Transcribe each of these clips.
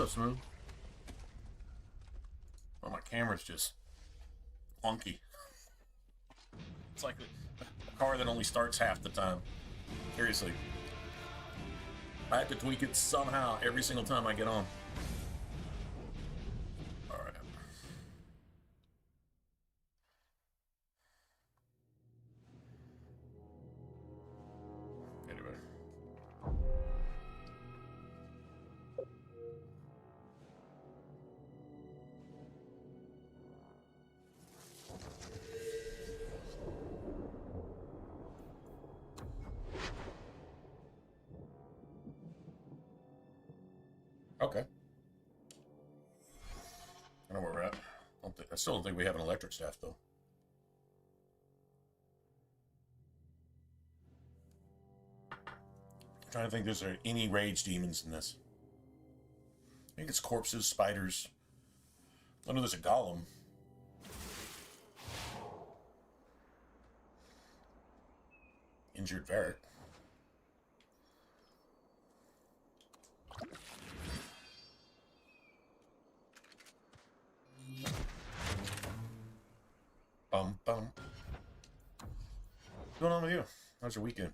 up, Smooth? Well, my camera's just clunky. It's like a car that only starts half the time. Seriously. I have to tweak it somehow every single time I get on. Alright. Anyway. Okay. I know where we're at. I still don't think we have an electric staff, though. I'm trying to think if there's any rage demons in this. I think it's corpses, spiders. I know there's a golem. Injured Varric. Bum. What's going on with you? How's your weekend?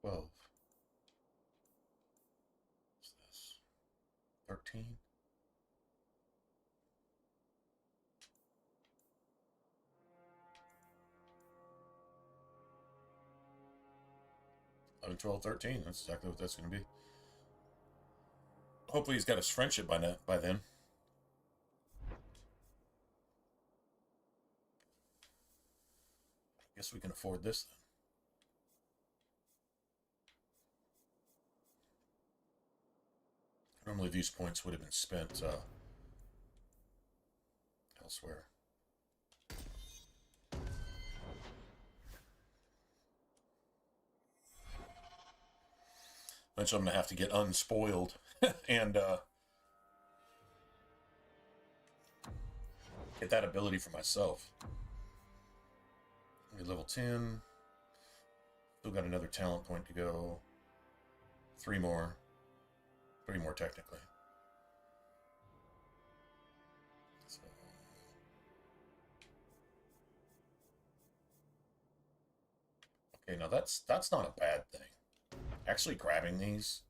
What's this? 13? $11, $12, $13. That's exactly what that's going to be. Hopefully he's got his friendship by then. I guess we can afford this then. Normally these points would have been spent elsewhere. Eventually I'm going to have to get unspoiled and get that ability for myself. Level 10. Still got another talent point to go. 3 more. 3 more technically. So. Okay, now that's not a bad thing. Actually grabbing these.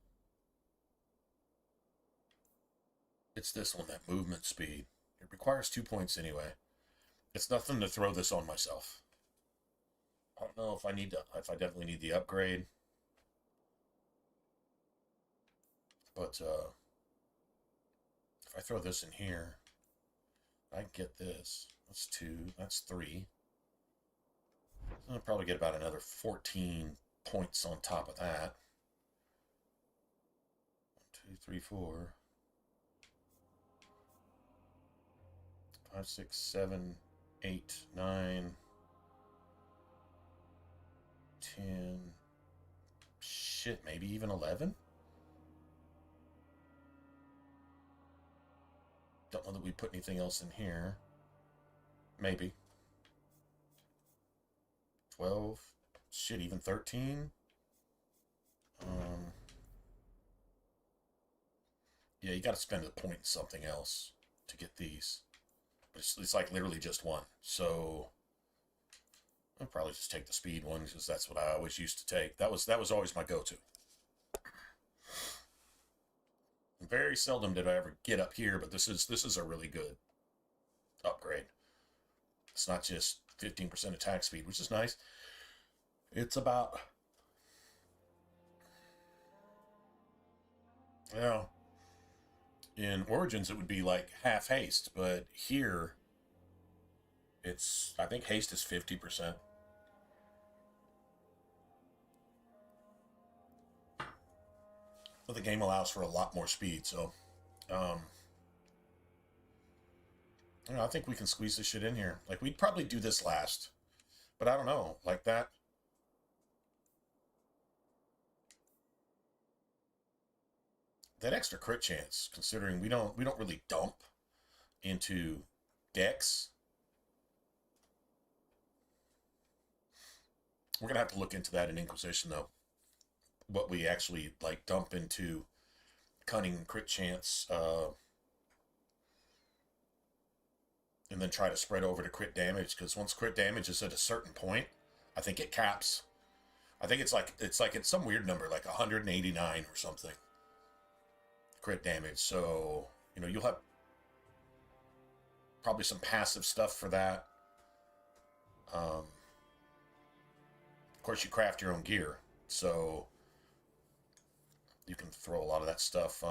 It's this one, that movement speed. It requires 2 points anyway. It's nothing to throw this on myself. I don't know if I definitely need the upgrade. But if I throw this in here, I can get this. That's 2. That's 3. I'll probably get about another 14 points on top of that. 1, 2, 3, 4. 5, 6, 7, 8, 9, 10. Shit, maybe even 11? Don't know that we put anything else in here. Maybe. 12. Shit, even 13? Yeah, you gotta spend a point in something else to get these. But it's like literally just 1. So I'll probably just take the speed one because that's what I always used to take. That was always my go-to. Very seldom did I ever get up here, but this is a really good upgrade. It's not just 15% attack speed, which is nice. It's about Well, in Origins it would be like half haste, but here I think haste is 50%. But the game allows for a lot more speed, so um, I think we can squeeze this shit in here. Like, we'd probably do this last, but I don't know, like that. That extra crit chance, considering we don't really dump into decks. We're gonna have to look into that in Inquisition, though. What we actually like dump into cunning crit chance, and then try to spread over to crit damage. Because once crit damage is at a certain point, I think it caps. I think it's some weird number, like 189 or something. Crit damage. So you'll have probably some passive stuff for that. Of course, you craft your own gear, so you can throw a lot of that stuff.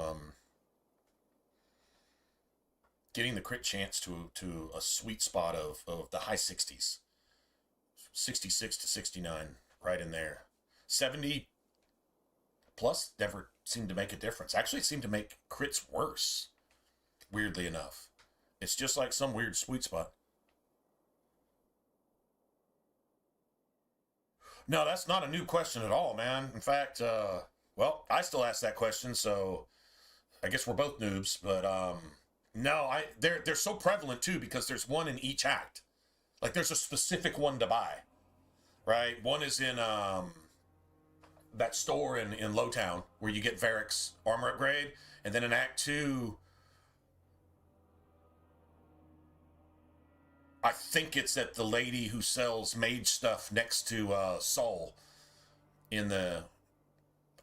Getting the crit chance to a sweet spot of the high 60s, 66 to 69, right in there. 70 plus never seemed to make a difference. Actually, it seemed to make crits worse, weirdly enough. It's just like some weird sweet spot. No, that's not a new question at all, man. In fact, well, I still ask that question, so I guess we're both noobs. But no, they're so prevalent too because there's one in each act. Like there's a specific one to buy, right? One is in that store in Lowtown where you get Varric's armor upgrade, and then in Act 2, I think it's at the lady who sells mage stuff next to Soul in the.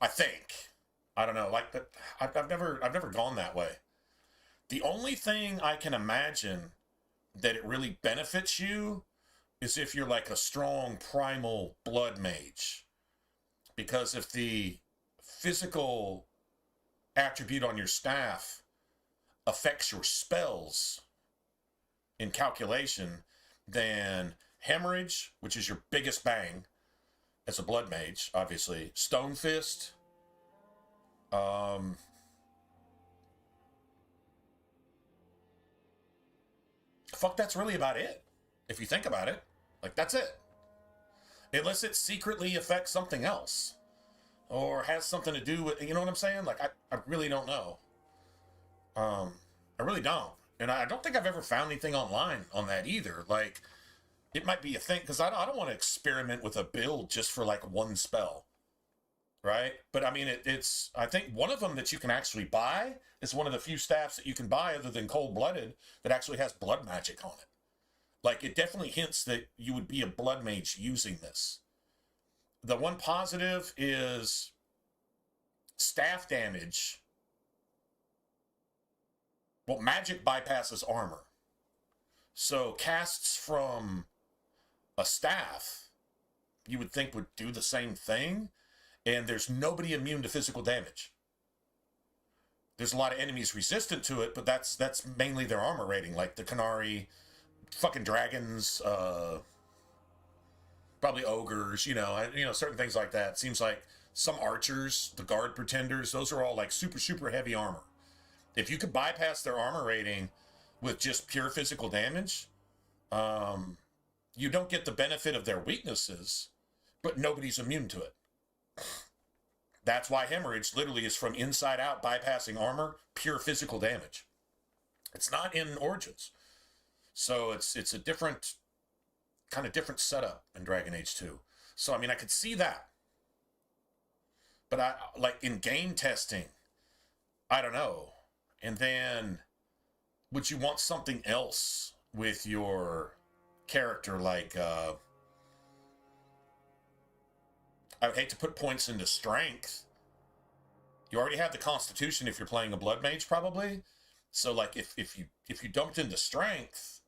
I think. I don't know. Like, but I've never gone that way. The only thing I can imagine that it really benefits you is if you're like a strong primal blood mage. Because if the physical attribute on your staff affects your spells in calculation, then Hemorrhage, which is your biggest bang as a blood mage, obviously, Stone Fist, fuck, that's really about it. If you think about it, like, that's it. Unless it secretly affects something else or has something to do with, you know what I'm saying? Like, I really don't know. I really don't. And I don't think I've ever found anything online on that either. Like, it might be a thing, because I don't want to experiment with a build just for, like, one spell. Right? But, I mean, it's... I think one of them that you can actually buy is one of the few staffs that you can buy other than Cold-Blooded that actually has blood magic on it. Like, it definitely hints that you would be a blood mage using this. The one positive is staff damage. Well, magic bypasses armor. So casts from a staff, you would think would do the same thing, and there's nobody immune to physical damage. There's a lot of enemies resistant to it, but that's mainly their armor rating, like the Canary, fucking dragons, probably ogres, certain things like that. Seems like some archers, the guard pretenders, those are all like super, super heavy armor. If you could bypass their armor rating with just pure physical damage, you don't get the benefit of their weaknesses, but nobody's immune to it. That's why Hemorrhage literally is from inside out, bypassing armor, pure physical damage. It's not in Origins. So it's a different setup in Dragon Age 2. So, I mean, I could see that. But in game testing, I don't know. And then, would you want something else with your character? Like, I would hate to put points into strength. You already have the Constitution if you're playing a blood mage, probably. So, like, if you dumped into strength,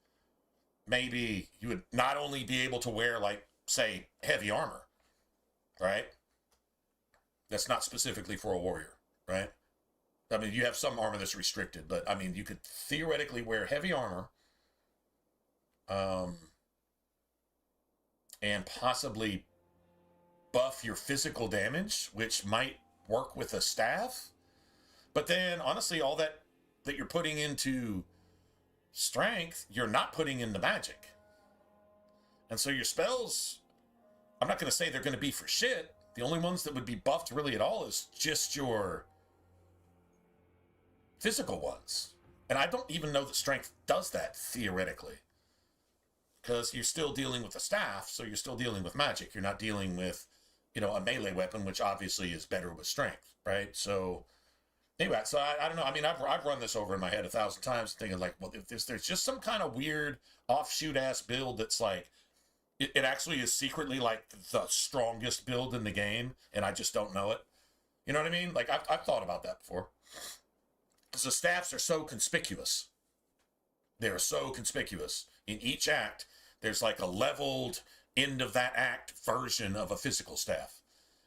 maybe you would not only be able to wear, like, say, heavy armor, right? That's not specifically for a warrior, right? I mean, you have some armor that's restricted, but I mean, you could theoretically wear heavy armor, and possibly buff your physical damage, which might work with a staff. But then, honestly, all that you're putting into strength, you're not putting into magic. And so your spells, I'm not going to say they're going to be for shit. The only ones that would be buffed really at all is just your physical ones. And I don't even know that strength does that, theoretically. Because you're still dealing with a staff, so you're still dealing with magic. You're not dealing with, you know, a melee weapon, which obviously is better with strength, right? So, anyway, so I don't know. I mean, I've run this over in my head 1,000 times, thinking like, well, if there's just some kind of weird offshoot-ass build that's like, it actually is secretly like the strongest build in the game, and I just don't know it. You know what I mean? Like, I've thought about that before. Because the staffs are so conspicuous. They're so conspicuous. In each act, there's like a leveled end of that act version of a physical staff.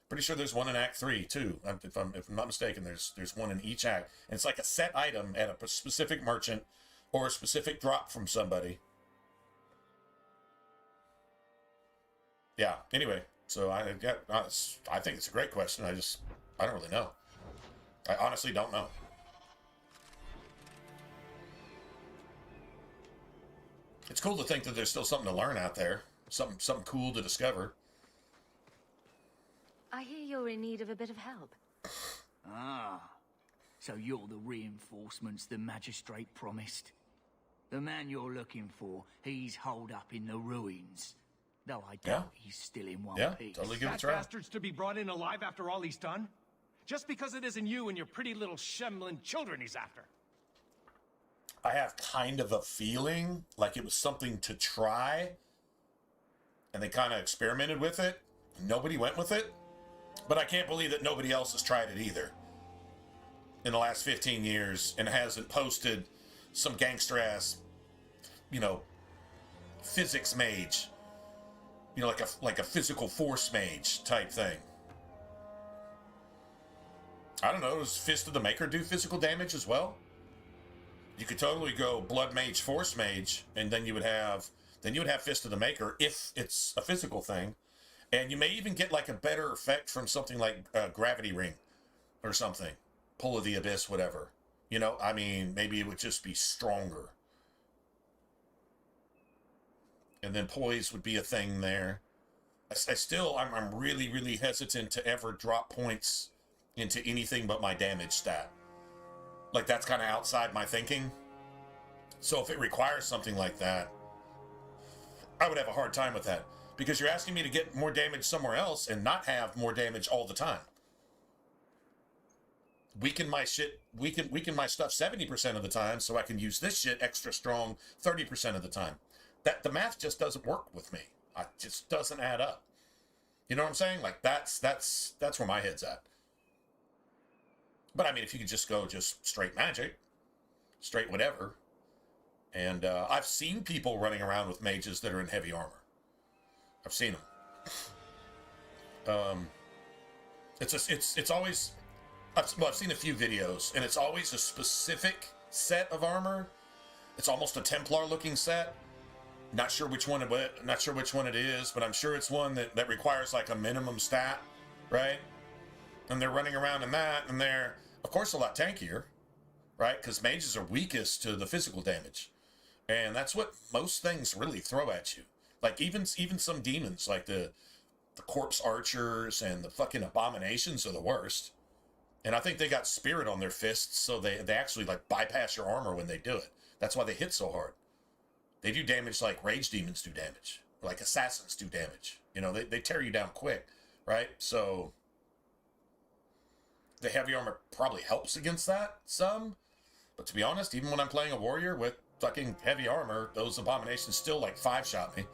Pretty sure there's one in Act 3 too. If I'm not mistaken, there's one in each act. And it's like a set item at a specific merchant or a specific drop from somebody. Yeah. Anyway, so I think it's a great question. I don't really know. I honestly don't know. It's cool to think that there's still something to learn out there. Something cool to discover. I hear you're in need of a bit of help. Ah, so you're the reinforcements the magistrate promised. The man you're looking for, he's holed up in the ruins. Though I doubt he's still in one piece. Totally give it a That try. bastard's to be brought in alive after all he's done? Just because it isn't you and your pretty little shemlin children he's after. I have kind of a feeling like it was something to try, and they kind of experimented with it. Nobody went with it, but I can't believe that nobody else has tried it either in the last 15 years and hasn't posted some gangster ass, you know, physics mage, you know, like a physical force mage type thing. I don't know. Does Fist of the Maker do physical damage as well? You could totally go Blood Mage, Force Mage, and then you would have Fist of the Maker if it's a physical thing, and you may even get like a better effect from something like Gravity Ring, or something, Pull of the Abyss, whatever. You know, I mean, maybe it would just be stronger. And then Poise would be a thing there. I'm really, really hesitant to ever drop points into anything but my damage stat. Like, that's kind of outside my thinking. So if it requires something like that, I would have a hard time with that. Because you're asking me to get more damage somewhere else and not have more damage all the time. Weaken my shit, weaken my stuff 70% of the time so I can use this shit extra strong 30% of the time. That the math just doesn't work with me. It just doesn't add up. You know what I'm saying? Like, that's where my head's at. But I mean, if you could just go straight magic, straight whatever. And I've seen people running around with mages that are in heavy armor. I've seen them. It's always, I've seen a few videos, and it's always a specific set of armor. It's almost a Templar looking set. Not sure which one it is, but I'm sure it's one that requires like a minimum stat, right? And they're running around in that, and they're, of course, a lot tankier, right? Because mages are weakest to the physical damage. And that's what most things really throw at you. Like, even some demons, like the corpse archers and the fucking abominations are the worst. And I think they got spirit on their fists, so they actually, like, bypass your armor when they do it. That's why they hit so hard. They do damage like rage demons do damage. Like assassins do damage. You know, they tear you down quick, right? So the heavy armor probably helps against that some. But to be honest, even when I'm playing a warrior with fucking heavy armor, those abominations still like 5-shot me.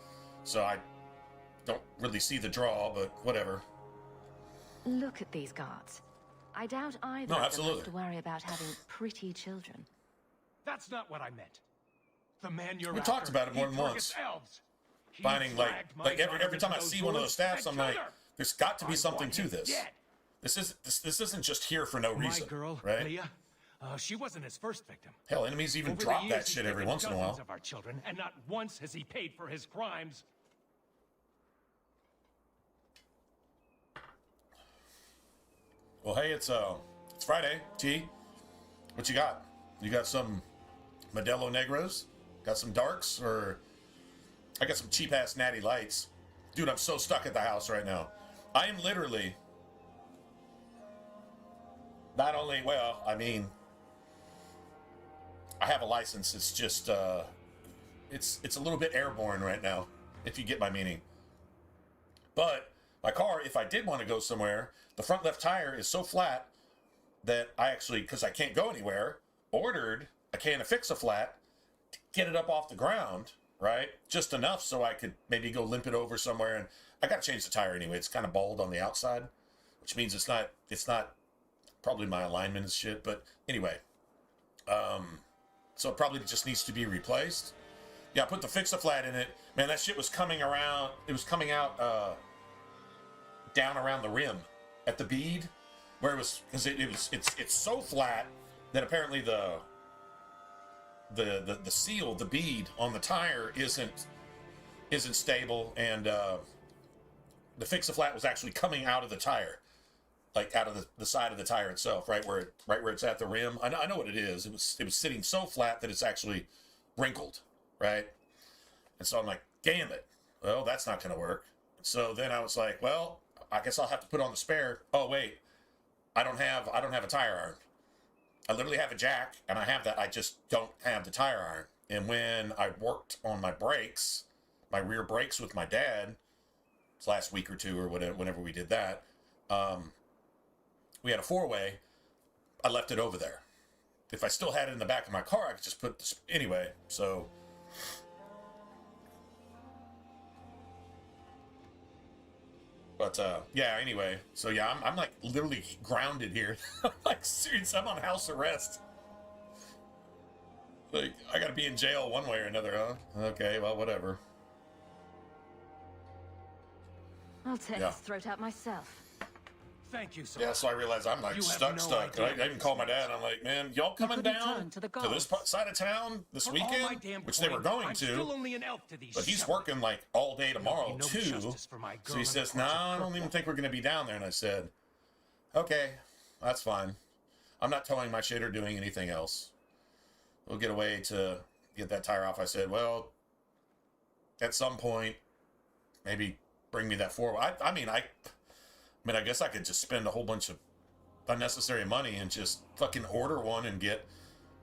So I don't really see the draw, but whatever. Look at these guards. I doubt either of them have to worry about having pretty children. That's not what I meant. The man you're We after, talked about it more than once. Finding like every time I see one of those staffs, I'm like, there's got to be something to this. This isn't just here for no reason. My girl, right? Leah, She wasn't his first victim. Hell, enemies even drop that shit every once in a while. Of our children, and not once has he paid for his crimes. Well, hey, it's Friday. T, what you got? You got some Modelo Negros? Got some darks? Or I got some cheap ass Natty Lights. Dude, I'm so stuck at the house right now. I am literally not only, well, I mean, I have a license. It's just it's a little bit airborne right now, if you get my meaning. But my car, if I did want to go somewhere, the front left tire is so flat that I actually, because I can't go anywhere, ordered a can of Fix-A-Flat to get it up off the ground, right? Just enough so I could maybe go limp it over somewhere. And I got to change the tire anyway. It's kind of bald on the outside, which means it's not probably my alignment and shit. But anyway, so it probably just needs to be replaced. Yeah, I put the Fix-A-Flat in it. Man, that shit was coming around. It was coming out down around the rim at the bead, where it was, because it's so flat that apparently the seal, the bead on the tire isn't stable, and the Fix-A-Flat was actually coming out of the tire, like out of the side of the tire itself, right where it's at the rim. I know what it is. It was sitting so flat that it's actually wrinkled, right? And so I'm like, damn it. Well, that's not going to work. So then I was like, well, I guess I'll have to put on the spare. Oh wait, I don't have a tire iron. I literally have a jack, and I have that. I just don't have the tire iron. And when I worked on my brakes, my rear brakes with my dad, this last week or two or whatever, whenever we did that, we had a 4-way. I left it over there. If I still had it in the back of my car, I could just put this anyway. So. But, yeah, anyway. So, yeah, I'm like, literally grounded here. I'm like, serious, I'm on house arrest. Like, I gotta be in jail one way or another, huh? Okay, well, whatever. I'll tear his throat out myself. Thank you, sir. Yeah, so I realized I'm like stuck. I even called my dad. I'm like, man, y'all coming down to this side of town this weekend? Which they were going to. But he's working like all day tomorrow too. So he says, nah, I don't even think we're going to be down there. And I said, okay, that's fine. I'm not towing my shit or doing anything else. We'll get away to get that tire off. I said, well, at some point, maybe bring me that forward. I mean, I guess I could just spend a whole bunch of unnecessary money and just fucking order one and get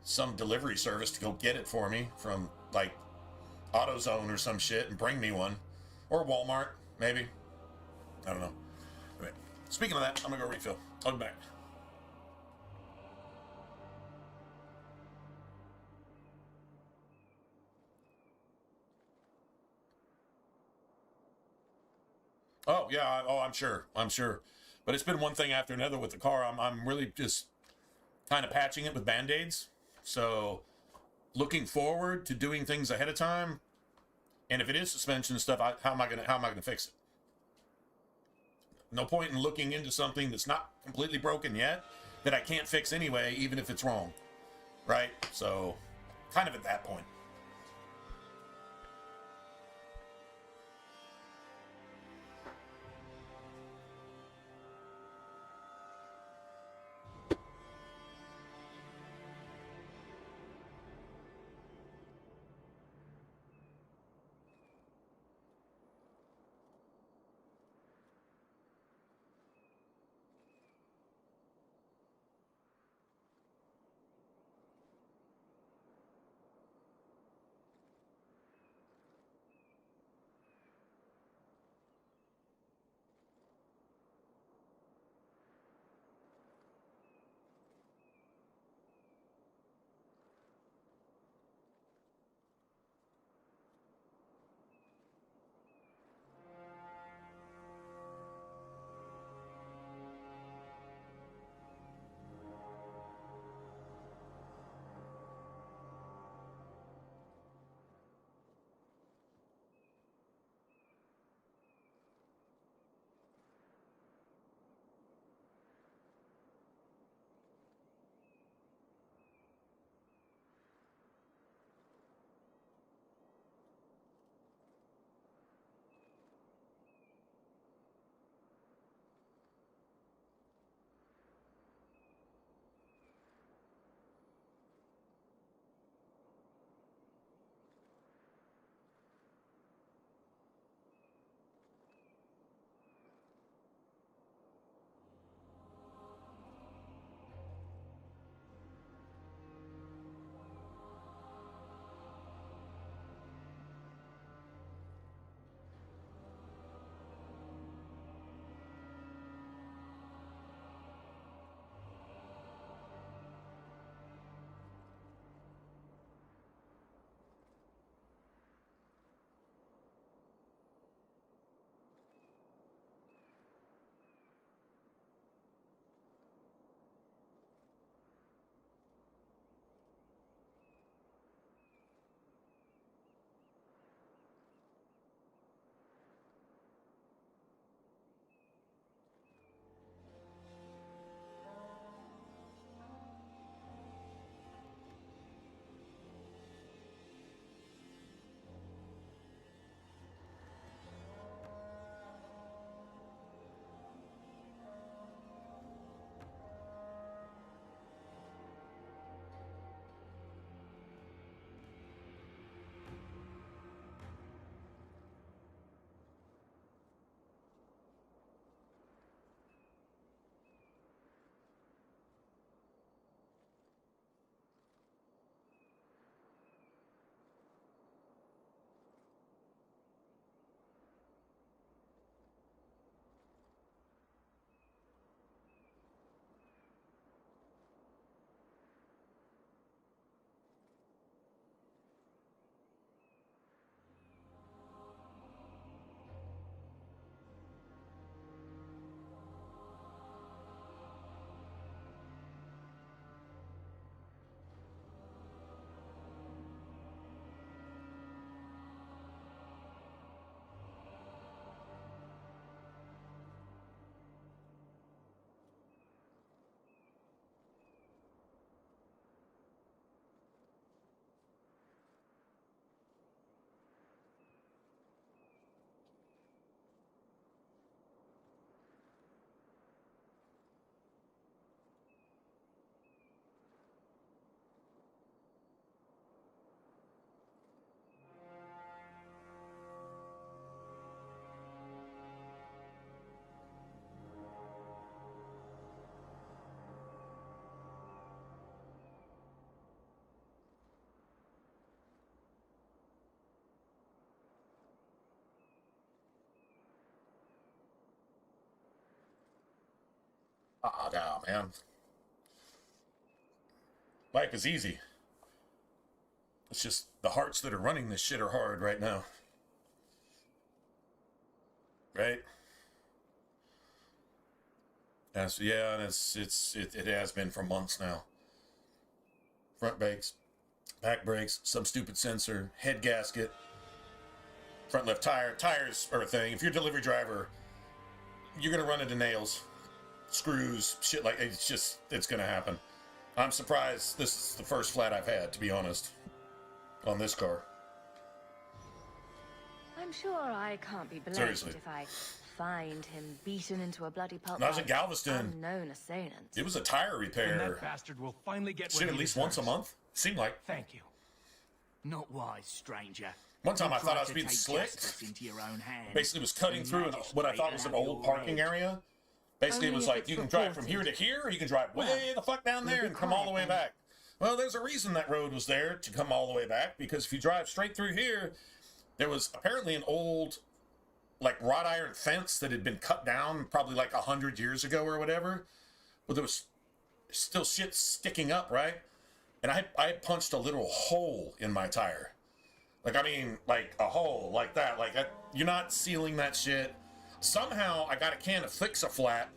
some delivery service to go get it for me from, like, AutoZone or some shit and bring me one. Or Walmart, maybe. I don't know. Anyway, speaking of that, I'm gonna go refill. I'll be back. Oh, yeah. Oh, I'm sure. But it's been one thing after another with the car. I'm really just kind of patching it with Band-Aids. So looking forward to doing things ahead of time. And if it is suspension and stuff, how am I gonna fix it? No point in looking into something that's not completely broken yet that I can't fix anyway, even if it's wrong. Right? So kind of at that point. Ah, no, man. Life is easy. It's just the hearts that are running this shit are hard right now. Right? And so, yeah, and it has been for months now. Front brakes, back brakes, some stupid sensor, head gasket, front left tire. Tires are a thing. If you're a delivery driver, you're gonna run into nails, screws, shit like it's gonna happen. I'm surprised this is the first flat I've had, to be honest, on this car. I'm sure I can't be blamed Seriously. if I find him beaten into a bloody pulp. When I was in Galveston, unknown assailants. it was a tire And repair. that bastard will finally get Shit, what at he least once a deserves. month. Seemed like. Thank you. Not wise, stranger. One time You I thought I tried was to being take slicked. justice into your own hands. Basically was cutting The through what I thought was an old parking magistrate area. Basically, it Only was if like, it's you can drive from here to here, or you can drive way the fuck down there and come all the way back. Well, there's a reason that road was there to come all the way back, because if you drive straight through here, there was apparently an old, like, wrought iron fence that had been cut down probably like 100 years ago or whatever, but there was still shit sticking up, right? And I had punched a little hole in my tire. Like, I mean, like a hole like that. Like, you're not sealing that shit. Somehow I got a can of Fix-A-Flat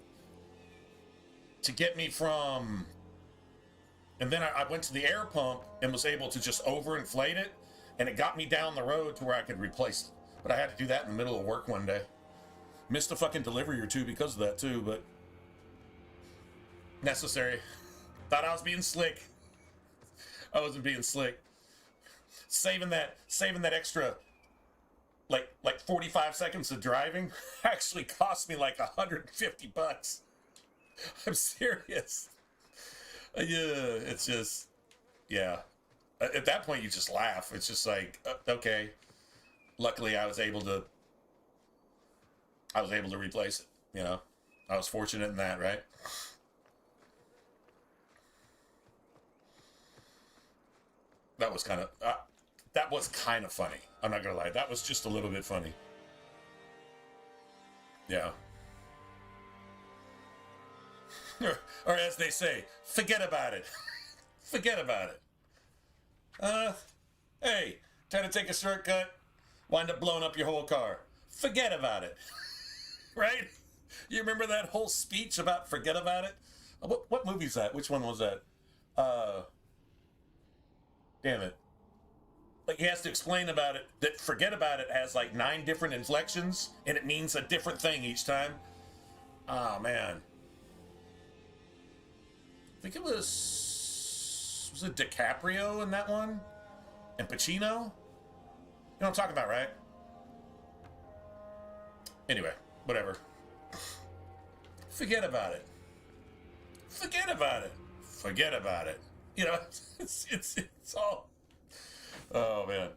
to get me from... And then I went to the air pump and was able to just overinflate it, and it got me down the road to where I could replace it. But I had to do that in the middle of work one day. Missed a fucking delivery or two because of that too, but necessary. Thought I was being slick. I wasn't being slick. Saving that extra like 45 seconds of driving actually cost me like $150. I'm serious. Yeah, it's just, yeah. At that point, you just laugh. It's just like, okay. Luckily, I was able to replace it. You know, I was fortunate in that, right? That was kind of funny. I'm not gonna lie. That was just a little bit funny. Yeah. Or as they say, forget about it. Forget about it. Hey, try to take a shortcut, wind up blowing up your whole car. Forget about it. Right? You remember that whole speech about forget about it? What movie's that? Which one was that? Damn it. Like, he has to explain about it, that forget about it has like 9 different inflections, and it means a different thing each time. Oh, man. I think it was it DiCaprio in that one? And Pacino? You know what I'm talking about, right? Anyway, whatever. Forget about it. Forget about it. Forget about it. You know, it's all... Oh, man.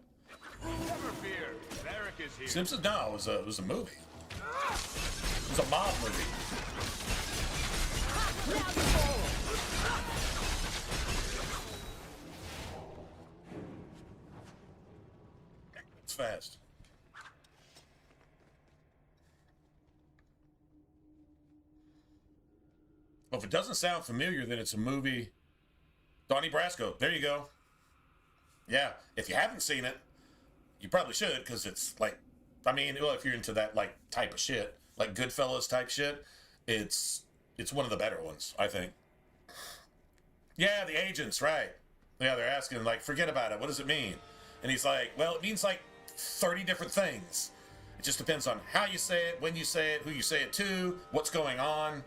Never fear, Derek is here. Simpsons? No, it was a movie. It was a mob movie. It's fast. Well, if it doesn't sound familiar, then it's a movie. Donnie Brasco. There you go. Yeah, if you haven't seen it, you probably should, because it's like, I mean, well, if you're into that like type of shit, like Goodfellas type shit, it's one of the better ones, I think. Yeah, the agents, right? Yeah, they're asking like, forget about it. What does it mean? And he's like, well, it means like 30 different things. It just depends on how you say it, when you say it, who you say it to, what's going on.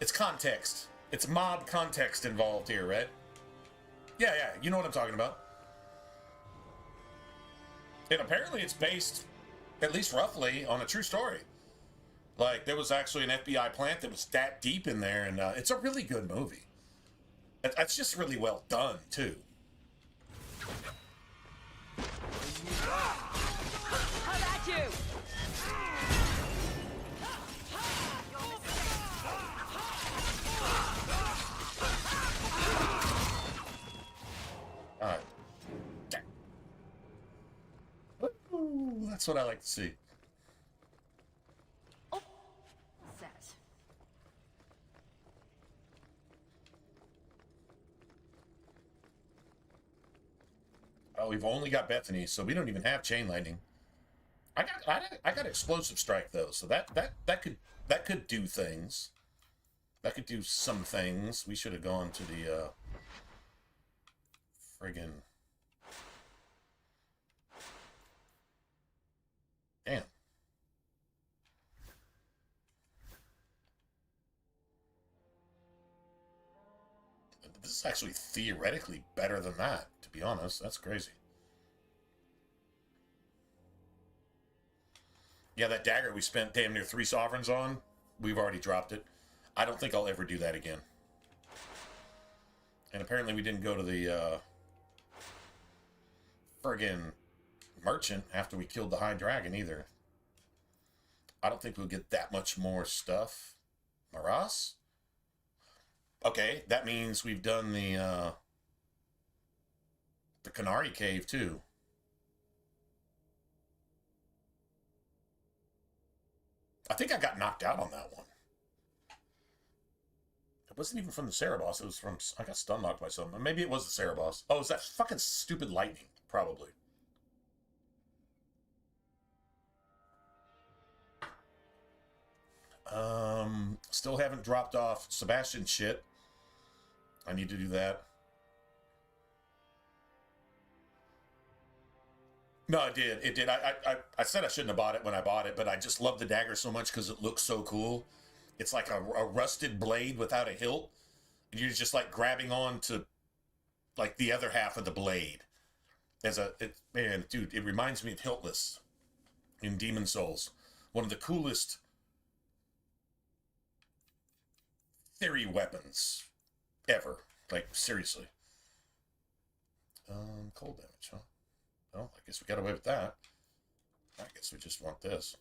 It's context. It's mob context involved here, right? Yeah, you know what I'm talking about. And apparently it's based, at least roughly, on a true story. Like, there was actually an FBI plant that was that deep in there, and it's a really good movie. It's just really well done, too. How about you? All right. Ooh, that's what I like to see. Oh, set. we've only got Bethany, so we don't even have chain lightning. I got explosive strike though, so that could do things. That could do some things. We should have gone to the friggin' damn. This is actually theoretically better than that, to be honest. That's crazy. Yeah, that dagger we spent damn near 3 sovereigns on, we've already dropped it. I don't think I'll ever do that again. And apparently we didn't go to the friggin' merchant after we killed the high dragon either. I don't think we'll get that much more stuff. Maras? Okay, that means we've done the Canary Cave too. I think I got knocked out on that one. It wasn't even from the Cerebos. It was from... I got stun knocked by something. Maybe it was the Cerebos. Oh, it was that fucking stupid lightning. Probably. Still haven't dropped off Sebastian shit. I need to do that. No, it did. It did. I said I shouldn't have bought it when I bought it, but I just love the dagger so much because it looks so cool. It's like a rusted blade without a hilt. And you're just like grabbing on to like the other half of the blade. Man, dude, it reminds me of Hiltless in Demon Souls. One of the coolest theory weapons ever. Like, seriously. Cold damage, huh? Well, I guess we got away with that. I guess we just want this.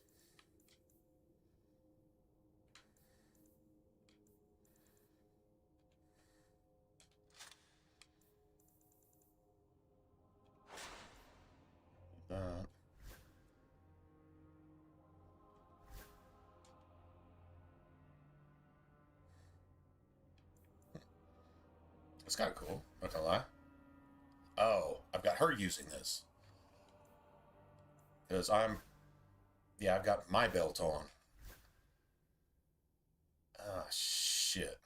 That. It's kind of cool, not gonna lie. Oh, I've got her using this. Because yeah, I've got my belt on. Ah, shit.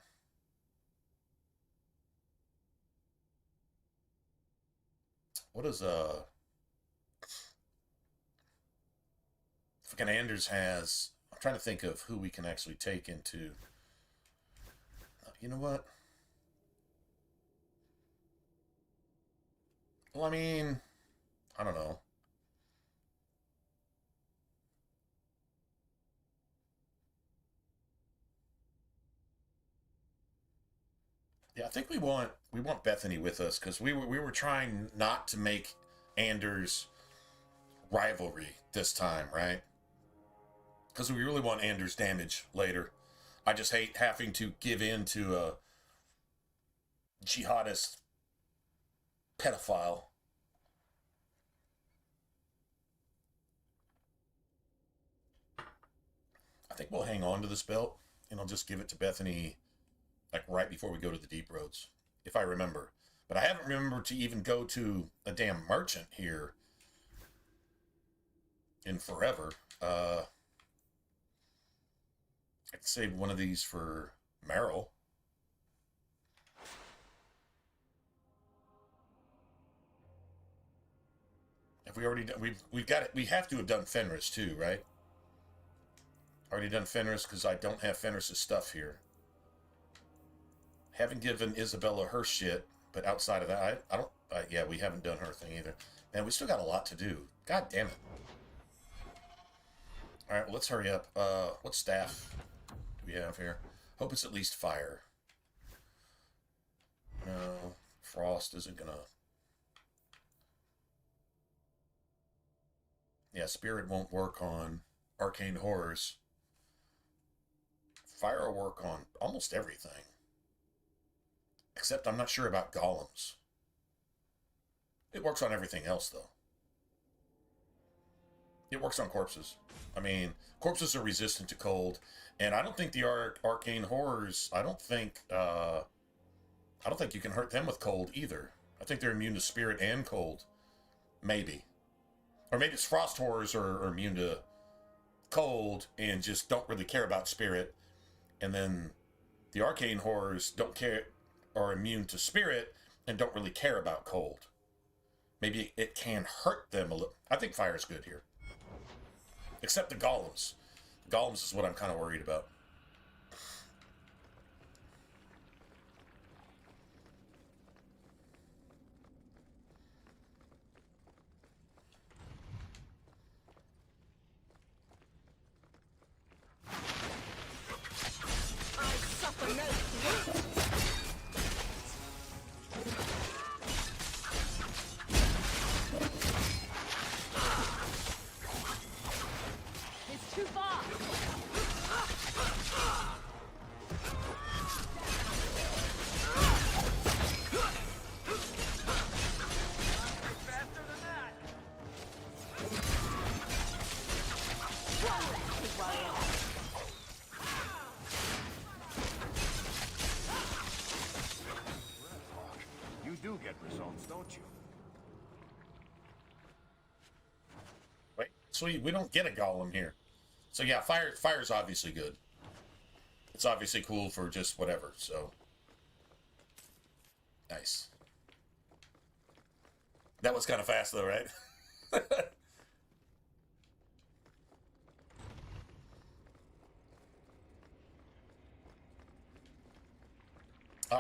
What is, fucking Anders has... I'm trying to think of who we can actually take into... you know what? Well, I mean... I don't know. Yeah, I think we want Bethany with us because we were trying not to make Anders rivalry this time, right? Because we really want Anders damage later. I just hate having to give in to a jihadist pedophile. I think we'll hang on to this belt and I'll just give it to Bethany like right before we go to the deep roads, if I remember. But I haven't remembered to even go to a damn merchant here in forever. I can save one of these for Meryl. Have we already done... We've got it. We have to have done Fenris too, right? Already done Fenris because I don't have Fenris's stuff here. Haven't given Isabella her shit, but outside of that, I don't... yeah, we haven't done her thing either. Man, we still got a lot to do. God damn it. Alright, well, let's hurry up. What staff do we have here? Hope it's at least fire. No, frost isn't gonna... Yeah, spirit won't work on arcane horrors. Fire will work on almost everything. Except I'm not sure about golems. It works on everything else, though. It works on corpses. I mean, corpses are resistant to cold, and I don't think the arcane horrors... I don't think you can hurt them with cold either. I think they're immune to spirit and cold. Maybe. Or maybe it's frost horrors are immune to cold and just don't really care about spirit. And then the arcane horrors don't care, are immune to spirit and don't really care about cold. Maybe it can hurt them a little. I think fire's good here. Except the golems. The golems is what I'm kind of worried about. Sweet, we don't get a golem here. So yeah, fire's obviously good. It's obviously cool for just whatever, so. Nice. That was kind of fast though, right?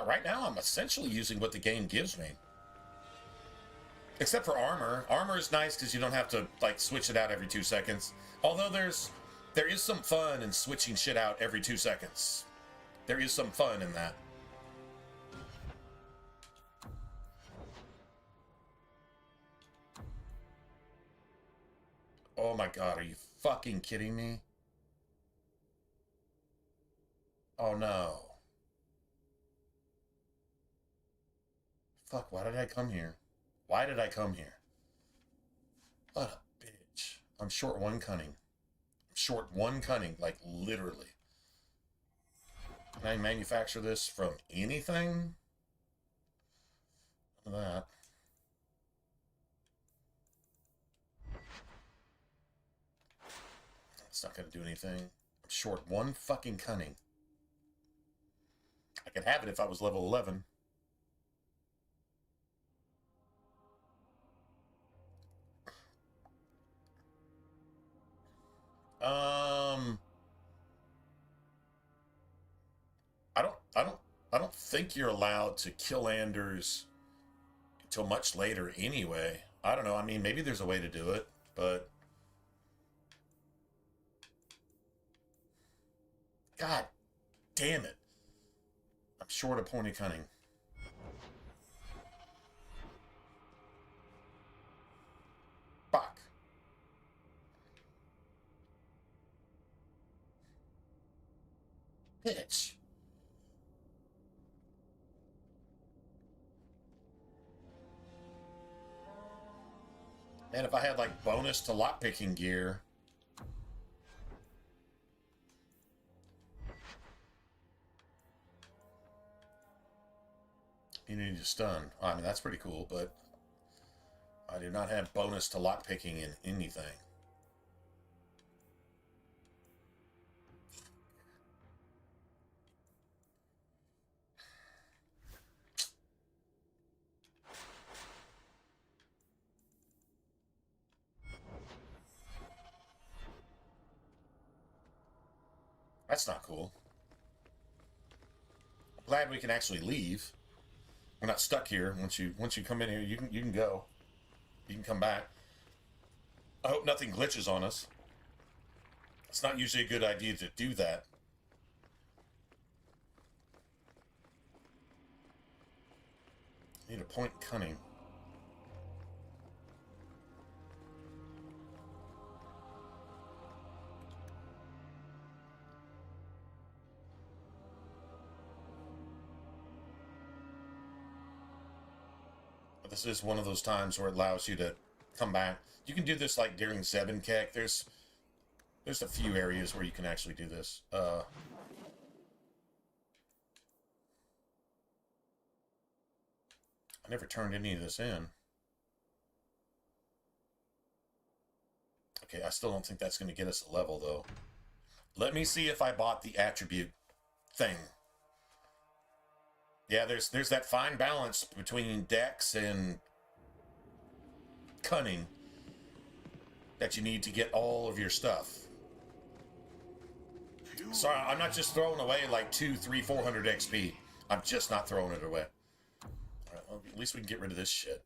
Right now I'm essentially using what the game gives me. Except for armor. Armor is nice because you don't have to, like, switch it out every 2 seconds. Although there is some fun in switching shit out every 2 seconds. There is some fun in that. Oh my god, are you fucking kidding me? Oh no. Fuck, why did I come here? Why did I come here? What a bitch. I'm short one cunning. I'm short one cunning, like literally. Can I manufacture this from anything? Look at that. It's not going to do anything. I'm short one fucking cunning. I could have it if I was level 11. I don't think you're allowed to kill Anders until much later anyway. I don't know. I mean, maybe there's a way to do it, but god damn it. I'm short of pointy cunning. Fuck. Bitch. And if I had like bonus to lockpicking gear. Immunity to stun. I mean, that's pretty cool, but I do not have bonus to lockpicking in anything. That's not cool. I'm glad we can actually leave. We're not stuck here. Once you come in here, you can go. You can come back. I hope nothing glitches on us. It's not usually a good idea to do that. Need a point cunning. This is one of those times where it allows you to come back. You can do this like during Zebenkek. There's a few areas where you can actually do this. I never turned any of this in. Okay, I still don't think that's going to get us a level, though. Let me see if I bought the attribute thing. Yeah, there's that fine balance between dex and cunning that you need to get all of your stuff. So I'm not just throwing away like 200, 300, 400 XP. I'm just not throwing it away. All right, well, at least we can get rid of this shit.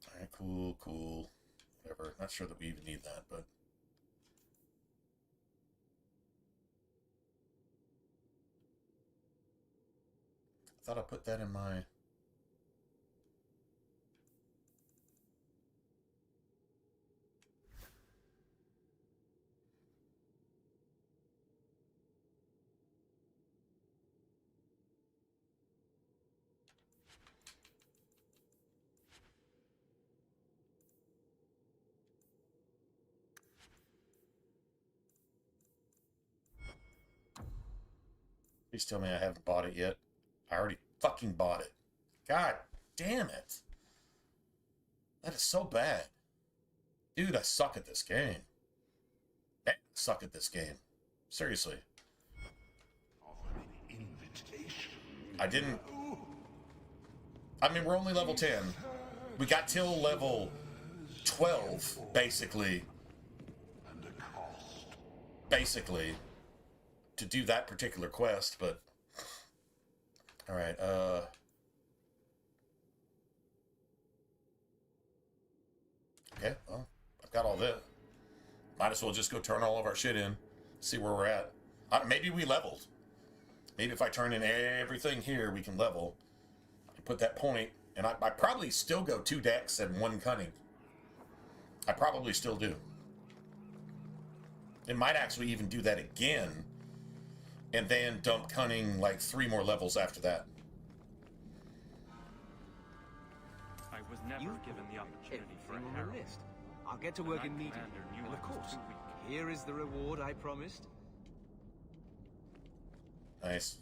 All right, cool, cool. Whatever. Not sure that we even need that, but... I thought I put that in my... Please tell me I haven't bought it yet. I already fucking bought it. God damn it. That is so bad. Dude, I suck at this game. I suck at this game. Seriously. I didn't... I mean, we're only level 10. We got till level 12, basically. Basically. To do that particular quest, but... Alright, okay, well, I've got all this. Might as well just go turn all of our shit in, see where we're at. Maybe we leveled. Maybe if I turn in everything here, we can level. I put that point, and I probably still go 2 dex and 1 cunning. I probably still do. It might actually even do that again, and then dump cunning like 3 more levels after that. I was never given the opportunity for a herald. I'll get to work immediately. And of course, here is the reward I promised. Nice.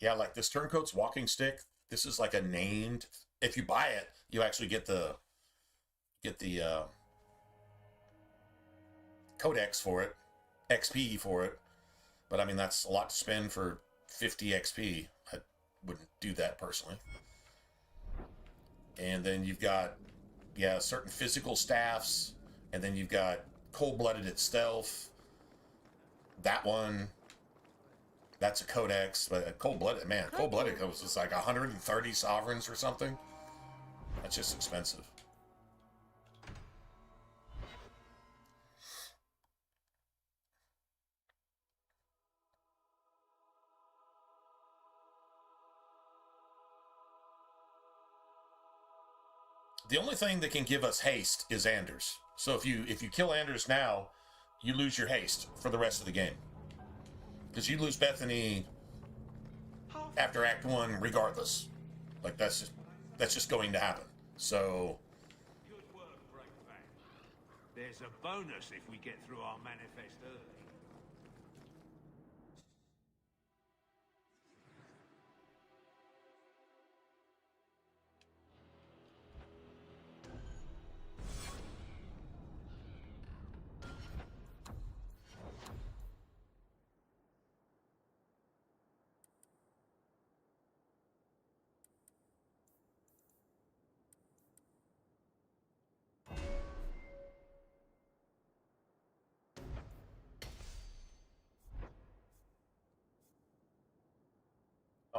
Yeah, like this Turncoat's walking stick. This is like a named. If you buy it, you actually get the codex for it, XP for it. But I mean, that's a lot to spend for 50 XP. I wouldn't do that personally. And then you've got, yeah, certain physical staffs. And then you've got Cold-Blooded itself. That one, that's a codex. But Cold-Blooded, man, Cold-Blooded goes, it's like 130 sovereigns or something. That's just expensive. The only thing that can give us haste is Anders. So if you kill Anders now, you lose your haste for the rest of the game. Because you lose Bethany after Act 1 regardless. Like that's just going to happen. So Good work, Breakback. There's a bonus if we get through our manifest early.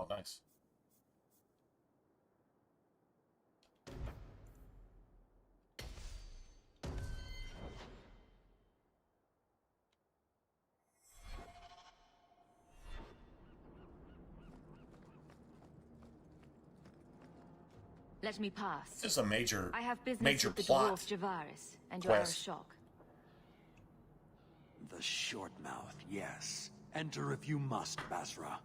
oh, nice. Let me pass. This is a major, I have business major with the plot. dwarf Javaris, and you are a quest. shock. The short mouth, yes. Enter if you must, Basra.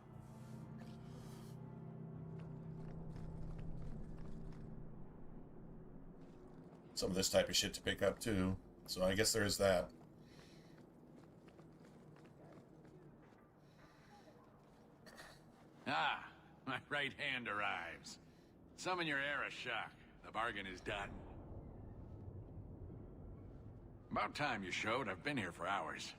Some of this type of shit to pick up too. So I guess there is that. Ah, My right hand arrives. Summon your air of shock. The bargain is done. About time you showed. I've been here for hours.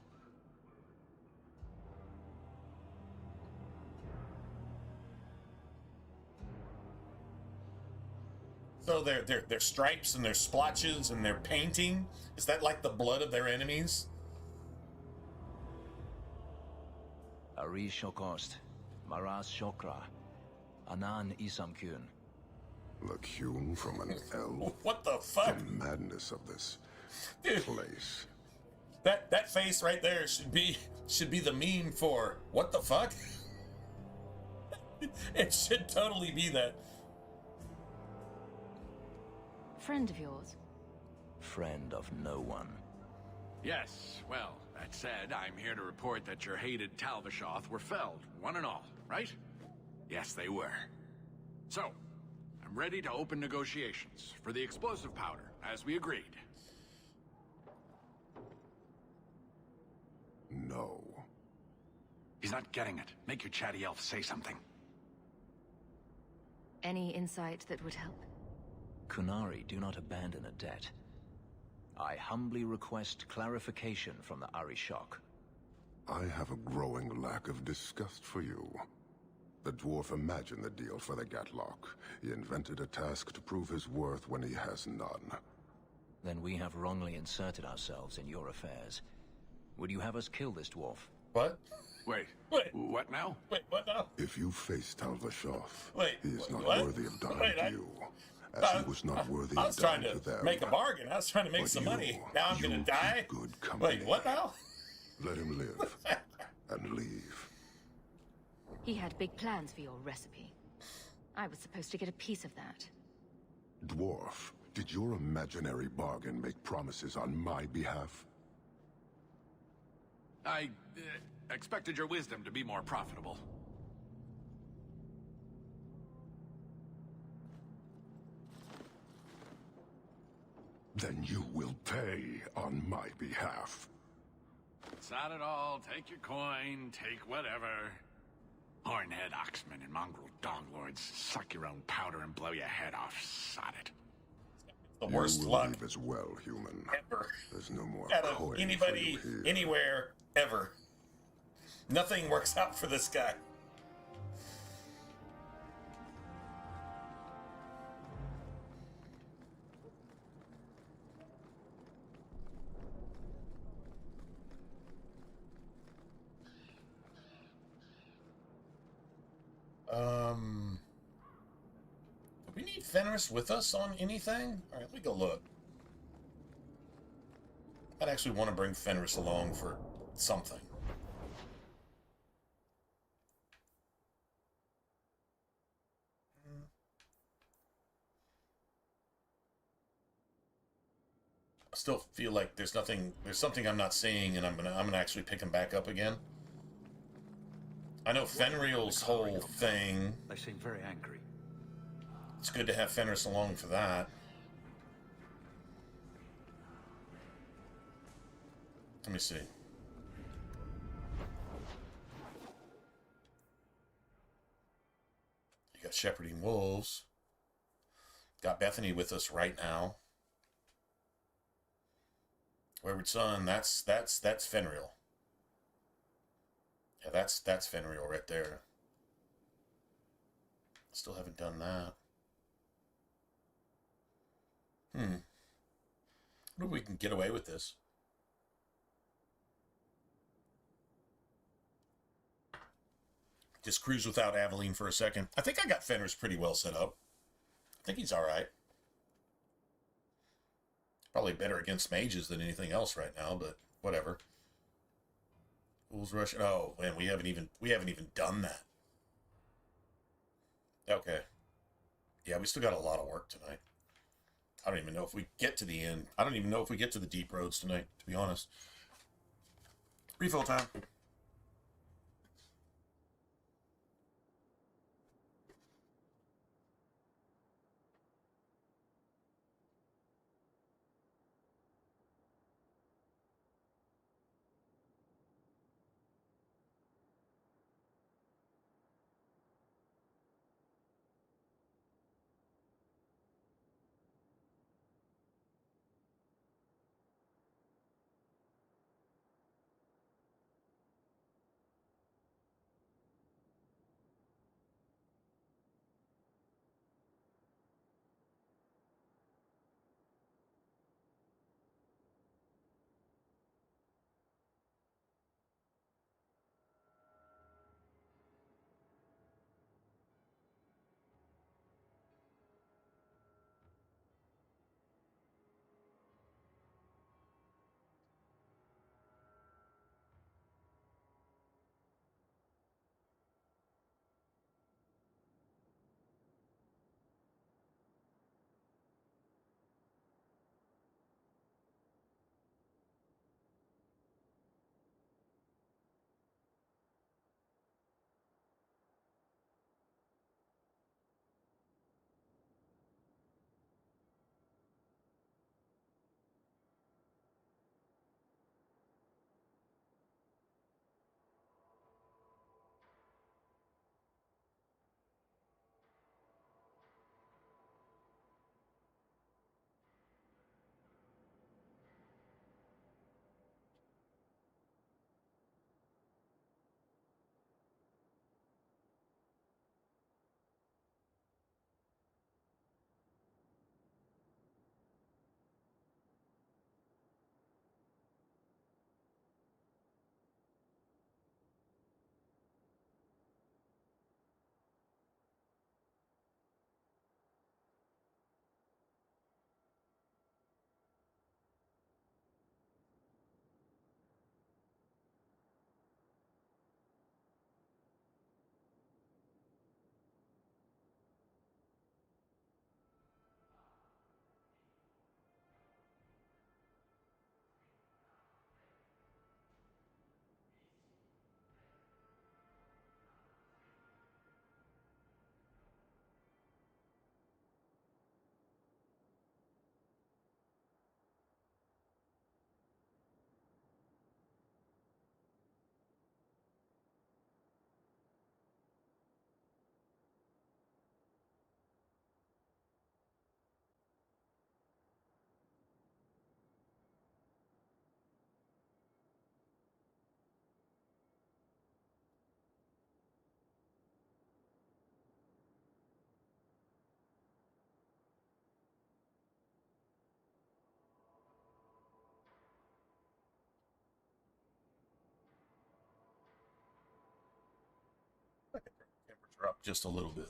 So their stripes and their splotches and their painting, is that like the blood of their enemies? Ari Shokost, Maras Shokra, Anan Isamkyun. The Kyun from an elf? What the fuck? The madness of this place. That face right there should be the meme for what the fuck? It should totally be that. Friend of yours? Friend of no one. Yes, well, that said, I'm here to report that your hated Talvishoth were felled, one and all, right? Yes, they were. So, I'm ready to open negotiations for the explosive powder, as we agreed. No. He's not getting it. Make your chatty elf say something. Any insight that would help? Kunari do not abandon a debt. I humbly request clarification from the Arishok. I have a growing lack of disgust for you. The dwarf imagined the deal for the Gatlock. He invented a task to prove his worth when he has none. Then we have wrongly inserted ourselves in your affairs. Would you have us kill this dwarf? What? Wait, what now? Wait, what now? If you face Talvishoth, Wait, he is not what? worthy of dying Wait, to you. As he was not worthy I of was trying dying to to them. make a bargain. I was trying to make But some you- money. Now I'm gonna you die? keep good company. Wait, what now? Let him live. And leave. He had big plans for your recipe. I was supposed to get a piece of that. Dwarf, did your imaginary bargain make promises on my behalf? I expected your wisdom to be more profitable. Then you will pay on my behalf. Sod it all, take your coin, take whatever. Hornhead oxmen and mongrel donglords, suck your own powder and blow your head off, sod it. The worst you will luck leave as well, human. ever. There's no more Out of coin anybody, for you here. anywhere, ever. Nothing works out for this guy. Do we need Fenris with us on anything? All right, let me go look. I'd actually want to bring Fenris along for something. I still feel like there's something I'm not seeing, and I'm gonna actually pick him back up again. I know Fenriel's whole thing. They seem very angry. It's good to have Fenris along for that. Let me see. You got Shepherding Wolves. Got Bethany with us right now. Wayward Son, that's Fenriel. Yeah, that's Fenriel right there. Still haven't done that. I wonder if we can get away with this. Just cruise without Aveline for a second. I think I got Fenris pretty well set up. I think he's alright. Probably better against mages than anything else right now, but whatever. Fools rush. Oh man, we haven't even done that. Okay. Yeah, we still got a lot of work tonight. I don't even know if we get to the end. I don't even know if we get to the deep roads tonight, to be honest. Refill time. her up just a little bit.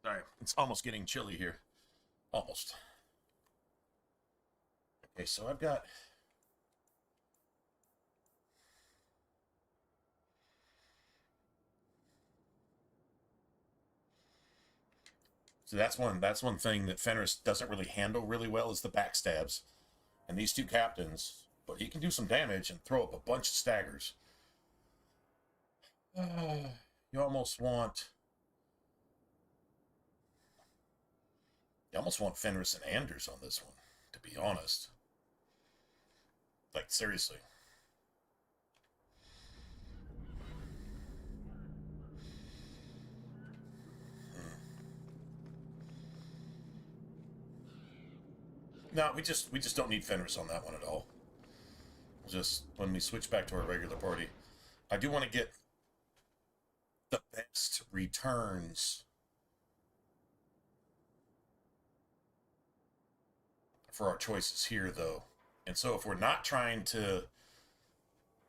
Sorry, it's almost getting chilly here. Almost. Okay, so I've got... So that's one thing that Fenris doesn't really handle really well is the backstabs. And these two captains, but he can do some damage and throw up a bunch of staggers. You almost want Fenris and Anders on this one, to be honest. Like, seriously. No, we just don't need Fenris on that one at all. Just when we switch back to our regular party, I do want to get the best returns for our choices here, though. And so if we're not trying to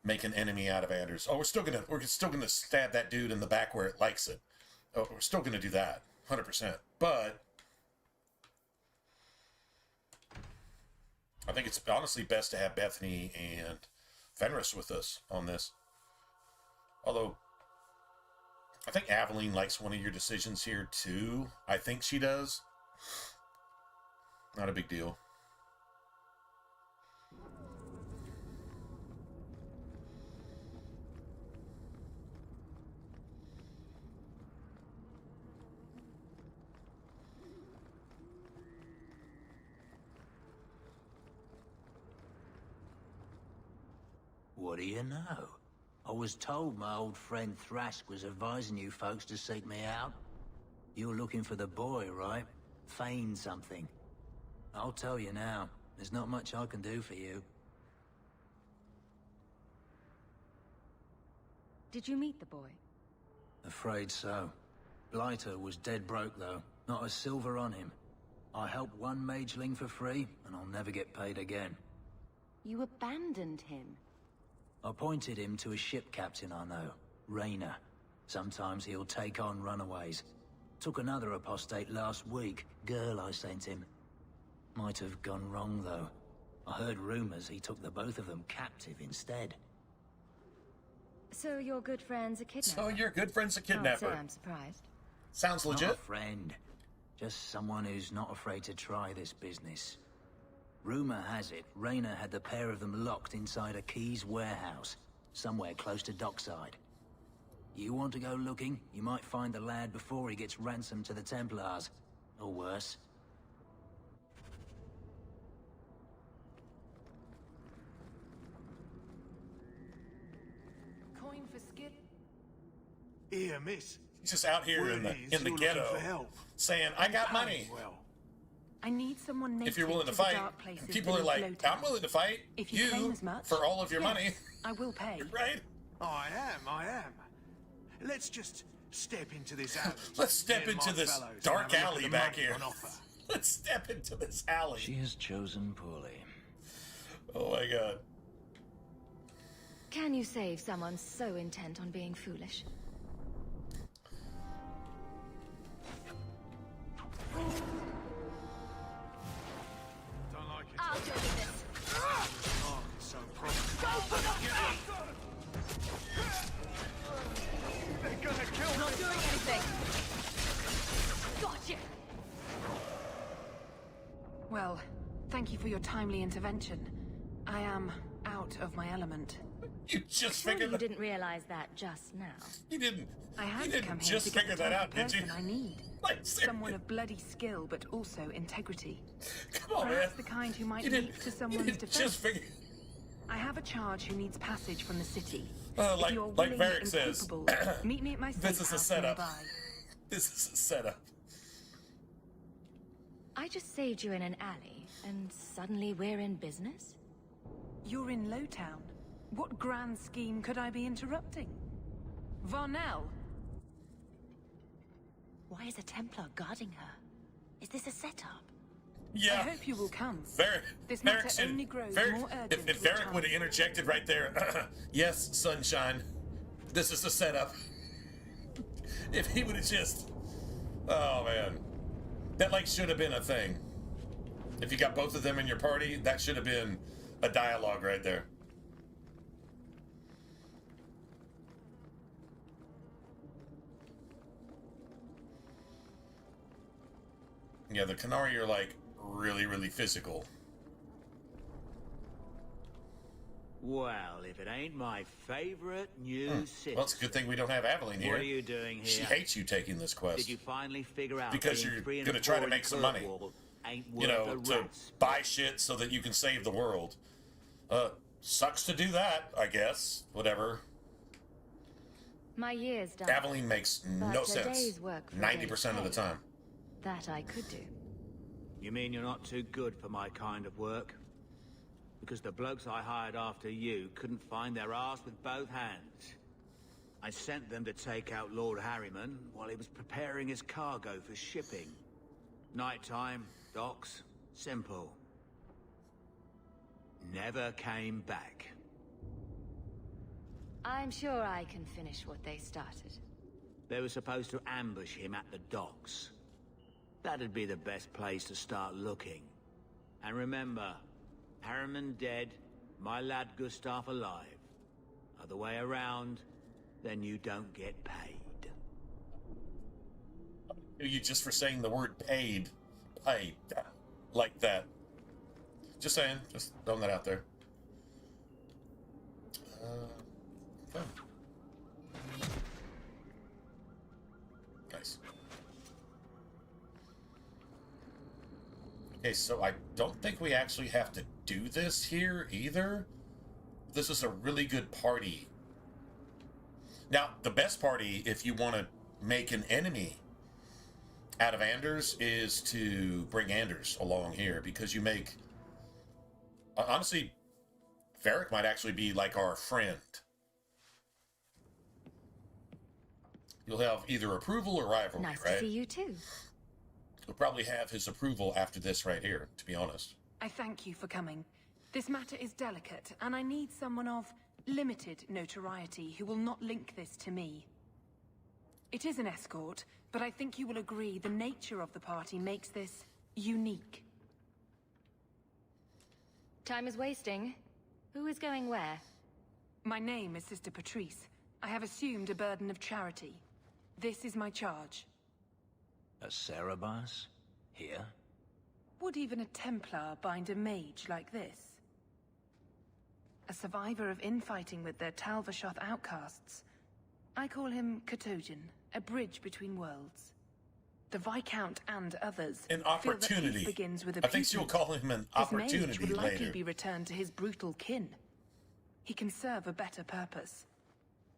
make an enemy out of Anders, we're still gonna stab that dude in the back where it likes it. Oh, we're still gonna do that, 100%. But I think it's honestly best to have Bethany and Fenris with us on this. Although, I think Aveline likes one of your decisions here too. I think she does. Not a big deal. What do you know? I was told my old friend Thrask was advising you folks to seek me out. You're looking for the boy, right? Feign something. I'll tell you now, there's not much I can do for you. Did you meet the boy? Afraid so. Blighter was dead broke, though. Not a silver on him. I helped one mageling for free, and I'll never get paid again. You abandoned him. I pointed him to a ship captain I know, Rayner. Sometimes he'll take on runaways. Took another apostate last week, girl I sent him. Might have gone wrong, though. I heard rumors he took the both of them captive instead. So your good friend's a kidnapper? So your good friend's a kidnapper? Can't say I'm surprised. Sounds legit. Not a friend. Just someone who's not afraid to try this business. Rumor has it, Rayner had the pair of them locked inside a Keys warehouse, somewhere close to dockside. You want to go looking, you might find the lad before he gets ransomed to the Templars. Or worse. Coin for Skid? Here, miss. He's just out here in the ghetto saying, I got money. Well, I need someone if you're willing to fight, people are like, I'm willing to fight if you claim as much, for all of your money. I will pay. Right? I am. Let's just step into this alley. Let's step into this dark alley back here. Let's step into this alley. She has chosen poorly. Oh my god. Can you save someone so intent on being foolish? I'll do this. Oh, so promising. Go for the feet! They're gonna kill me. Not doing anything. Gotcha. Well, thank you for your timely intervention. I am out of my element. You just Surely figured you didn't realize that just now. You didn't. I had you to didn't come here just to get figure the that type out, of did you? person I need. Like, Someone of bloody skill, but also integrity. Come on, Perhaps man. the kind who might You leap didn't- to someone's you didn't defense. just figure. I have a charge who needs passage from the city. Like Varric says, meet me at my this is a setup. This is a setup. I just saved you in an alley, and suddenly we're in business? You're in Lowtown. What grand scheme could I be interrupting? Varnell! Why is a Templar guarding her? Is this a setup? Yeah. I hope you will come. This matter only grows more urgent. If Varric would have interjected right there, yes, sunshine, this is the setup. If he would have just, oh man, that like should have been a thing. If you got both of them in your party, that should have been a dialogue right there. Yeah, the Qunari are like really, really physical. Well, if it ain't my favorite new city. Well, it's a good thing we don't have Aveline here. What are you doing here? She hates you taking this quest. Did you finally figure out because you're going to try to make some money. You know, to buy shit so that you can save the world. Sucks to do that, I guess. Whatever. My year's done. Aveline makes no sense. 90% of the time. That I could do. You mean you're not too good for my kind of work? Because the blokes I hired after you couldn't find their arse with both hands. I sent them to take out Lord Harriman while he was preparing his cargo for shipping. Nighttime, docks, simple. Never came back. I'm sure I can finish what they started. They were supposed to ambush him at the docks. That'd be the best place to start looking. And remember, Harriman dead, my lad Gustav alive. Other way around, then you don't get paid. You just for saying the word paid like that. Just saying, just throwing that out there. Fun. Nice. Okay, so I don't think we actually have to do this here either. This is a really good party. Now, the best party, if you want to make an enemy out of Anders, is to bring Anders along here, because you make... Honestly, Varric might actually be like our friend. You'll have either approval or rivalry, nice right? To see you too. You'll probably have his approval after this right here, to be honest. I thank you for coming. This matter is delicate, and I need someone of limited notoriety who will not link this to me. It is an escort, but I think you will agree the nature of the party makes this unique. Time is wasting. Who is going where? My name is Sister Patrice. I have assumed a burden of charity. This is my charge. A Cerebas? Here? Would even a Templar bind a mage like this? A survivor of infighting with their Talvashoth outcasts. I call him Katojan, a bridge between worlds. The Viscount and others an opportunity. Feel that peace begins with I think you'll call him an opportunity his mage would likely later. Be returned to his brutal kin. He can serve a better purpose.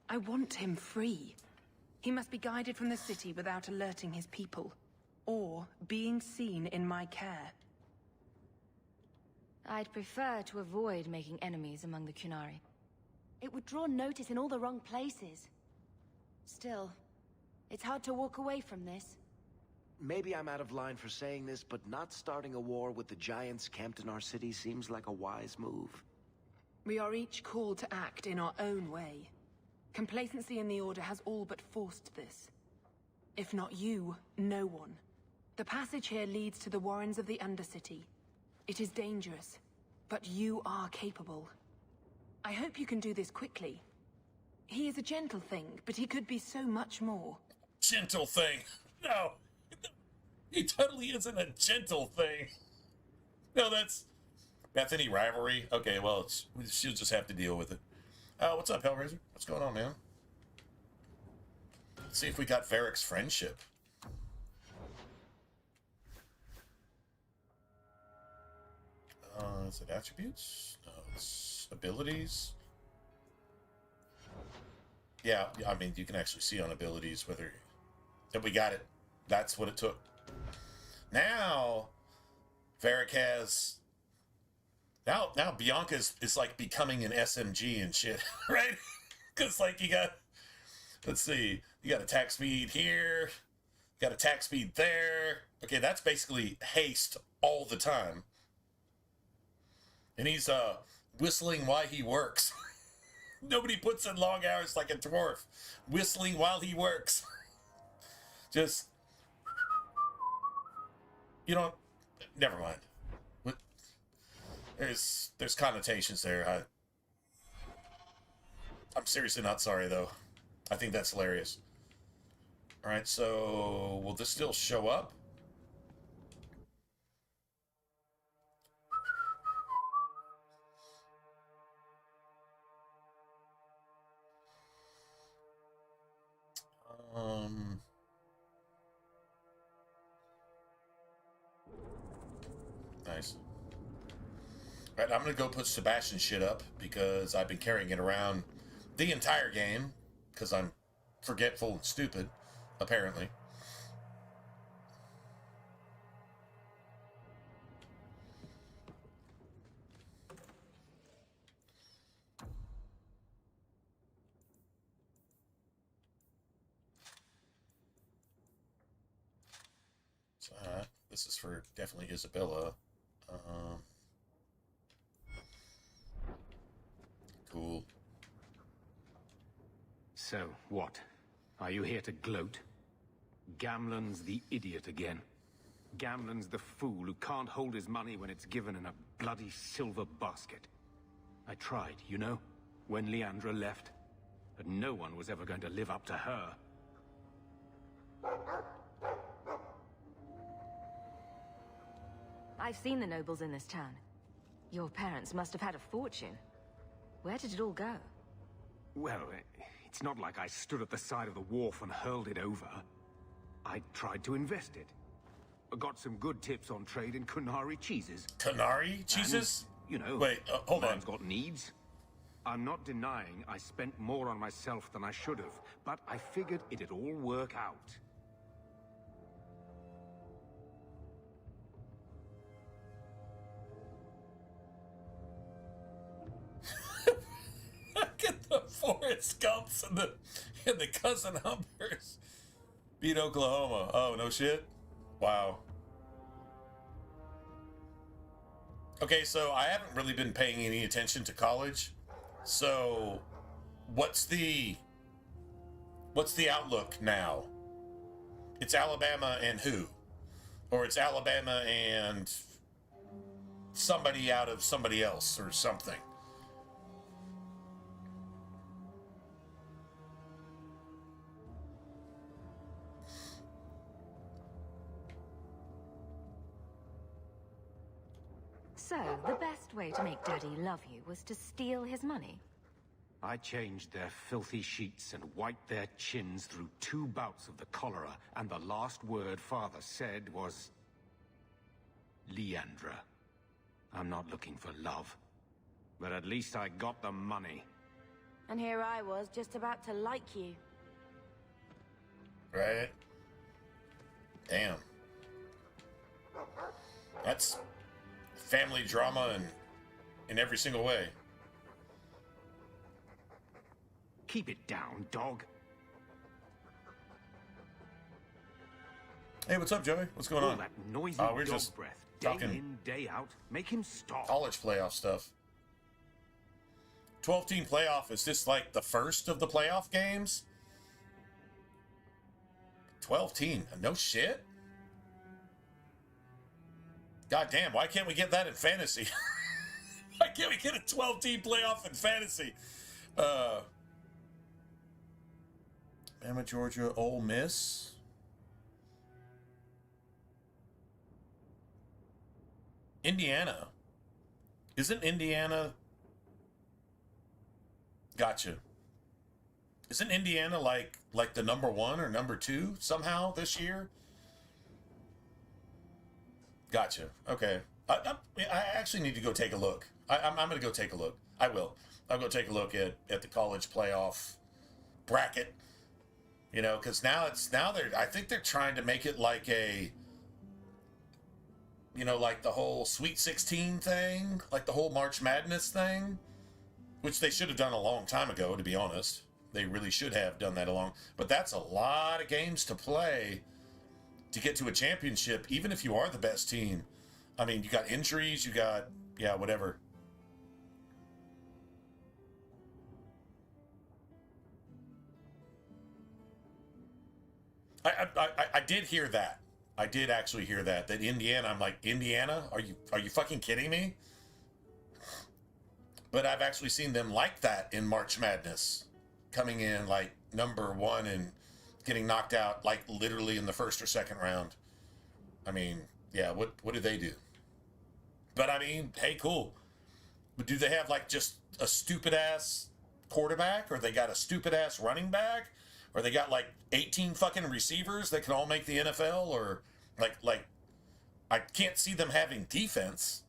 I want him free. He must be guided from the city without alerting his people, or being seen in my care. I'd prefer to avoid making enemies among the Qunari. It would draw notice in all the wrong places. Still, it's hard to walk away from this. Maybe I'm out of line for saying this, but not starting a war with the giants camped in our city seems like a wise move. We are each called to act in our own way. Complacency in the Order has all but forced this. If not you, no one. The passage here leads to the warrens of the Undercity. It is dangerous, but you are capable. I hope you can do this quickly. He is a gentle thing, but he could be so much more. Gentle thing? No. He totally isn't a gentle thing. No, that's... Bethany rivalry? Okay, well, she'll just have to deal with it. What's up, Hellraiser? What's going on, man? Let's see if we got Varric's friendship. Is it attributes? No, it's abilities. Yeah, I mean, you can actually see on abilities whether... That we got it. That's what it took. Now, Varric has... Now Bianca is like becoming an SMG and shit, right? Because, like, you got... Let's see. You got attack speed here. You got attack speed there. Okay, that's basically haste all the time. And he's whistling while he works. Nobody puts in long hours like a dwarf. Whistling while he works. Just... You know, never mind. There's connotations there. I'm seriously not sorry, though. I think that's hilarious. Alright, so will this still show up? Nice. Alright, I'm gonna go put Sebastian's shit up because I've been carrying it around the entire game because I'm forgetful and stupid, apparently. So, this is for definitely Isabella. Cool. So, what? Are you here to gloat? Gamlen's the idiot again. Gamlen's the fool who can't hold his money when it's given in a bloody silver basket. I tried, you know, when Leandra left. But no one was ever going to live up to her. I've seen the nobles in this town. Your parents must have had a fortune. Where did it all go? Well, it's not like I stood at the side of the wharf and hurled it over. I tried to invest it. I got some good tips on trade in Kunari cheeses. Kunari cheeses? And, you know, wait, hold on. Man's got needs. I'm not denying I spent more on myself than I should have, but I figured it'd all work out. Get the Forrest Gumps and the Cousin Humpers. Beat Oklahoma. Oh, no shit? Wow. Okay, so I haven't really been paying any attention to college. So, what's the outlook now? It's Alabama and who? Or it's Alabama and somebody out of somebody else or something. So, the best way to make Daddy love you was to steal his money? I changed their filthy sheets and wiped their chins through 2 bouts of the cholera, and the last word Father said was... Leandra. I'm not looking for love, but at least I got the money. And here I was, just about to like you. Right? Damn. That's family drama in every single way. Keep it down, dog. Hey, what's up, Joey? What's going on? That noisy we're dog just breath, talking day in, day out. Make him stop. College playoff stuff. 12-team playoff, is this like the first of the playoff games? 12-team, no shit? God damn, why can't we get that in fantasy? Why can't we get a 12-team playoff in fantasy? Bama, Georgia, Ole Miss. Indiana. Isn't Indiana... Gotcha. Isn't Indiana like the number 1 or number 2 somehow this year? Gotcha. Okay. I actually need to go take a look. I'm going to go take a look. I will. I'll go take a look at the college playoff bracket. You know, because now I think they're trying to make it like a, you know, like the whole Sweet 16 thing, like the whole March Madness thing, which they should have done a long time ago, to be honest. They really should have done that but that's a lot of games to play to get to a championship, even if you are the best team. I mean, you got injuries, you got, yeah, whatever. I did hear that. I did actually hear that Indiana, I'm like, Indiana? Are you fucking kidding me? But I've actually seen them like that in March Madness, coming in like number 1 and getting knocked out like literally in the first or second round. I mean, yeah, what did they do? But I mean, hey, cool. But do they have like just a stupid ass quarterback, or they got a stupid ass running back, or they got like 18 fucking receivers that can all make the NFL, or like I can't see them having defense.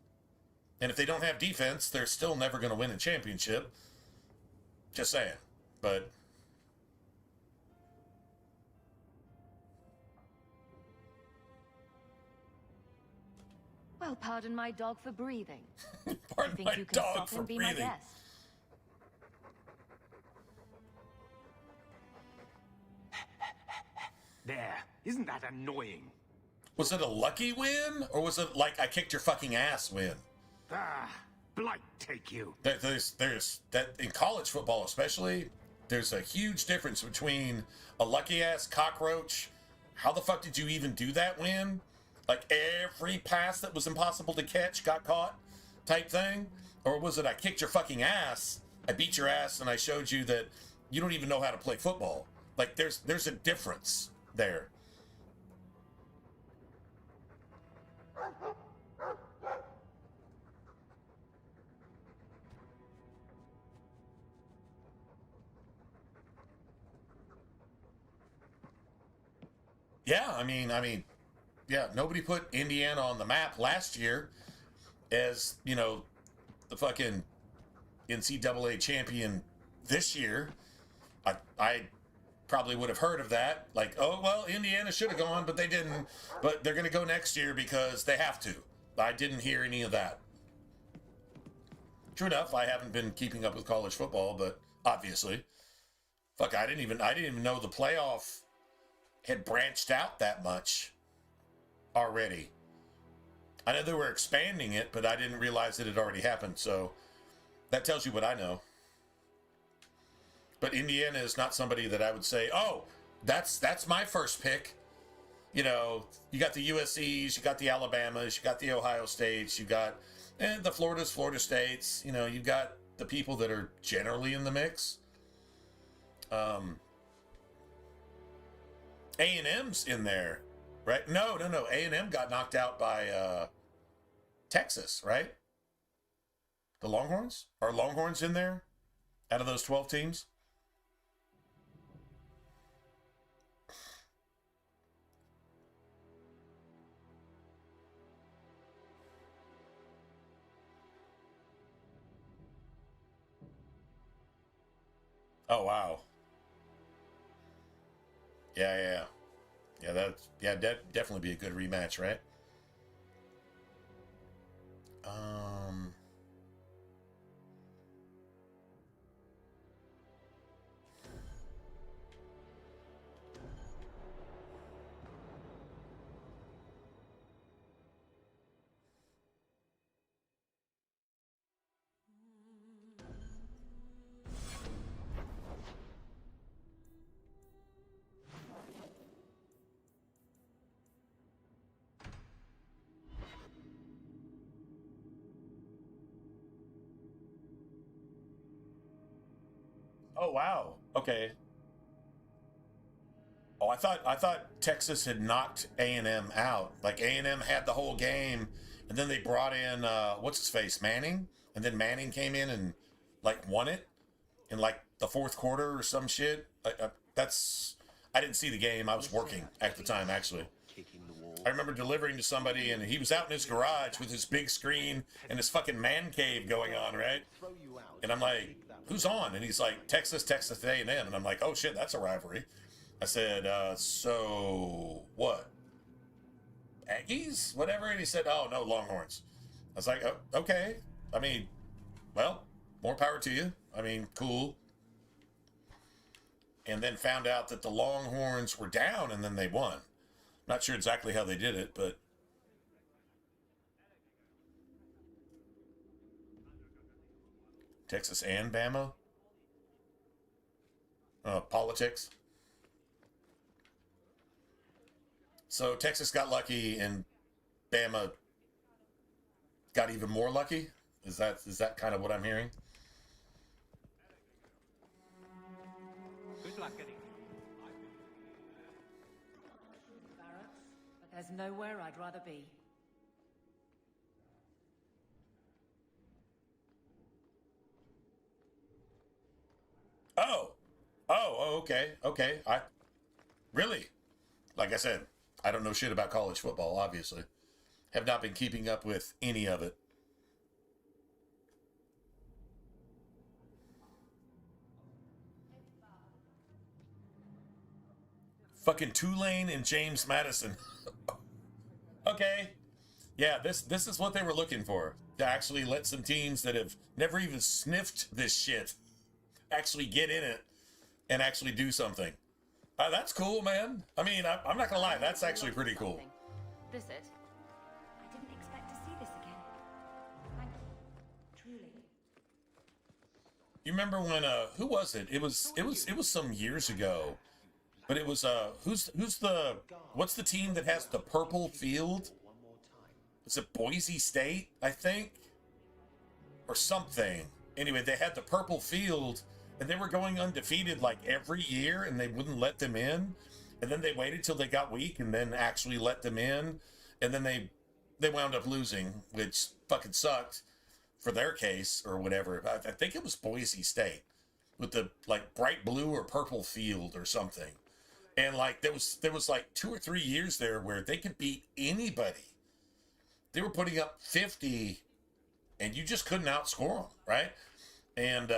And if they don't have defense, they're still never going to win a championship. Just saying. But well, pardon my dog for breathing. Pardon I think my you can dog stop for and be breathing. my guest. There. Isn't that annoying? Was it a lucky win, or was it like I kicked your fucking ass win? Ah, blight take you. There's that in college football especially. There's a huge difference between a lucky ass cockroach. How the fuck did you even do that win? Like every pass that was impossible to catch got caught, type thing, or was it I kicked your fucking ass, I beat your ass, and I showed you that you don't even know how to play football? Like there's a difference there. Yeah, I mean, yeah, nobody put Indiana on the map last year as, you know, the fucking NCAA champion this year. I probably would have heard of that. Like, oh, well, Indiana should have gone, but they didn't. But they're going to go next year because they have to. I didn't hear any of that. True enough, I haven't been keeping up with college football, but obviously. Fuck, I didn't even know the playoff had branched out that much already. I know they were expanding it, but I didn't realize it had already happened, so that tells you what I know. But Indiana is not somebody that I would say, oh, that's my first pick. You know, you got the USCs, you got the Alabamas, you got the Ohio States, you got the Florida States. You know, you got the people that are generally in the mix. A&M's in there, right? No. A&M got knocked out by Texas, right? The Longhorns? Are Longhorns in there out of those 12 teams? Oh, wow. Yeah. That'd definitely be a good rematch, right? Oh, wow. Okay. Oh, I thought Texas had knocked A&M out. Like A&M had the whole game, and then they brought in what's his face, Manning, and then Manning came in and like won it in like the fourth quarter or some shit. I didn't see the game. I was working at the time, actually. I remember delivering to somebody, and he was out in his garage with his big screen and his fucking man cave going on, right? And I'm like, who's on? And he's like, Texas A&M. And I'm like, oh shit, that's a rivalry. I said, so what? Aggies? Whatever. And he said, oh no, Longhorns. I was like, oh, okay. I mean, well, more power to you. I mean, cool. And then found out that the Longhorns were down and then they won. Not sure exactly how they did it, but Texas and Bama? Politics. So Texas got lucky and Bama got even more lucky? Is that kind of what I'm hearing? Good luck getting Barracks, but there's nowhere I'd rather be. Okay. Really? Like I said, I don't know shit about college football, obviously. Have not been keeping up with any of it. Fucking Tulane and James Madison. Okay. Yeah, this is what they were looking for. To actually let some teams that have never even sniffed this shit actually get in it and actually do something. That's cool, man. I mean, I'm not gonna lie, that's actually pretty cool. This it? I didn't expect to see this again. Thank you. Truly. You remember when who was it? It was some years ago. But it was what's the team that has the purple field? Is it Boise State, I think? Or something. Anyway, they had the purple field and they were going undefeated like every year and they wouldn't let them in. And then they waited till they got weak and then actually let them in. And then they wound up losing, which fucking sucked for their case or whatever. I think it was Boise State with the like bright blue or purple field or something. And like there was like 2 or 3 years there where they could beat anybody. They were putting up 50 and you just couldn't outscore them, right? And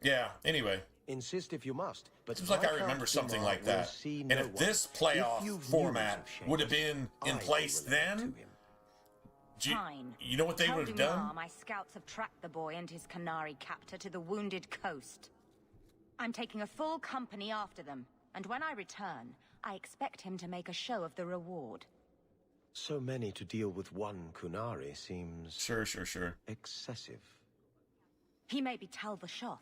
yeah, anyway. Insist if you must, but seems like I remember something like that. And if this playoff format would have been in place then, you know what they would have done? My scouts have tracked the boy and his Canary captor to the wounded coast. I'm taking a full company after them, and when I return, I expect him to make a show of the reward. So many to deal with one Kunari seems... Sure. excessive. He may be Talvashoth.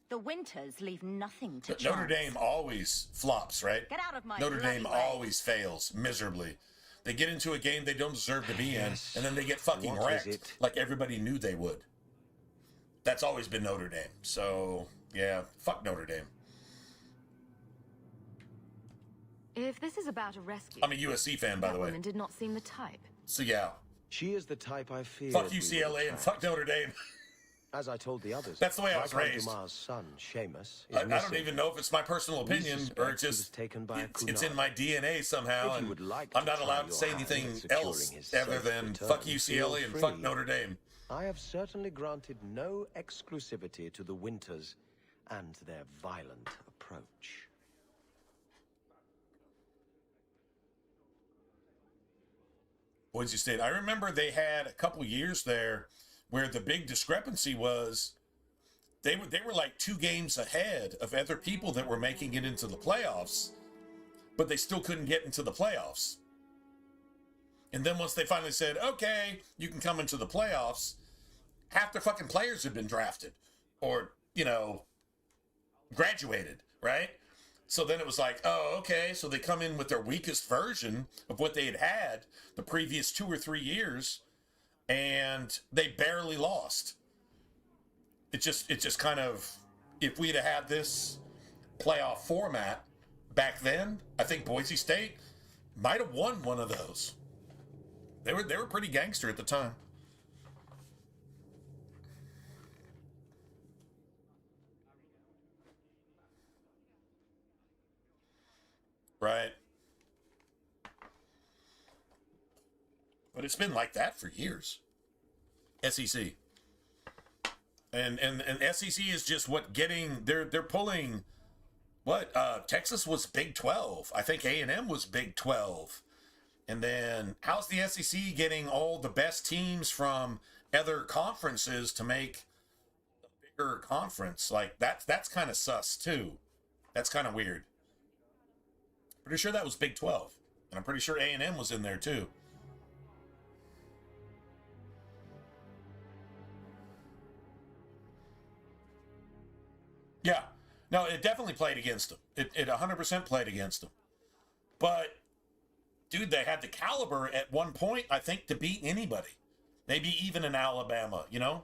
The Winters leave nothing to chance. Notre Dame always flops, right? Get out of my Notre Dame way. always fails miserably. They get into a game they don't deserve to be in, and then they get fucking wrecked like everybody knew they would. That's always been Notre Dame. So, yeah, fuck Notre Dame. If this is about a rescue... I'm a USC fan, by the way. That woman did not seem the type. So, yeah. She is the type I fear. Fuck UCLA and fuck Notre Dame. As I told the others, that's the way I was raised. Dumas' son, Seamus, I don't even know if it's my personal opinion or it's just it's in my DNA somehow, and I'm not allowed to say anything else other than fuck UCLA and fuck Notre Dame. I have certainly granted no exclusivity to the Winters and their violent approach. Boise State. I remember they had a couple years there where the big discrepancy was they were like 2 games ahead of other people that were making it into the playoffs, but they still couldn't get into the playoffs. And then once they finally said, okay, you can come into the playoffs, half their fucking players had been drafted or, graduated, right? So then it was like, oh, okay, so they come in with their weakest version of what they had the previous 2 or 3 years, and they barely lost. It just kind of, if we'd have had this playoff format back then, I think Boise State might have won one of those. They were pretty gangster at the time. Right. But it's been like that for years. SEC. And SEC is just they're pulling what Texas was Big 12. I think A&M was Big 12. And then how's the SEC getting all the best teams from other conferences to make a bigger conference? Like that's kind of sus too. That's kind of weird. Pretty sure that was Big 12. And I'm pretty sure A&M was in there too. Yeah. No, it definitely played against them. It 100% played against them. But, dude, they had the caliber at one point, I think, to beat anybody. Maybe even in Alabama, you know?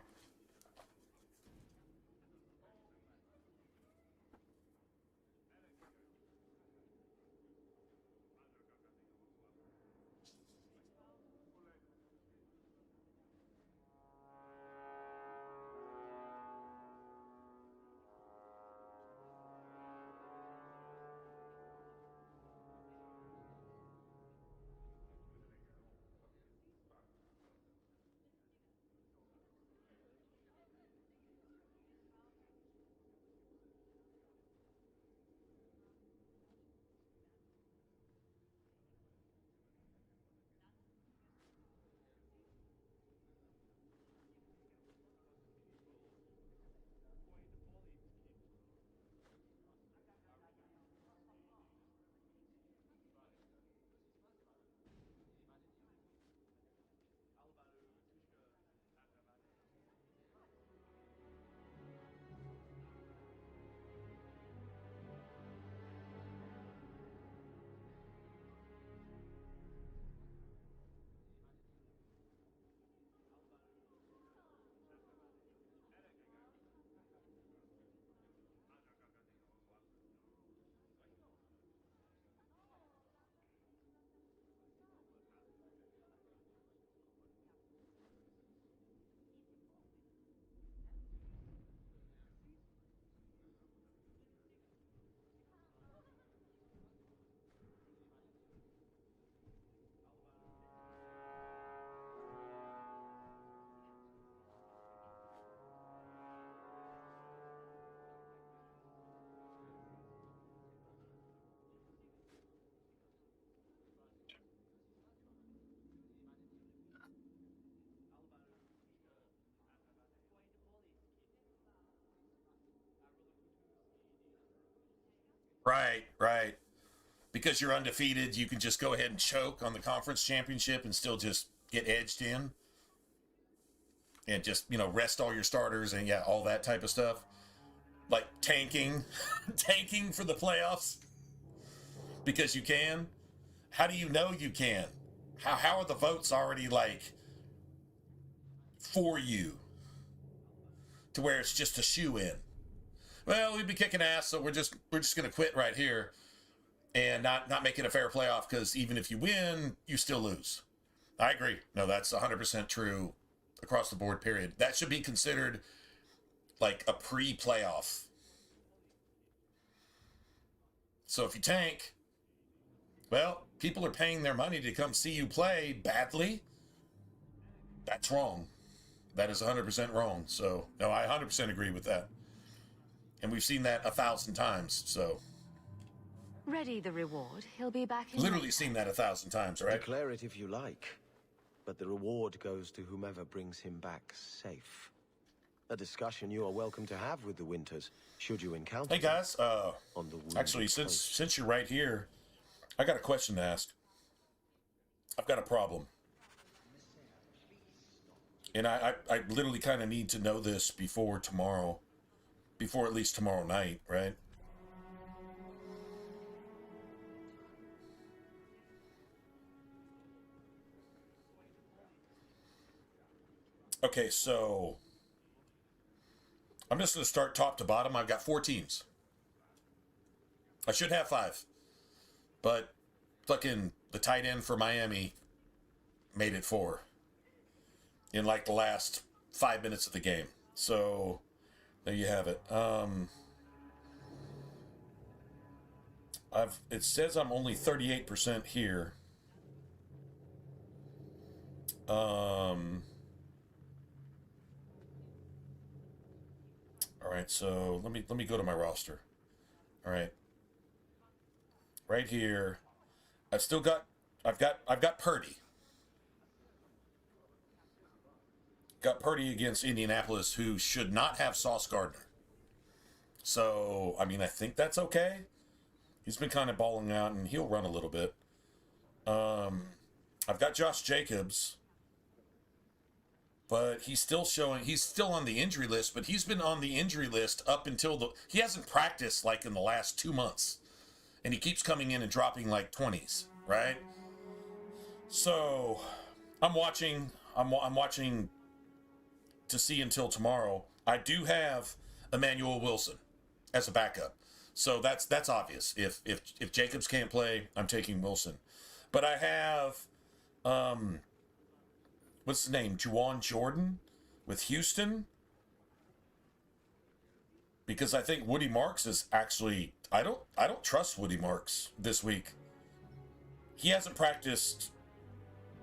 Right, right. Because you're undefeated, you can just go ahead and choke on the conference championship and still just get edged in. And just, rest all your starters and yeah, all that type of stuff. Like tanking, tanking for the playoffs. Because you can. How do you know you can? How are the votes already for you? To where it's just a shoe-in. Well, we'd be kicking ass, so we're just gonna quit right here and not make it a fair playoff, because even if you win, you still lose. I agree. No, that's 100% true across the board, period. That should be considered like a pre-playoff. So if you tank, well, people are paying their money to come see you play badly. That's wrong. That is 100% wrong. So, no, I 100% agree with that. And we've seen that 1,000 times, so. Ready the reward. He'll be back in Literally seen that 1,000 times, right? Declare it if you like. But the reward goes to whomever brings him back safe. A discussion you are welcome to have with the Winters, should you encounter Hey guys, on the actually, since you're right here, I got a question to ask. I've got a problem. And I literally kind of need to know this before tomorrow. Before at least tomorrow night, right? Okay, so I'm just going to start top to bottom. I've got 4 teams. I should have 5. But fucking the tight end for Miami made it 4 in like the last 5 minutes of the game. So there you have it. It says I'm only 38% here. right, so let me go to my roster. All right. Right here, I've got Purdy. Got Purdy against Indianapolis, who should not have Sauce Gardner. So, I mean, I think that's okay. He's been kind of balling out, and he'll run a little bit. I've got Josh Jacobs, but he's still on the injury list, but he's been on the injury list up until he hasn't practiced like in the last 2 months. And he keeps coming in and dropping like 20s, right? So I'm watching to see until tomorrow. I do have Emmanuel Wilson as a backup. So that's obvious. If Jacobs can't play, I'm taking Wilson. But I have what's his name? Juwan Jordan with Houston. Because I think Woody Marks is actually I don't trust Woody Marks this week. He hasn't practiced.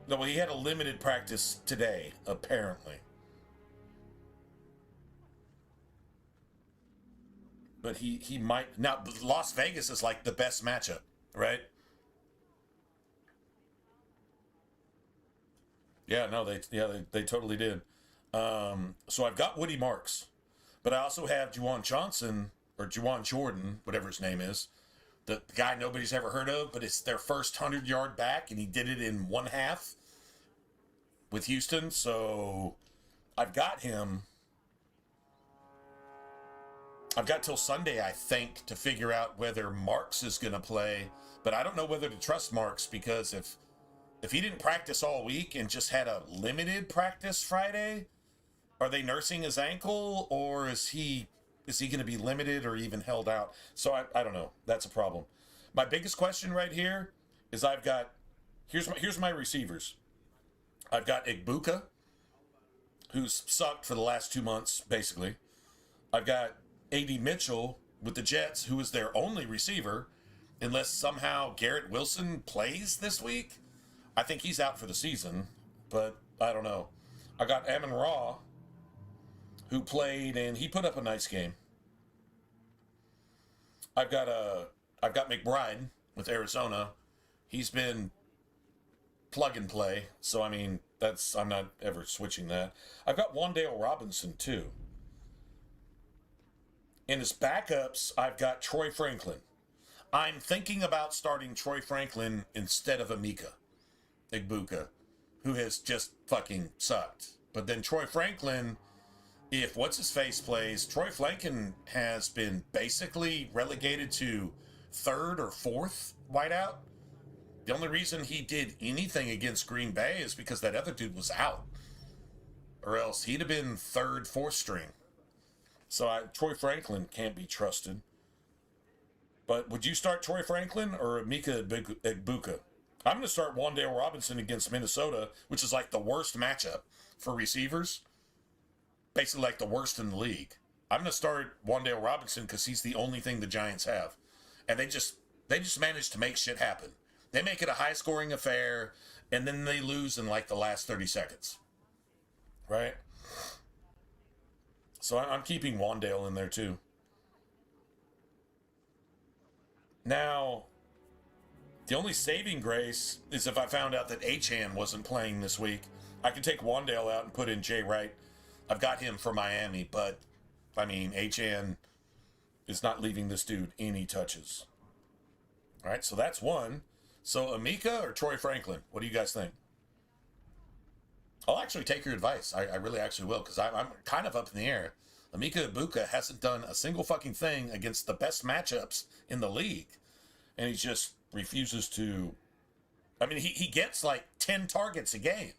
No, he had a limited practice today, apparently. But he might now. Las Vegas is like the best matchup, right? Yeah, no, they totally did. So I've got Woody Marks, but I also have Juwan Johnson or Juwan Jordan, whatever his name is, the guy nobody's ever heard of, but it's their first 100-yard back, and he did it in 1/2 with Houston. So I've got him. I've got till Sunday, I think, to figure out whether Marks is going to play, but I don't know whether to trust Marks because if he didn't practice all week and just had a limited practice Friday, are they nursing his ankle, or is he going to be limited or even held out? So I don't know. That's a problem. My biggest question right here is here's my receivers. I've got Igbuka, who's sucked for the last 2 months, basically. I've got A.D. Mitchell with the Jets, who is their only receiver, unless somehow Garrett Wilson plays this week. I think he's out for the season, but I don't know. I got Amon-Ra, who played, and he put up a nice game. I've got McBride with Arizona. He's been plug and play, so I mean I'm not ever switching that. I've got Wan'Dale Robinson too. In his backups, I've got Troy Franklin. I'm thinking about starting Troy Franklin instead of Emeka Egbuka, who has just fucking sucked. But then Troy Franklin, if what's-his-face plays, Troy Franklin has been basically relegated to 3rd or 4th wideout. The only reason he did anything against Green Bay is because that other dude was out. Or else he'd have been 3rd, 4th string. So Troy Franklin can't be trusted. But would you start Troy Franklin or Emeka Egbuka? I'm going to start Wan'Dale Robinson against Minnesota, which is like the worst matchup for receivers. Basically like the worst in the league. I'm going to start Wan'Dale Robinson because he's the only thing the Giants have. And they just managed to make shit happen. They make it a high-scoring affair, and then they lose in like the last 30 seconds. Right? So I'm keeping Wan'Dale in there too. Now, the only saving grace is if I found out that Achane wasn't playing this week. I could take Wan'Dale out and put in Jay Wright. I've got him for Miami, but, I mean, Achane is not leaving this dude any touches. All right, so that's one. So Emeka or Troy Franklin? What do you guys think? I'll actually take your advice. I really actually will, because I'm kind of up in the air. Emeka Egbuka hasn't done a single fucking thing against the best matchups in the league. And he just refuses to... I mean, he gets like 10 targets a game.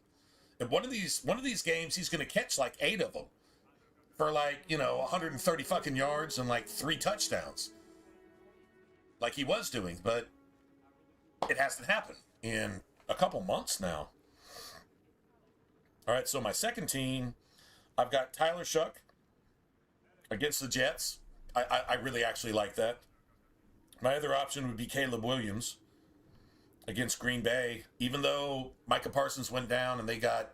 And one of these games, he's going to catch like 8 of them. For like, 130 fucking yards and like 3 touchdowns. Like he was doing, but it hasn't happened in a couple months now. All right, so my second team, I've got Tyler Shuck against the Jets. I really actually like that. My other option would be Caleb Williams against Green Bay. Even though Micah Parsons went down and they got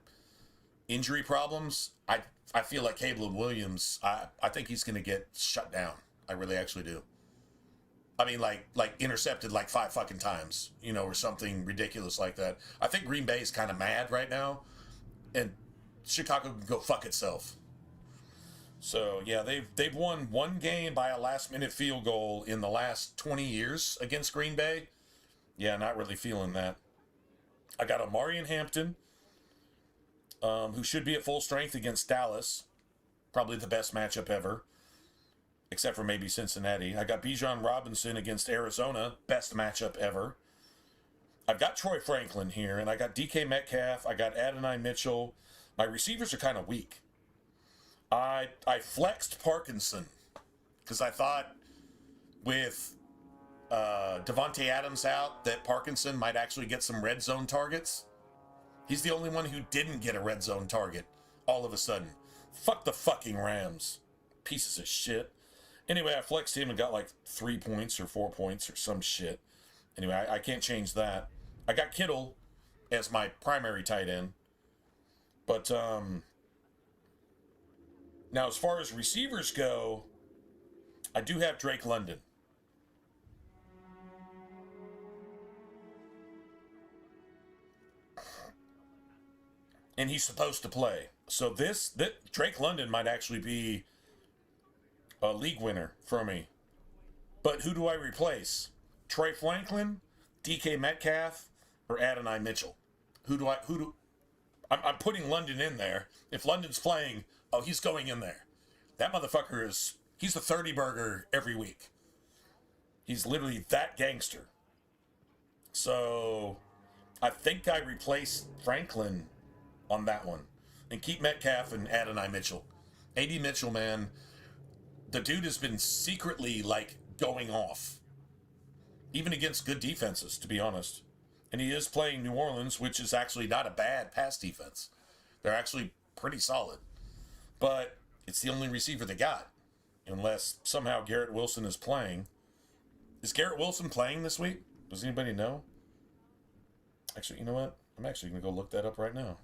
injury problems, I feel like Caleb Williams, I think he's going to get shut down. I really actually do. I mean, like intercepted like 5 fucking times, you know, or something ridiculous like that. I think Green Bay is kind of mad right now, and Chicago can go fuck itself. So yeah, they've won 1 game by a last-minute field goal in the last 20 years against Green Bay. Yeah, not really feeling that. I got Amari in Hampton, who should be at full strength against Dallas. Probably the best matchup ever, except for maybe Cincinnati. I got Bijan Robinson against Arizona. Best matchup ever. I've got Troy Franklin here, and I got DK Metcalf. I got Adonai Mitchell. My receivers are kind of weak. I flexed Parkinson because I thought with Devontae Adams out that Parkinson might actually get some red zone targets. He's the only one who didn't get a red zone target all of a sudden. Fuck the fucking Rams. Pieces of shit. Anyway, I flexed him and got like 3 points or 4 points or some shit. Anyway, I can't change that. I got Kittle as my primary tight end. But, now as far as receivers go, I do have Drake London. And he's supposed to play. So this Drake London might actually be a league winner for me. But who do I replace? Troy Franklin, DK Metcalf, or Adonai Mitchell? I'm putting London in there. If London's playing, oh, he's going in there. That motherfucker he's a 30 burger every week. He's literally that gangster. So I think I replace Franklin on that one and keep Metcalf and Adonai Mitchell. AD Mitchell, man, the dude has been secretly like going off, even against good defenses, to be honest. And he is playing New Orleans, which is actually not a bad pass defense. They're actually pretty solid, but it's the only receiver they got, unless somehow Garrett Wilson is playing. Is Garrett Wilson playing this week? Does anybody know? Actually, you know what? I'm actually going to go look that up right now.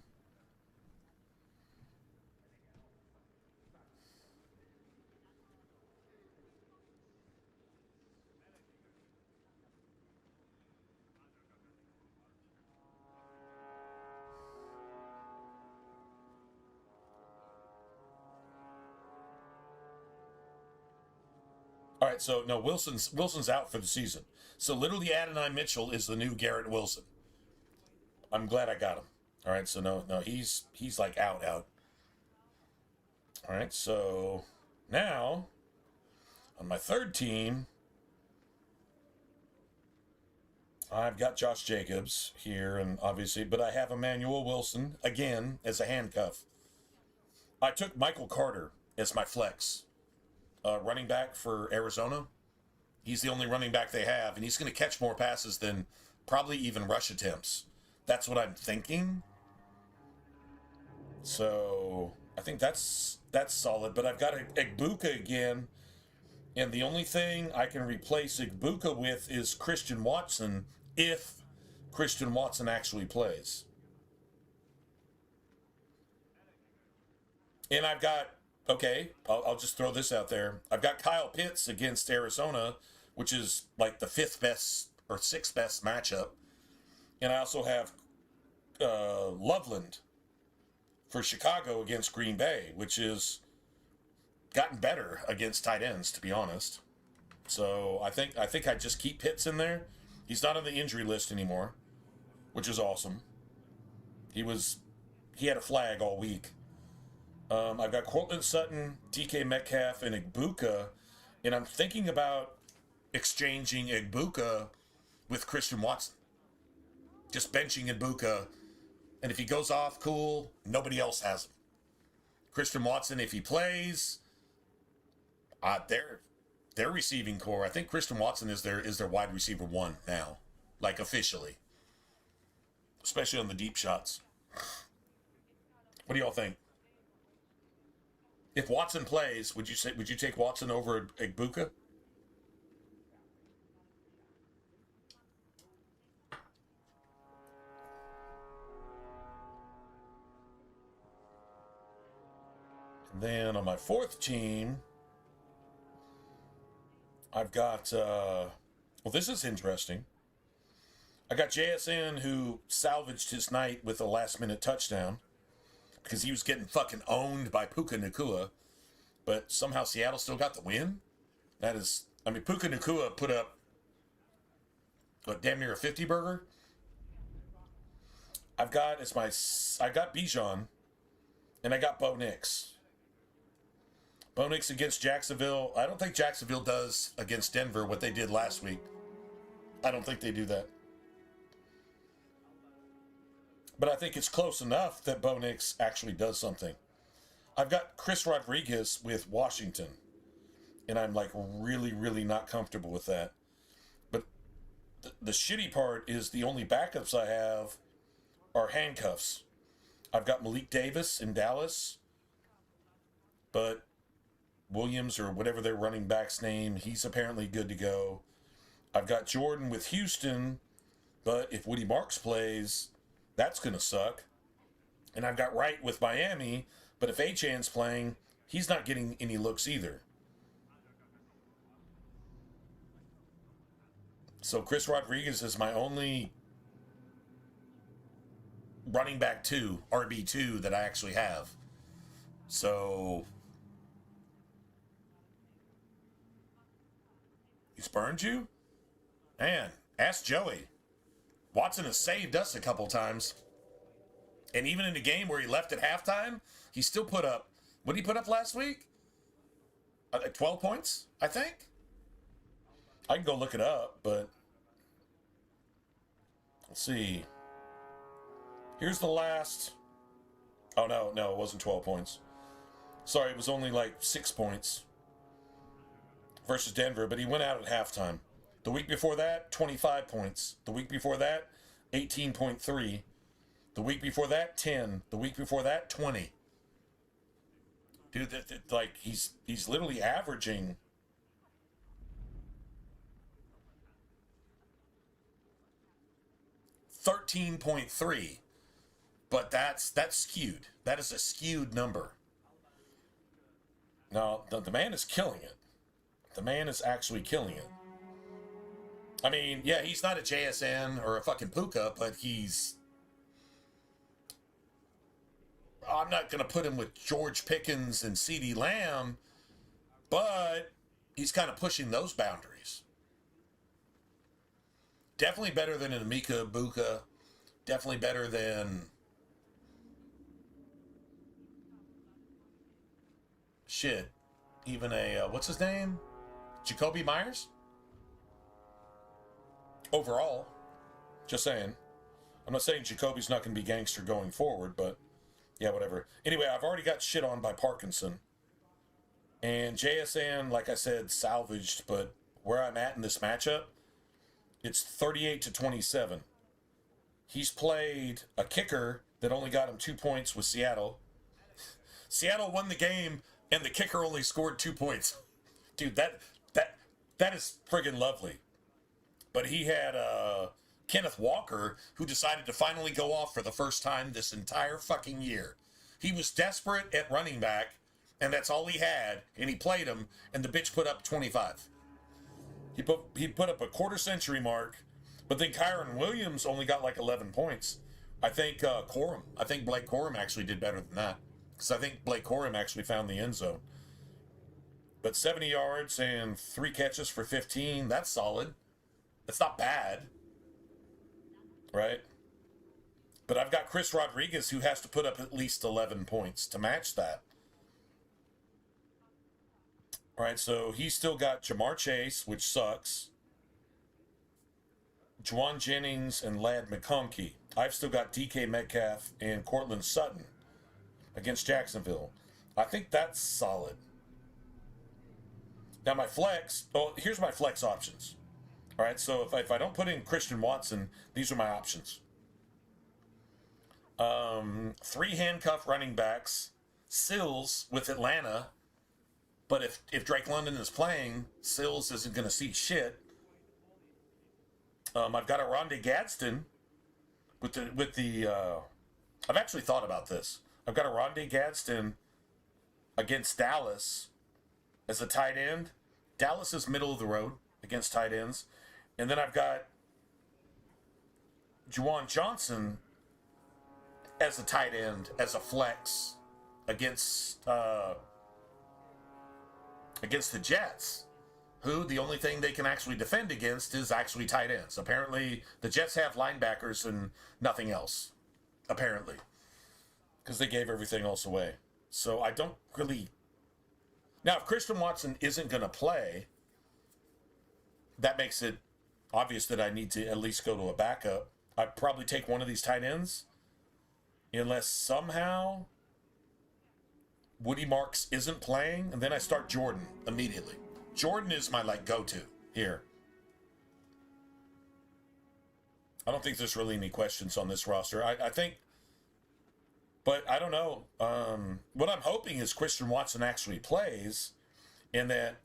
All right, so no, Wilson's out for the season. So literally Adonai Mitchell is the new Garrett Wilson. I'm glad I got him. All right, so no, he's like out. All right, so now on my third team, I've got Josh Jacobs here, and obviously, but I have Emmanuel Wilson again as a handcuff. I took Michael Carter as my flex. Running back for Arizona. He's the only running back they have, and he's going to catch more passes than probably even rush attempts. That's what I'm thinking. So I think that's solid. But I've got Egbuka again, and the only thing I can replace Egbuka with is Christian Watson if Christian Watson actually plays. And I've got, okay, I'll just throw this out there. I've got Kyle Pitts against Arizona, which is like the 5th best or 6th best matchup. And I also have Loveland for Chicago against Green Bay, which is gotten better against tight ends, to be honest. So I think I just keep Pitts in there. He's not on the injury list anymore, which is awesome. He had a flag all week. I've got Cortland Sutton, DK Metcalf, and Egbuka, and I'm thinking about exchanging Egbuka with Christian Watson. Just benching Egbuka, and if he goes off, cool. Nobody else has him. Christian Watson, if he plays, their receiving core. I think Christian Watson is their wide receiver 1 now, like officially, especially on the deep shots. What do y'all think? If Watson plays, would you take Watson over Egbuka? And then on my fourth team, I've got, well, this is interesting. I got JSN, who salvaged his night with a last-minute touchdown because he was getting fucking owned by Puka Nacua, but somehow Seattle still got the win. That is, I mean, Puka Nacua put up, what, damn near a 50 burger. I got Bijan, and I got Bo Nix. Bo Nix against Jacksonville. I don't think Jacksonville does against Denver what they did last week. I don't think they do that. But I think it's close enough that Bo Nix actually does something. I've got Chris Rodriguez with Washington, and I'm like really, really not comfortable with that. But the shitty part is the only backups I have are handcuffs. I've got Malik Davis in Dallas, but Williams, or whatever their running back's name, he's apparently good to go. I've got Jordan with Houston, but if Woody Marks plays, that's going to suck. And I've got Wright with Miami, but if Achan's playing, he's not getting any looks either. So Chris Rodriguez is my only running back 2, RB2, that I actually have. So he's burned you? Man, ask Joey. Watson has saved us a couple times. And even in the game where he left at halftime, he still put up, what did he put up last week? 12 points, I think? I can go look it up, but let's see. Here's the last. Oh, no, it wasn't 12 points. Sorry, it was only like 6 points versus Denver, but he went out at halftime. The week before that, 25 points. The week before that, 18.3. The week before that, 10. The week before that, 20. Dude, like, he's literally averaging 13.3. But that's skewed. That is a skewed number. Now, the man is killing it. The man is actually killing it. I mean, yeah, he's not a JSN or a fucking Puka, but he's... I'm not going to put him with George Pickens and CeeDee Lamb, but he's kind of pushing those boundaries. Definitely better than an Emeka Ibuka. Definitely better than... Shit. Even a, what's his name? Jacoby Myers? Overall. Just saying. I'm not saying Jacoby's not going to be gangster going forward, but yeah, whatever. Anyway, I've already got shit on by Parkinson. And JSN, like I said, salvaged, but where I'm at in this matchup, it's 38-27. He's played a kicker that only got him 2 points with Seattle. Seattle won the game, and the kicker only scored 2 points. Dude, that is friggin' lovely. But he had Kenneth Walker, who decided to finally go off for the first time this entire fucking year. He was desperate at running back, and that's all he had, and he played him, and the bitch put up 25. He put up a quarter century mark, but then Kyron Williams only got like 11 points. I think Blake Corum actually did better than that, because I think Blake Corum actually found the end zone. But 70 yards and 3 catches for 15, that's solid. That's not bad, right? But I've got Chris Rodriguez, who has to put up at least 11 points to match that. All right, so he's still got Jamar Chase, which sucks. Juwan Jennings and Ladd McConkey. I've still got DK Metcalf and Cortland Sutton against Jacksonville. I think that's solid. Now my flex, here's my flex options. All right, so if I don't put in Christian Watson, these are my options. 3 handcuff running backs, Sills with Atlanta, but if Drake London is playing, Sills isn't going to see shit. I've got a Rondé Gadsden with the I've actually thought about this. I've got a Rondé Gadsden against Dallas as a tight end. Dallas is middle of the road against tight ends. And then I've got Juwan Johnson as a tight end, as a flex against the Jets, who the only thing they can actually defend against is actually tight ends. Apparently, the Jets have linebackers and nothing else, apparently, because they gave everything else away. So I don't really... Now, if Christian Watson isn't going to play, that makes it obvious that I need to at least go to a backup. I'd probably take one of these tight ends, unless somehow Woody Marks isn't playing, and then I start Jordan immediately. Jordan is my, go-to here. I don't think there's really any questions on this roster. I think, but I don't know. What I'm hoping is Christian Watson actually plays, and that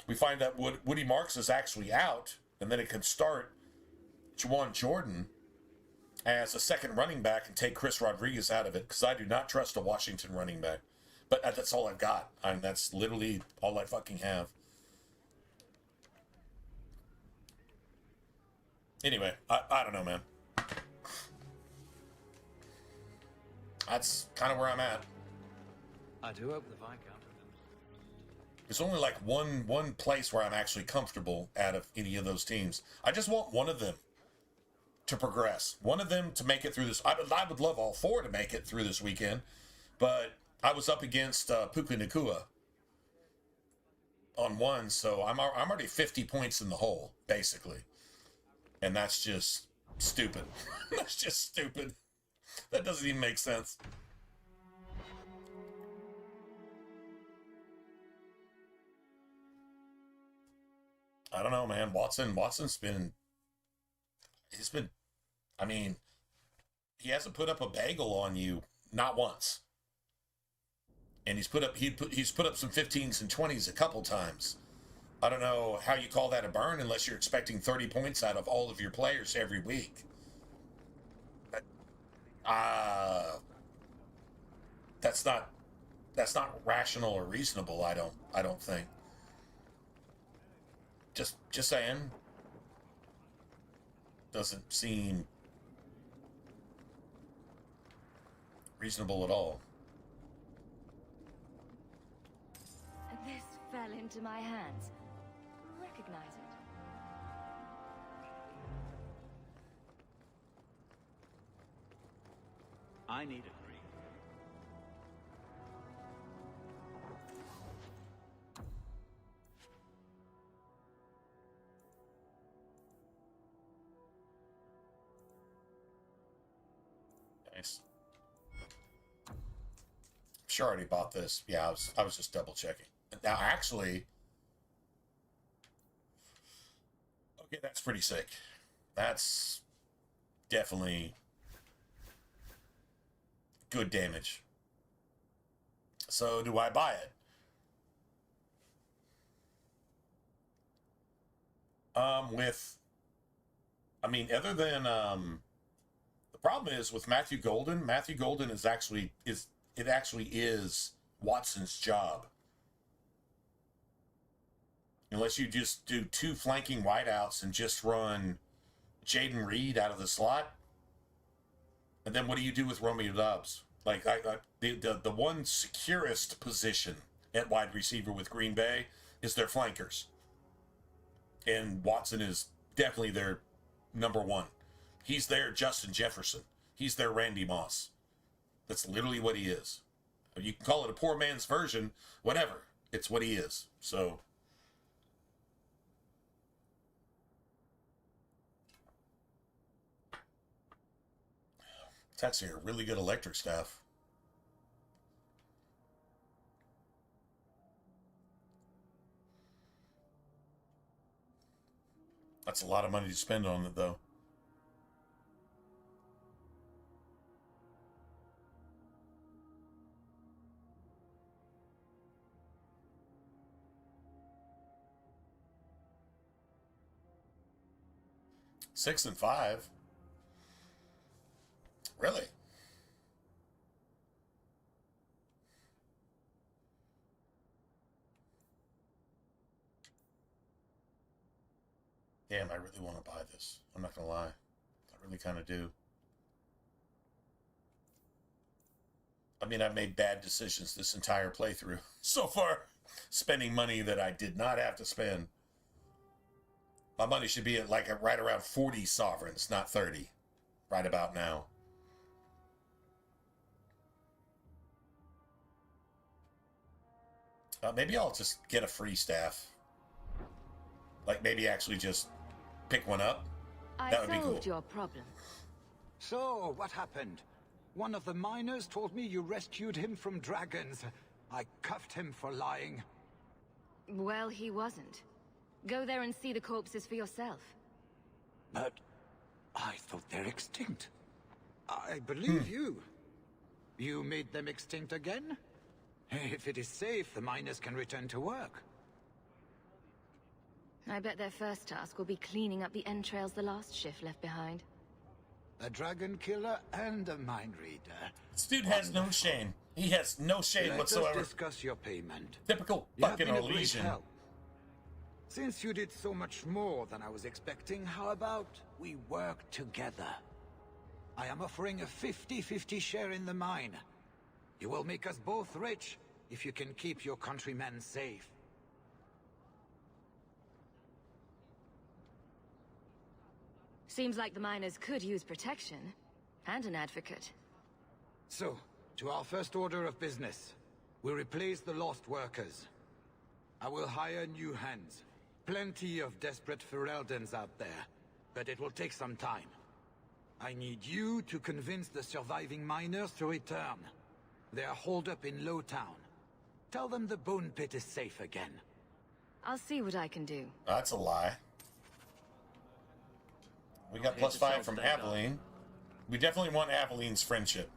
we find that Woody Marks is actually out, and then it can start Juwan Jordan as a second running back and take Chris Rodriguez out of it, because I do not trust a Washington running back. But that's all I've got. That's literally all I fucking have. Anyway, I don't know, man. That's kind of where I'm at. I do hope the Viscount... There's only one place where I'm actually comfortable out of any of those teams. I just want one of them to progress. One of them to make it through this. I would love all four to make it through this weekend, but I was up against Puka Nakua on one, so I'm already 50 points in the hole, basically. And that's just stupid. That's just stupid. That doesn't even make sense. I don't know, man. Watson's been... he hasn't put up a bagel on you, not once. And he's put up some 15s and 20s a couple times. I don't know how you call that a burn unless you're expecting 30 points out of all of your players every week. That's not rational or reasonable, I don't think. Just saying. Doesn't seem reasonable at all. This fell into my hands. Recognize it? I need a drink. Nice. Sure, I already bought this. Yeah, I was just double checking. Now, actually, okay, that's pretty sick. That's definitely good damage. So, do I buy it? Other than the problem is with Matthew Golden. Matthew Golden is actually Watson's job. Unless you just do two flanking wideouts and just run Jaden Reed out of the slot. And then what do you do with Romeo Doubs? The one securest position at wide receiver with Green Bay is their flankers. And Watson is definitely their number one. He's their Justin Jefferson. He's their Randy Moss. That's literally what he is. You can call it a poor man's version, whatever. It's what he is. So... it's actually a really good electric staff. That's a lot of money to spend on it, though. $6 and $5. Really? Damn, I really want to buy this. I'm not going to lie. I really kind of do. I mean, I've made bad decisions this entire playthrough so far. Spending money that I did not have to spend. My money should be at like right around 40 sovereigns, not 30. Right about now. Maybe I'll just get a free staff. Like maybe actually just pick one up. That would be cool. I solved your problem. So, what happened? One of the miners told me you rescued him from dragons. I cuffed him for lying. Well, he wasn't. Go there and see the corpses for yourself. But I thought they're extinct. I believe you. You made them extinct again? If it is safe, the miners can return to work. I bet their first task will be cleaning up the entrails the last shift left behind. A dragon killer and a mind reader. This dude has no shame. He has no shame whatsoever. Let us discuss your payment. Typical You have fucking been a great Elysian. help. Since you did so much more than I was expecting, how about we work together? I am offering a 50-50 share in the mine. You will make us both rich if you can keep your countrymen safe. Seems like the miners could use protection. And an advocate. So, to our first order of business. We replace the lost workers. I will hire new hands. Plenty of desperate Fereldans out there. But it will take some time. I need you to convince the surviving miners to return. They are holed up in Lowtown. Tell them the Bone Pit is safe again. I'll see what I can do. That's a lie. We got +5 from Aveline. We definitely want Aveline's friendship.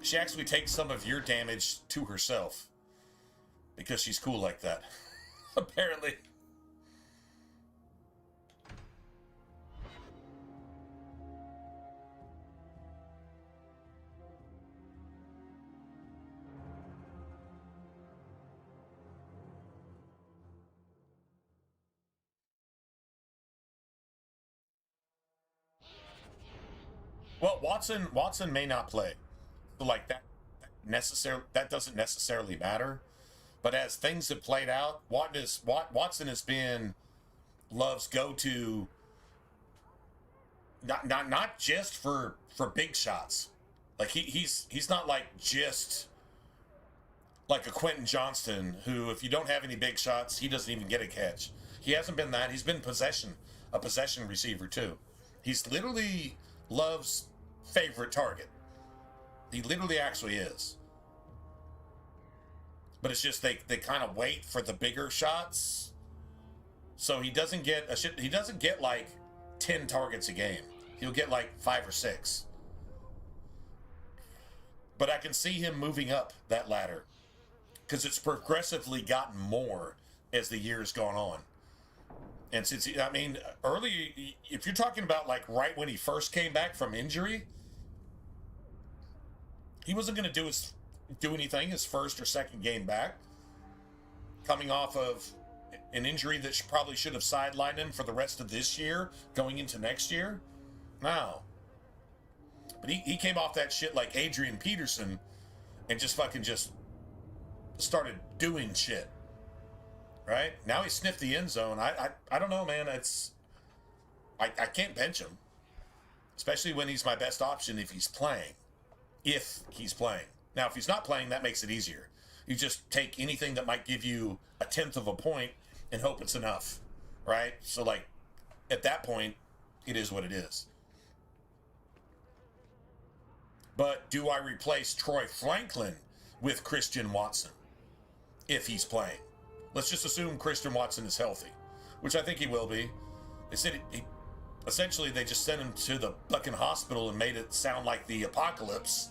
She actually takes some of your damage to herself. Because she's cool like that. Apparently. Well, Watson may not play. So like that doesn't necessarily matter. But as things have played out, Watson has been Love's go-to not just for big shots. Like he's not like just like a Quentin Johnston who, if you don't have any big shots, he doesn't even get a catch. He hasn't been that. He's been a possession receiver too. He's literally Love's favorite target. He literally actually is. But it's just they kind of wait for the bigger shots. So he doesn't get he doesn't get like 10 targets a game. He'll get like 5 or 6. But I can see him moving up that ladder because it's progressively gotten more as the years gone on. And since, I mean, early, if you're talking about like right when he first came back from injury, he wasn't going to do anything his first or second game back. Coming off of an injury that probably should have sidelined him for the rest of this year, going into next year. No. But he came off that shit like Adrian Peterson and just started doing shit. Right? Now he sniffed the end zone. I don't know, man. I can't bench him. Especially when he's my best option if he's playing. If he's playing. Now, if he's not playing, that makes it easier. You just take anything that might give you 1/10 of a point and hope it's enough. Right? So, like, at that point, it is what it is. But do I replace Troy Franklin with Christian Watson if he's playing? Let's just assume Christian Watson is healthy, which I think he will be. They said essentially they just sent him to the fucking hospital and made it sound like the apocalypse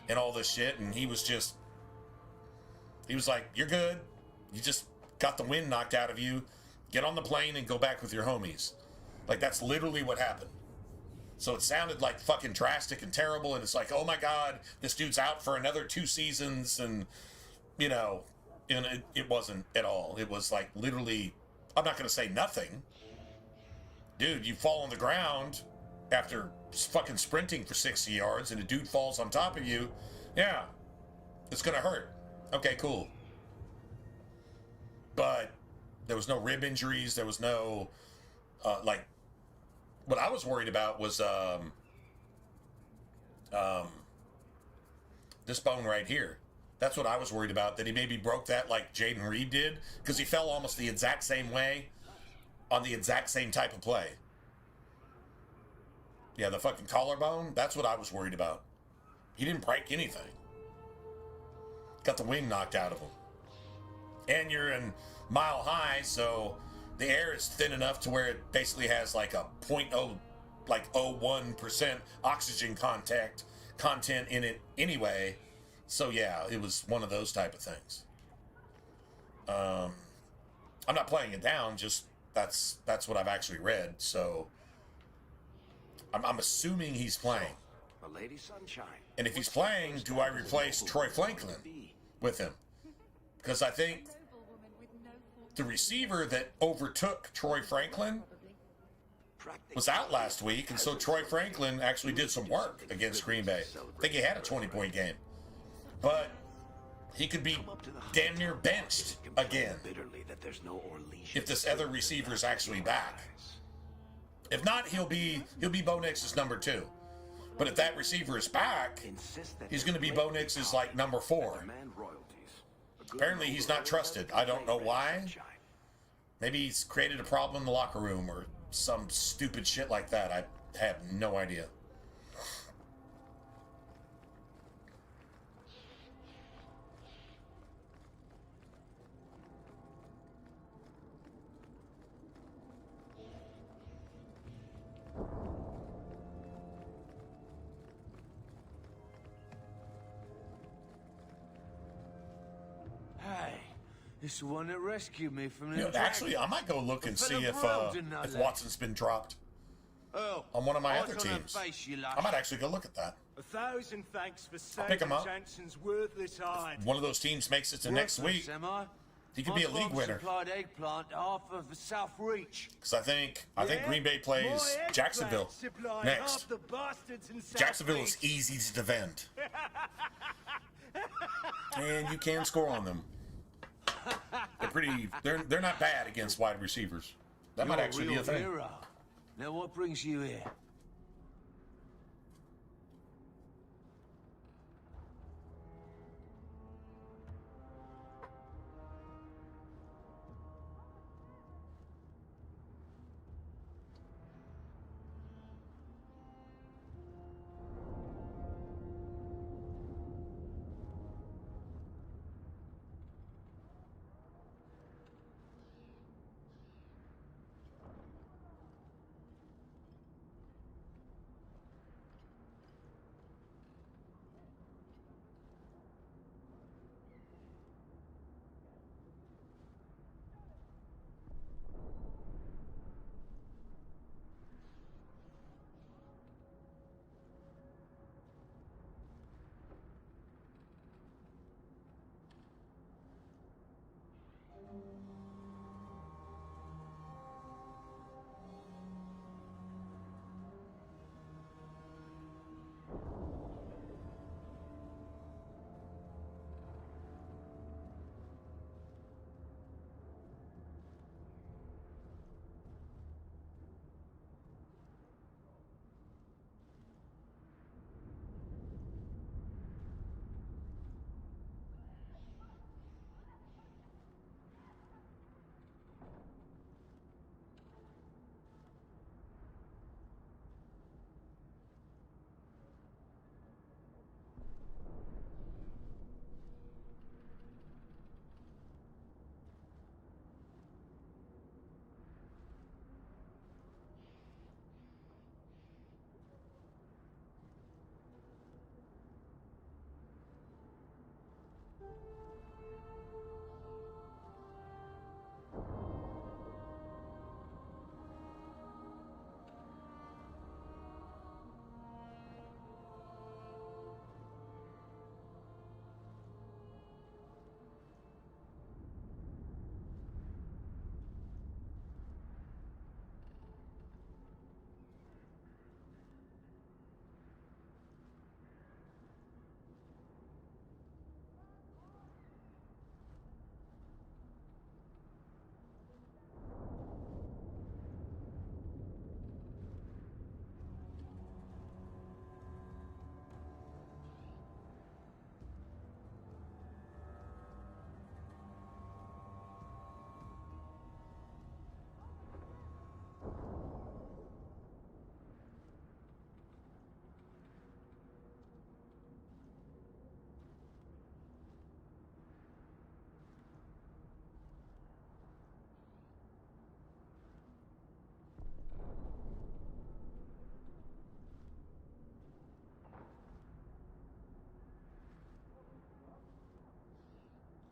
and all this shit. And he was like, you're good. You just got the wind knocked out of you. Get on the plane and go back with your homies. Like, that's literally what happened. So it sounded like fucking drastic and terrible. And it's like, oh my God, this dude's out for another 2 seasons. And, you know, and it wasn't at all. It was like literally, I'm not going to say nothing, dude, you fall on the ground after fucking sprinting for 60 yards and a dude falls on top of you. Yeah, it's gonna hurt. Okay, cool. But there was no rib injuries. There was no, like, what I was worried about was this bone right here. That's what I was worried about, that he maybe broke that like Jaden Reed did, because he fell almost the exact same way on the exact same type of play. Yeah, the fucking collarbone, that's what I was worried about. He didn't break anything. Got the wind knocked out of him. And you're in Mile High, so the air is thin enough to where it basically has like a 0.01% oxygen content in it anyway. So yeah, it was one of those type of things. I'm not playing it down, just that's what I've actually read. So I'm assuming he's playing. Lady Sunshine. And if he's playing, do I replace Troy Franklin with him? Because I think the receiver that overtook Troy Franklin was out last week, and so Troy Franklin actually did some work against Green Bay. I think he had a 20-point game. But he could be damn near benched again if this other receiver is actually back. If not, he'll be Bo Nix's number 2. But if that receiver is back, he's going to be Bo Nix's like number 4. Apparently he's not trusted. I don't know why. Maybe he's created a problem in the locker room or some stupid shit like that. I have no idea. Hey, this is the one that rescued me from the... You know, actually, I might go look and see if Watson's been dropped on one of my other teams. I might actually go look at that. 1,000 thanks for pick him saving up. Jansen's worthless hide. One of those teams makes it to next week. He could be a league winner. Eggplant half of South Reach. Because I think Green Bay plays Jacksonville next. Jacksonville is easy to defend. And you can score on them. They're not bad against wide receivers. That might actually be a thing. Hero. Now what brings you here?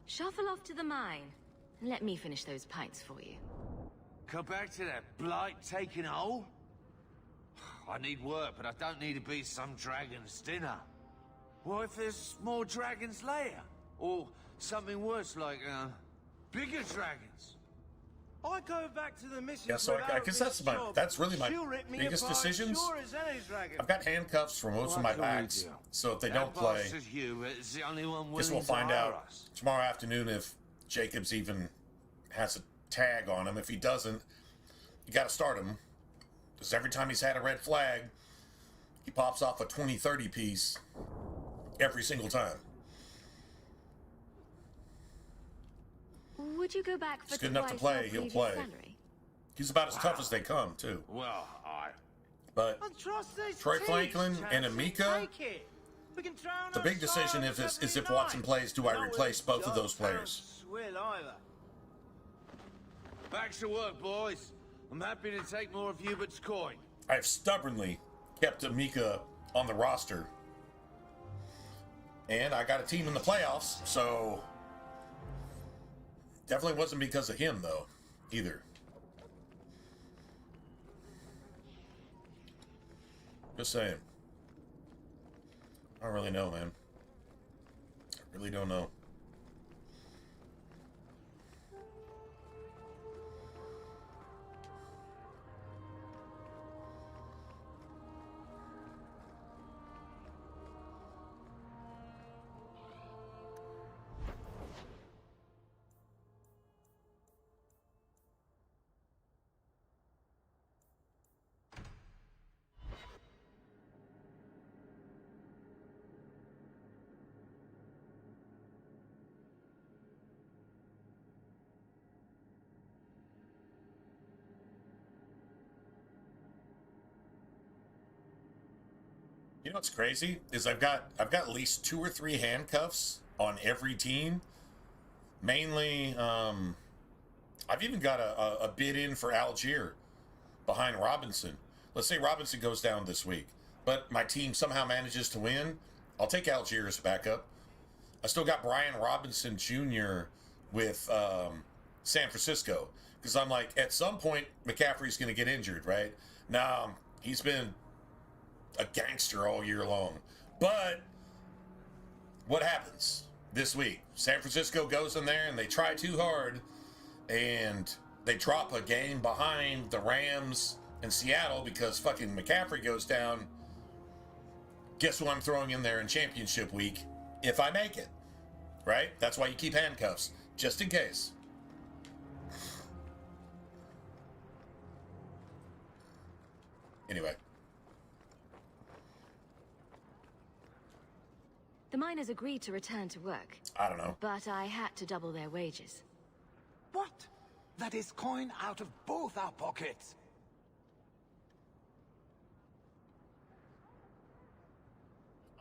Shuffle off to the mine, and let me finish those pints for you. Come back to that blight taking hold? I need work, but I don't need to be some dragon's dinner. What if there's more dragons later? Or something worse, like, bigger dragons? I go back to the mission. Yeah, so I guess that's really my biggest decisions. Sure as any dragon. I've got handcuffs for most of my backs, so if they don't play, guess we'll find out tomorrow afternoon if Jacobs even has a tag on him. If he doesn't, you got to start him, because every time he's had a red flag, he pops off a 20-30 piece every single time. Would you go back for He's good enough to play, he'll play. Salary? He's about as tough as they come, too. Well, But Troy Franklin and Amika, the big decision is if Watson plays, do I replace both of those players? Back to work, boys. I'm happy to take more of Hubert's coin. I've stubbornly kept Amika on the roster. And I got a team in the playoffs, so definitely wasn't because of him, though, either. Just saying. I don't really know, man. I really don't know. You know what's crazy is I've got at least 2 or 3 handcuffs on every team. Mainly, I've even got a bid in for Algier behind Robinson. Let's say Robinson goes down this week, but my team somehow manages to win. I'll take Algier as backup. I still got Brian Robinson Jr. with San Francisco, because I'm like, at some point McCaffrey's going to get injured, right? Now he's been a gangster all year long. But what happens this week? San Francisco goes in there and they try too hard and they drop a game behind the Rams and Seattle because fucking McCaffrey goes down. Guess who I'm throwing in there in championship week if I make it? Right? That's why you keep handcuffs, just in case. Anyway. The miners agreed to return to work. I don't know. But I had to double their wages. What? That is coin out of both our pockets.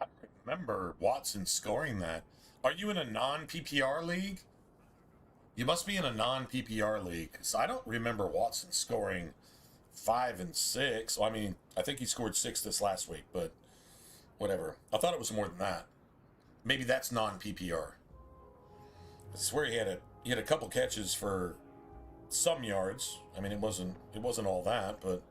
I remember Watson scoring that. Are you in a non-PPR league? You must be in a non-PPR league, because I don't remember Watson scoring 5 and 6. Well, I mean, I think he scored 6 this last week, but whatever. I thought it was more than that. Maybe that's non-PPR. I swear he had a couple catches for some yards. I mean, it wasn't all that, but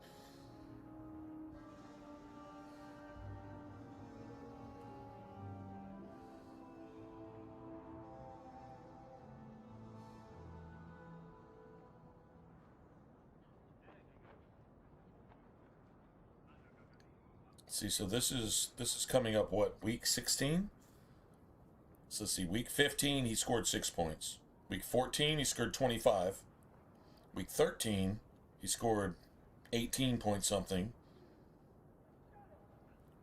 see, so this is coming up, what, week 16? So let's see, week 15, he scored 6 points. Week 14, he scored 25. Week 13, he scored 18 point something.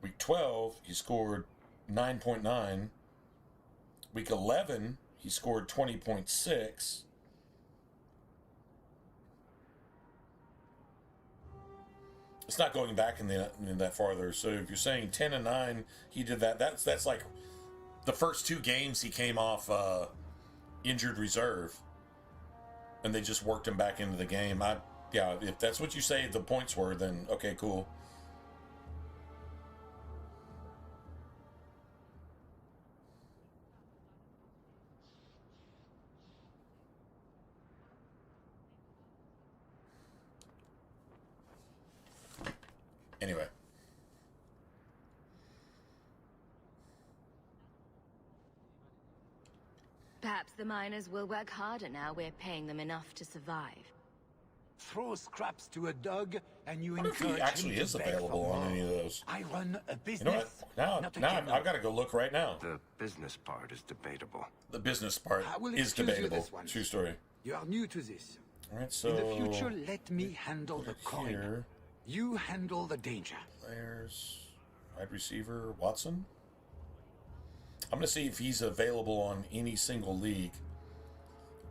Week 12, he scored 9.9. Week 11, he scored 20.6. It's not going back in that farther. So if you're saying 10 and 9, he did that. That's like the first 2 games he came off injured reserve, and they just worked him back into the game. Yeah, if that's what you say the points were, then okay, cool. Anyway. Perhaps the miners will work harder now we're paying them enough to survive. Throw scraps to a dog, and you I wonder if encourage he actually him to is beg available for on more. any of those. I run a You business. know what? not a Now kennel. I've got to go look right now. The business part is debatable. The business part I will is excuse you debatable. this one. True story. You are new to this. All right, so In the future, let me handle the coin. here. You handle the danger. Players, wide receiver, Watson. I'm going to see if he's available on any single league.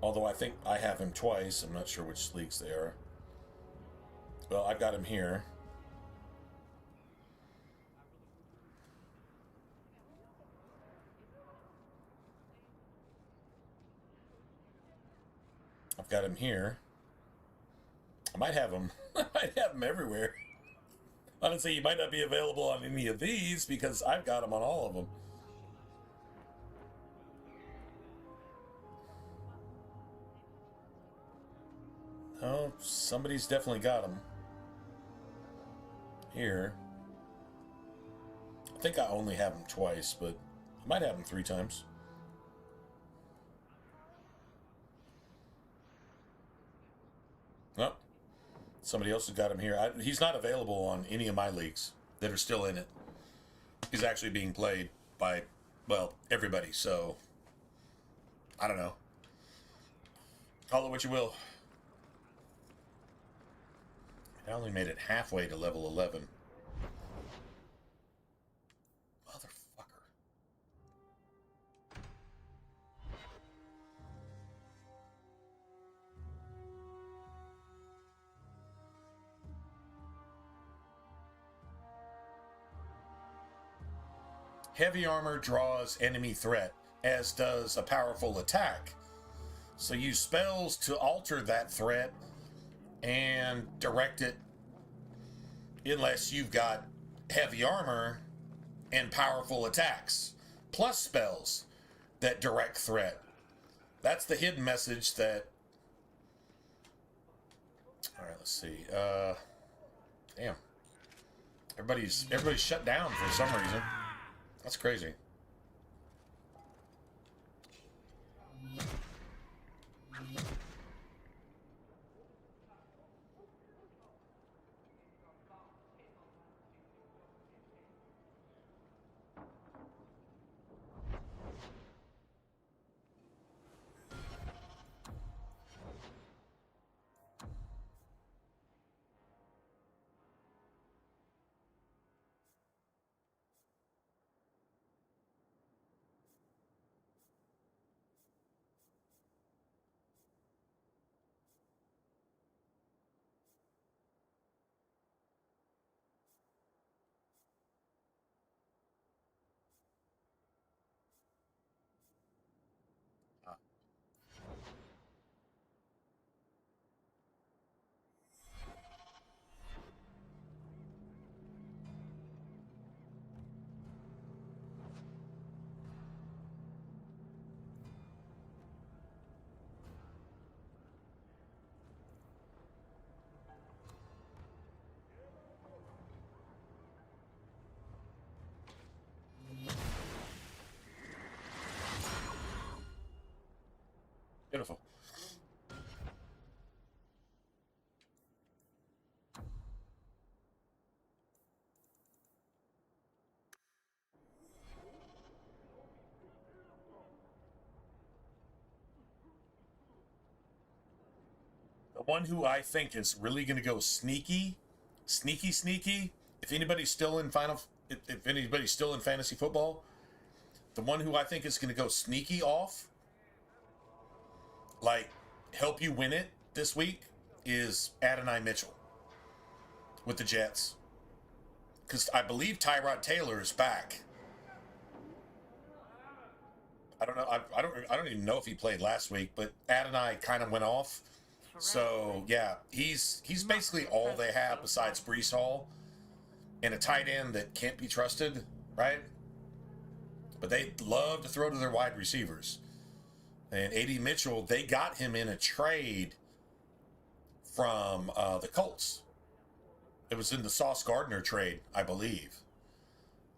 Although I think I have him twice. I'm not sure which leagues they are. Well, I've got him here. I've got him here. I might have him. I might have him everywhere. Honestly, he might not be available on any of these because I've got him on all of them. Oh, somebody's definitely got him. Here. I think I only have him twice, but I might have him 3 times. Nope. Somebody else has got him here. He's not available on any of my leagues that are still in it. He's actually being played by, well, everybody, so I don't know. Call it what you will. I only made it halfway to level 11. Motherfucker. Heavy armor draws enemy threat, as does a powerful attack. So use spells to alter that threat and direct it unless you've got heavy armor and powerful attacks, plus spells that direct threat. That's the hidden message that... Alright, let's see. Damn. Everybody's shut down for some reason. That's crazy. Beautiful. The one who I think is really going to go sneaky. If anybody's still in if anybody's still in fantasy football, the one who I think is going to go sneaky off, like help you win it this week, is Adonai Mitchell with the Jets, because I believe Tyrod Taylor is back. I don't know. I don't even know if he played last week, but Adonai kind of went off. So yeah, he's basically all they have besides Breece Hall and a tight end that can't be trusted, right? But they love to throw to their wide receivers. And A.D. Mitchell, they got him in a trade from the Colts. It was in the Sauce Gardner trade, I believe.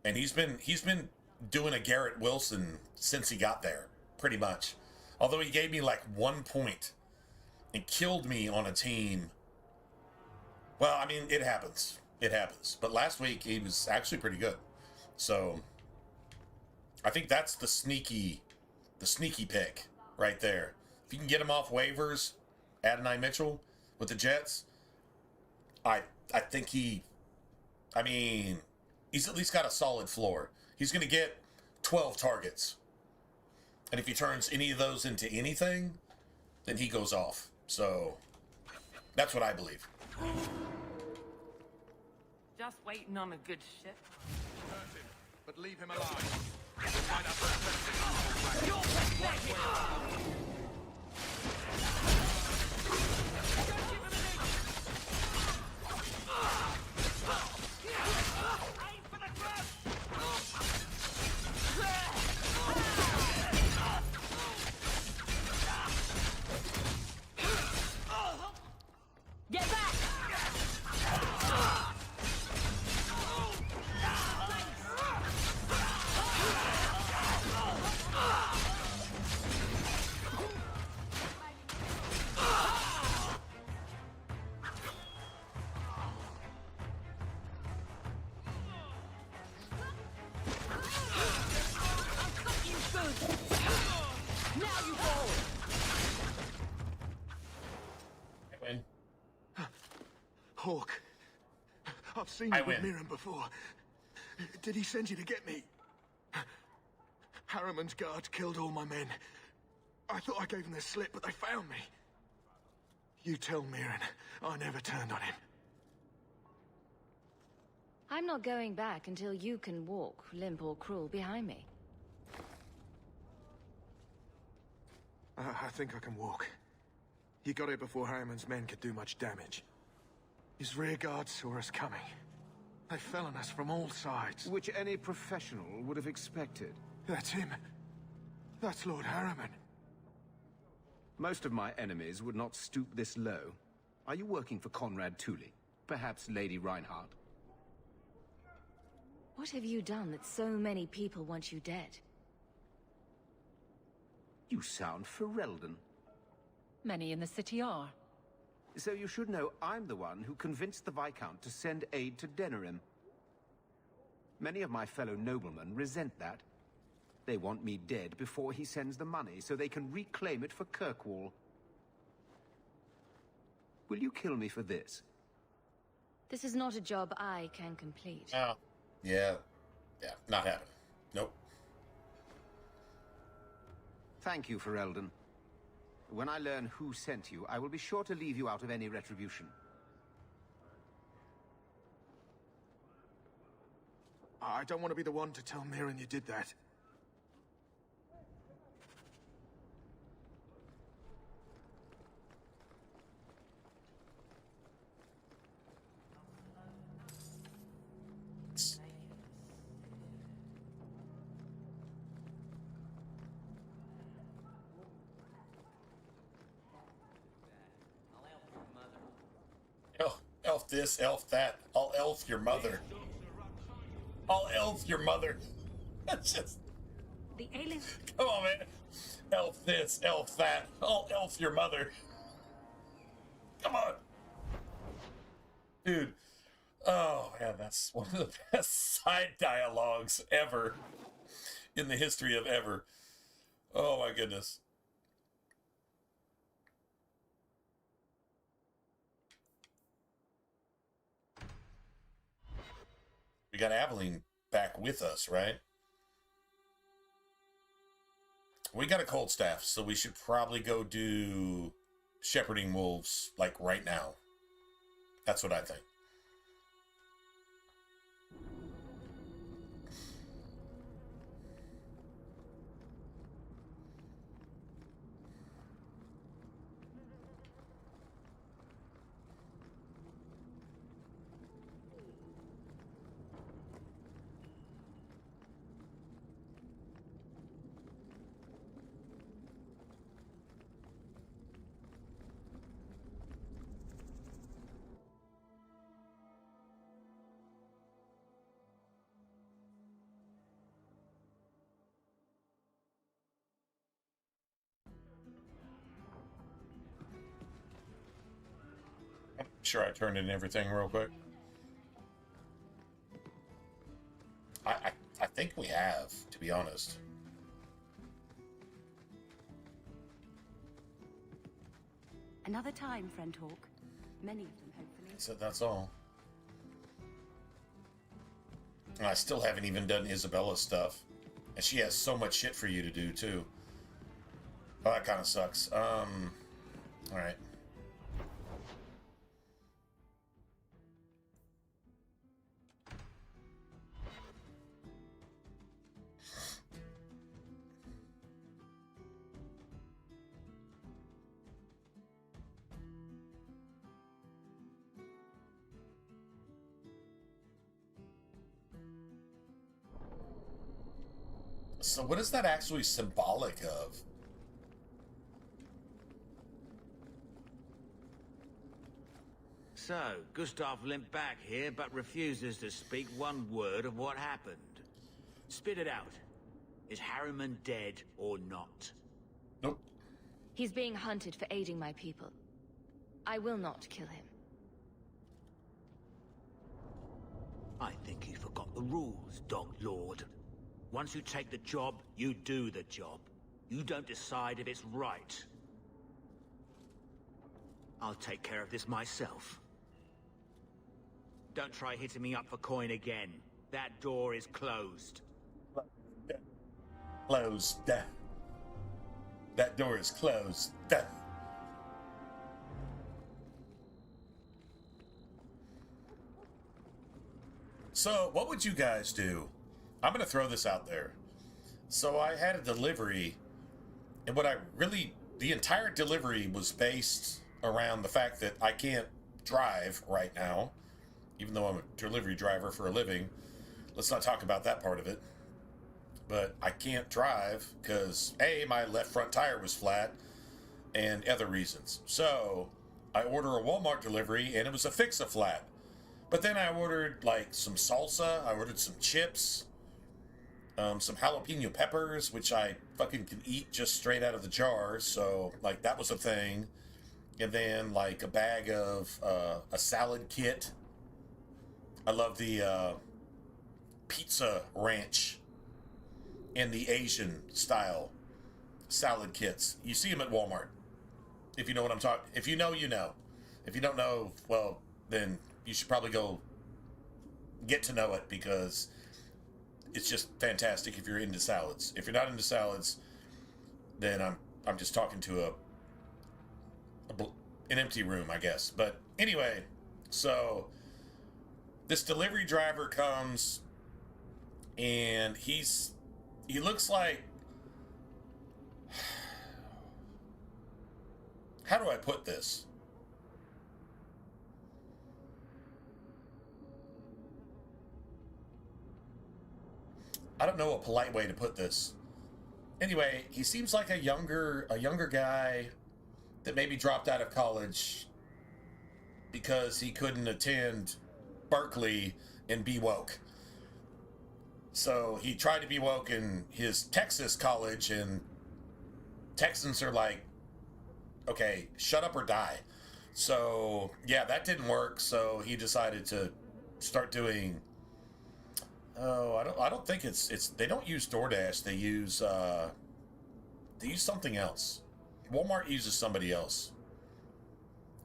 And he's been doing a Garrett Wilson since he got there, pretty much. Although he gave me like 1 point and killed me on a team. Well, I mean, it happens. It happens. But last week he was actually pretty good. So I think that's the sneaky pick right there. If you can get him off waivers, Adonai Mitchell with the Jets, I think he's at least got a solid floor. He's going to get 12 targets. And if he turns any of those into anything, then he goes off. So that's what I believe. Just waiting on a good ship. Hurt him, but leave him alive. Get back! Hawk, I've seen you with Mirren before. Did he send you to get me? Harriman's guards killed all my men. I thought I gave them the slip, but they found me. You tell Mirren I never turned on him. I'm not going back until you can walk, limp or cruel, behind me. I think I can walk. He got here before Harriman's men could do much damage. His rear guard saw us coming. They fell on us from all sides. Which any professional would have expected. That's him. That's Lord Harriman. Most of my enemies would not stoop this low. Are you working for Conrad Tooley? Perhaps Lady Reinhardt? What have you done that so many people want you dead? You sound Ferelden. Many in the city are. So you should know I'm the one who convinced the Viscount to send aid to Denerim. Many of my fellow noblemen resent that. They want me dead before he sends the money, so they can reclaim it for Kirkwall. Will you kill me for this? This is not a job I can complete. Oh, yeah, not happening. Nope. Thank you, Ferelden. When I learn who sent you, I will be sure to leave you out of any retribution. I don't want to be the one to tell Mirren you did that. Elf this, elf that. I'll elf your mother. I'll elf your mother. That's just... The alien... Come on, man. Elf this, elf that. I'll elf your mother. Come on. Dude. Oh, man, that's one of the best side dialogues ever in the history of ever. Oh, my goodness. We got Aveline back with us, right? We got a cold staff, so we should probably go do shepherding wolves, like, right now. That's what I think. sure I turned in everything real quick. I think we have, to be honest. Another time, friend talk. Many of them, hopefully. So that's all. And I still haven't even done Isabella's stuff. And she has so much shit for you to do, too. Oh, that kind of sucks. Alright. So what is that actually symbolic of? So, Gustav limped back here, but refuses to speak one word of what happened. Spit it out. Is Harriman dead or not? Nope. He's being hunted for aiding my people. I will not kill him. I think you forgot the rules, Dog Lord. Once you take the job, you do the job. You don't decide if it's right. I'll take care of this myself. Don't try hitting me up for coin again. That door is closed. Closed. That door is closed. So, what would you guys do? I'm going to throw this out there. So, I had a delivery, and the entire delivery was based around the fact that I can't drive right now, even though I'm a delivery driver for a living. Let's not talk about that part of it. But I can't drive because, A, my left front tire was flat, and other reasons. So, I order a Walmart delivery, and it was a fix-a-flat. But then I ordered, like, some salsa, I ordered some chips, some jalapeno peppers, which I fucking can eat just straight out of the jar, so, like, that was a thing. And then, like, a bag of a salad kit. I love the pizza ranch and the Asian style salad kits. You see them at Walmart. If you know what I'm talking, if you know, you know. If you don't know, well, then you should probably go get to know it, because it's just fantastic if you're into salads. If you're not into salads, then I'm just talking to an empty room, I guess. But anyway, so this delivery driver comes, and he looks like, how do I put this? I don't know a polite way to put this. Anyway, he seems like a younger guy that maybe dropped out of college because he couldn't attend Berkeley and be woke. So he tried to be woke in his Texas college, and Texans are like, okay, shut up or die. So yeah, that didn't work. So he decided to start doing, I don't think it's they don't use DoorDash. They use something else. Walmart uses somebody else.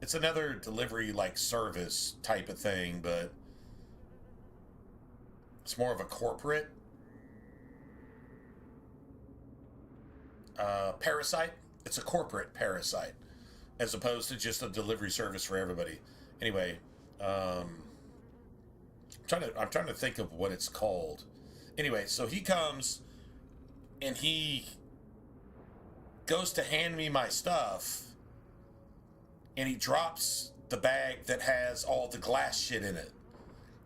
It's another delivery like service type of thing, but it's more of a corporate parasite. It's a corporate parasite as opposed to just a delivery service for everybody. Anyway, I'm trying to think of what it's called. Anyway, so he comes and he goes to hand me my stuff, and he drops the bag that has all the glass shit in it.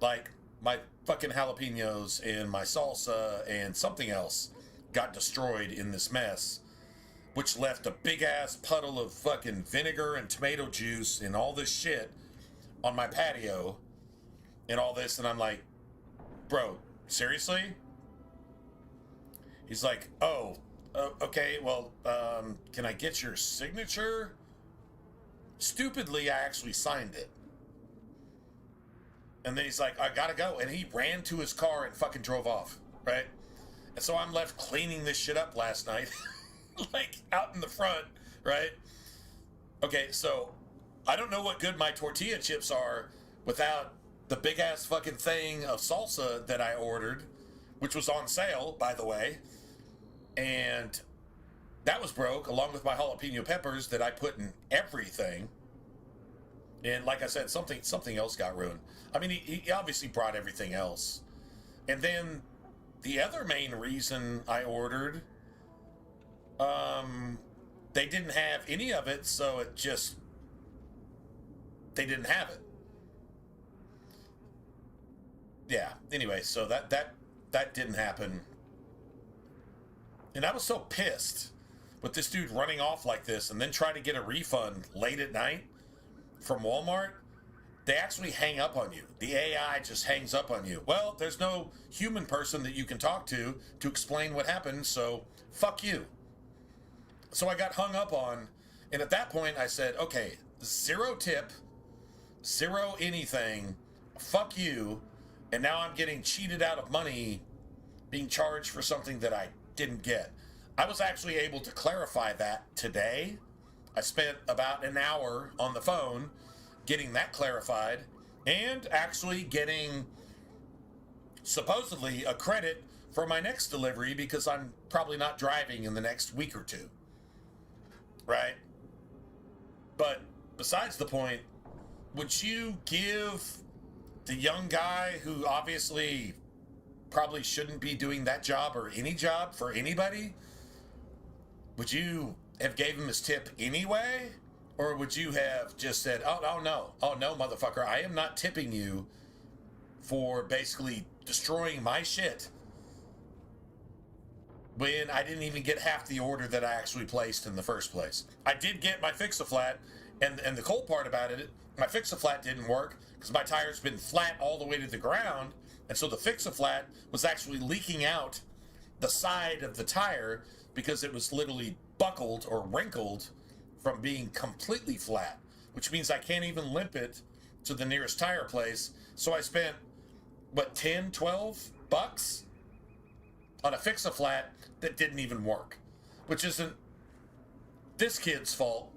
Like, my fucking jalapenos and my salsa and something else got destroyed in this mess, which left a big-ass puddle of fucking vinegar and tomato juice and all this shit on my patio and all this. And I'm like, bro, seriously? He's like, oh, okay, well, can I get your signature? Stupidly, I actually signed it. And then he's like, I gotta go. And he ran to his car and fucking drove off, right? And so I'm left cleaning this shit up last night, like out in the front, right? Okay, so I don't know what good my tortilla chips are without the big ass fucking thing of salsa that I ordered, which was on sale, by the way. And that was broke, along with my jalapeno peppers that I put in everything. And like I said, something else got ruined. I mean, he obviously brought everything else. And then the other main reason I ordered, they didn't have any of it, so it just, they didn't have it. Yeah, anyway, so that didn't happen. And I was so pissed with this dude running off like this and then trying to get a refund late at night from Walmart. They actually hang up on you. The AI just hangs up on you. Well, there's no human person that you can talk to explain what happened, so fuck you. So I got hung up on, and at that point I said, okay, 0 tip, 0 anything, fuck you, and now I'm getting cheated out of money being charged for something that I didn't get. I was actually able to clarify that today. I spent about an hour on the phone getting that clarified and actually getting supposedly a credit for my next delivery because I'm probably not driving in the next week or two. Right? But besides the point, would you give the young guy who obviously probably shouldn't be doing that job or any job for anybody, would you have gave him his tip anyway? Or would you have just said, oh no, motherfucker, I am not tipping you for basically destroying my shit when I didn't even get half the order that I actually placed in the first place. I did get my Fix-A-Flat, and the cool part about it, my Fix-A-Flat didn't work because my tire's been flat all the way to the ground, and so the Fix-A-Flat was actually leaking out the side of the tire because it was literally buckled or wrinkled from being completely flat, which means I can't even limp it to the nearest tire place. So I spent, what, 10, 12 bucks on a Fix-A-Flat that didn't even work, which isn't this kid's fault.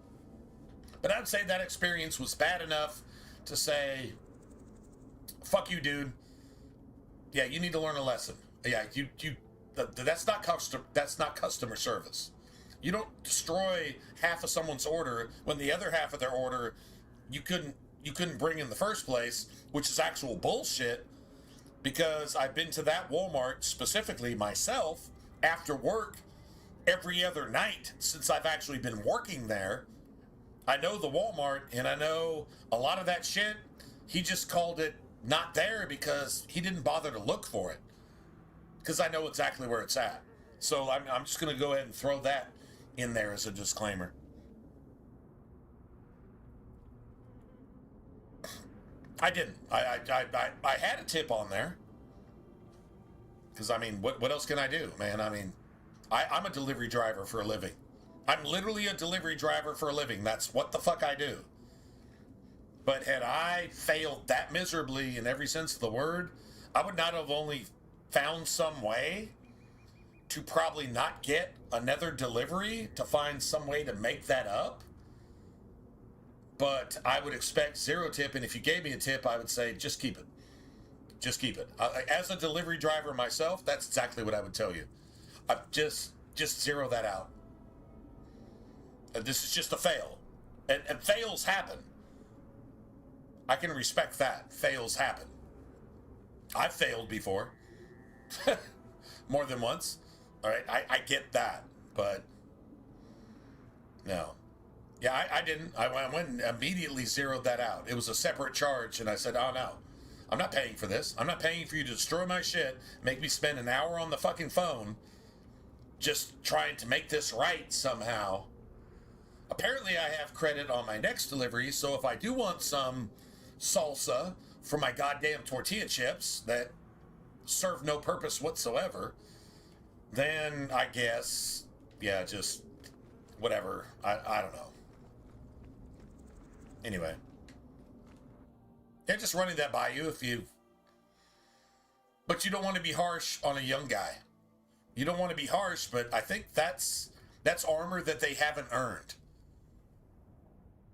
But I'd say that experience was bad enough to say, fuck you, dude. Yeah, you need to learn a lesson. Yeah, that's not customer service. You don't destroy half of someone's order when the other half of their order you couldn't bring in the first place, which is actual bullshit. Because I've been to that Walmart specifically myself after work every other night since I've actually been working there. I know the Walmart, and I know a lot of that shit. He just called it not there because he didn't bother to look for it. Because I know exactly where it's at. So I'm just going to go ahead and throw that in there as a disclaimer. I didn't. I had a tip on there. Because, I mean, what else can I do, man? I mean, I'm a delivery driver for a living. I'm literally a delivery driver for a living. That's what the fuck I do. But had I failed that miserably in every sense of the word, I would not have only found some way to probably not get another delivery to find some way to make that up. But I would expect 0 tip, and if you gave me a tip, I would say, just keep it. Just keep it. As a delivery driver myself, that's exactly what I would tell you. Just zero that out. This is just a fail. And fails happen. I can respect that. Fails happen. I've failed before. More than once. All right, I get that. But, no. Yeah, I didn't. I went and immediately zeroed that out. It was a separate charge, and I said, oh, no. I'm not paying for this. I'm not paying for you to destroy my shit, make me spend an hour on the fucking phone just trying to make this right somehow. Apparently, I have credit on my next delivery, so if I do want some salsa for my goddamn tortilla chips that serve no purpose whatsoever, then I guess, yeah, just whatever. I don't know. Anyway. They're just running that by you but you don't want to be harsh on a young guy. You don't want to be harsh, but I think that's armor that they haven't earned.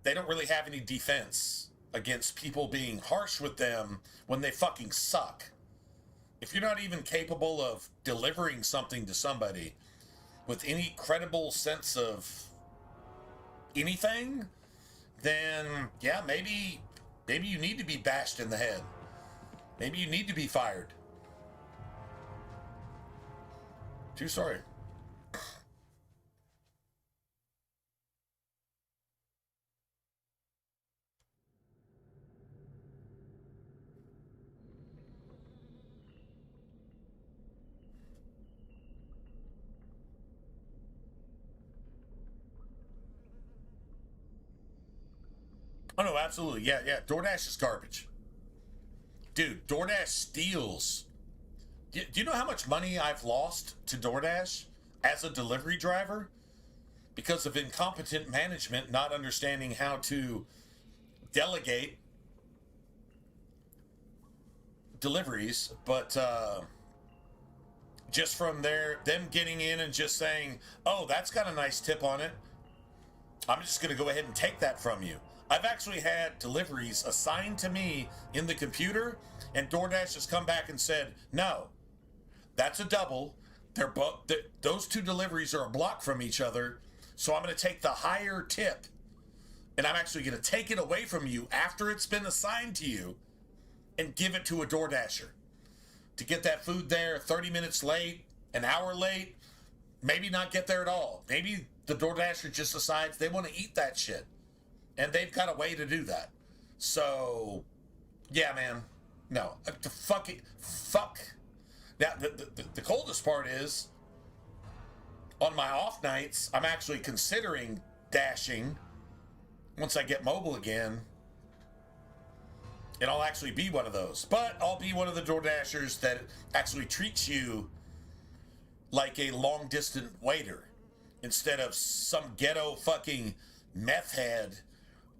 They don't really have any defense against people being harsh with them when they fucking suck. If you're not even capable of delivering something to somebody with any credible sense of anything, then yeah, maybe you need to be bashed in the head. Maybe you need to be fired. Too sorry. Oh no, absolutely. Yeah. DoorDash is garbage. Dude, DoorDash steals. Do you know how much money I've lost to DoorDash as a delivery driver? Because of incompetent management not understanding how to delegate deliveries, but just from them getting in and just saying, oh, that's got a nice tip on it, I'm just going to go ahead and take that from you. I've actually had deliveries assigned to me in the computer, and DoorDash has come back and said, no, that's a double. Those two deliveries are a block from each other, so I'm going to take the higher tip, and I'm actually going to take it away from you after it's been assigned to you and give it to a DoorDasher. To get that food there 30 minutes late, an hour late, maybe not get there at all. Maybe the DoorDasher just decides they want to eat that shit, and they've got a way to do that. So, yeah, man. No. Fuck. Now, the coldest part is, on my off nights, I'm actually considering dashing once I get mobile again. And I'll actually be one of those. But I'll be one of the DoorDashers that actually treats you like a long-distance waiter instead of some ghetto fucking meth head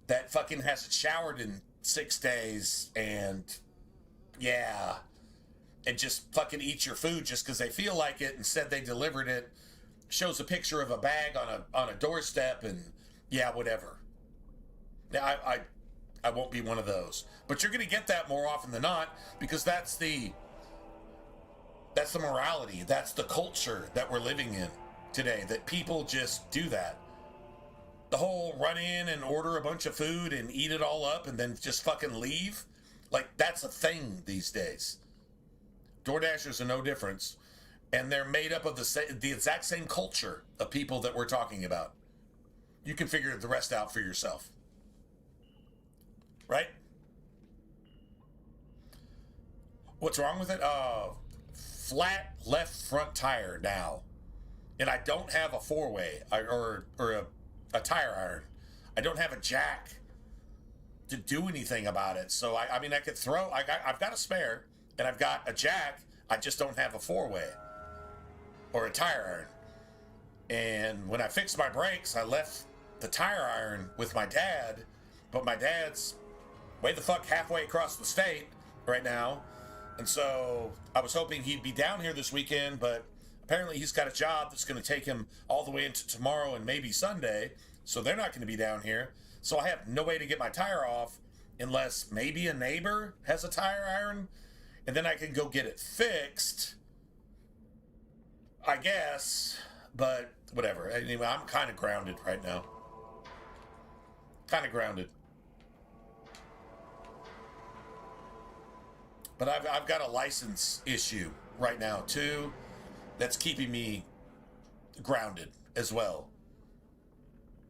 that fucking hasn't showered in 6 days and, yeah, and just fucking eat your food just because they feel like it and said they delivered it, shows a picture of a bag on a doorstep, and yeah, whatever. Now, I won't be one of those. But you're going to get that more often than not, because that's the morality, that's the culture that we're living in today, that people just do that. The whole run in and order a bunch of food and eat it all up and then just fucking leave, like, that's a thing these days. DoorDashers are no difference, and they're made up of the exact same culture of people that we're talking about. You can figure the rest out for yourself. Right? What's wrong with it? Flat left front tire now. And I don't have a four-way or a tire iron. I don't have a jack to do anything about it. So, I mean, I could throw... I've got a spare, and I've got a jack. I just don't have a four-way or a tire iron. And when I fixed my brakes, I left the tire iron with my dad, but my dad's way the fuck halfway across the state right now. And so I was hoping he'd be down here this weekend, but apparently he's got a job that's going to take him all the way into tomorrow and maybe Sunday. So they're not going to be down here. So I have no way to get my tire off unless maybe a neighbor has a tire iron, and then I can go get it fixed, I guess. But whatever. Anyway, I'm kind of grounded right now. Kind of grounded. But I've got a license issue right now, too, that's keeping me grounded as well.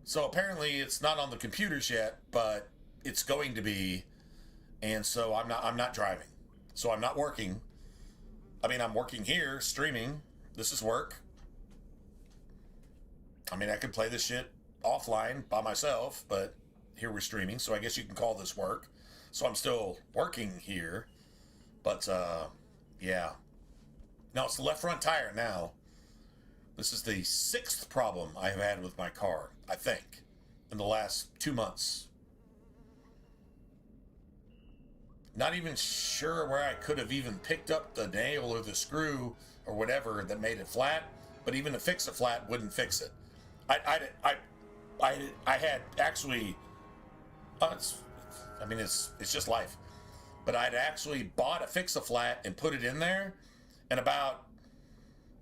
So apparently it's not on the computers yet, but it's going to be, and so I'm not driving. So I'm not working. I mean, I'm working here, streaming. This is work. I mean, I could play this shit offline by myself, but here we're streaming, so I guess you can call this work. So I'm still working here. But, yeah. No, it's the left front tire now. This is the 6th problem I've had with my car, I think, in the last 2 months. Not even sure where I could have even picked up the nail or the screw or whatever that made it flat. But even to fix it flat wouldn't fix it. I had actually. It's just life. But I'd actually bought a Fix-A-Flat and put it in there, and about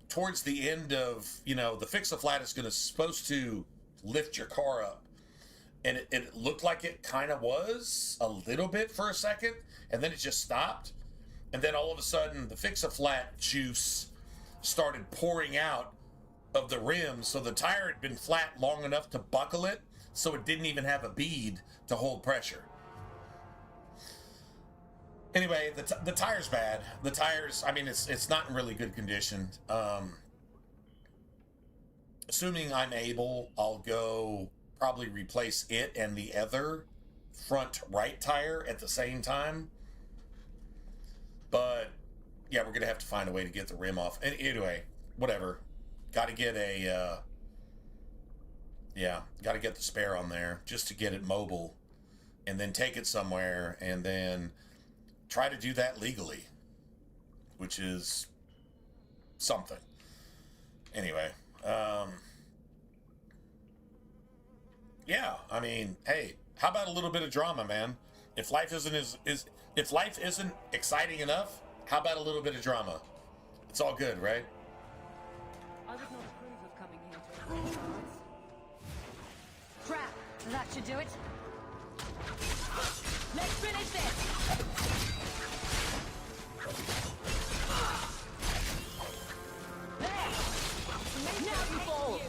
towards the end of, the Fix-A-Flat is supposed to lift your car up, and it looked like it kind of was a little bit for a second, and then it just stopped, and then all of a sudden the Fix-A-Flat juice started pouring out of the rim, so the tire had been flat long enough to buckle it, so it didn't even have a bead to hold pressure. Anyway, the tire's bad. The tires, it's not in really good condition. Assuming I'm able, I'll go probably replace it and the other front right tire at the same time. But yeah, we're gonna have to find a way to get the rim off. And anyway, whatever. Got to get got to get the spare on there just to get it mobile, and then take it somewhere, and then try to do that legally, which is something. Anyway, hey, how about a little bit of drama, man? If life isn't exciting enough, how about a little bit of drama? It's all good, right? I would not approve of coming here to arrange fights. Crap! That should do it. Let's finish this! There! Now you fall!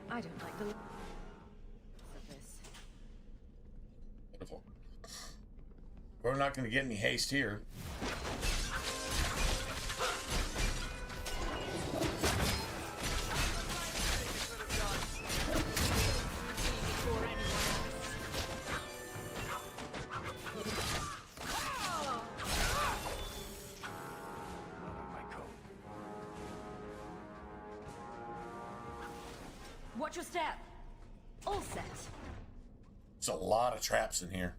I don't like the look of this. Wonderful. We're not going to get any haste here. Watch your step. All set. There's a lot of traps in here.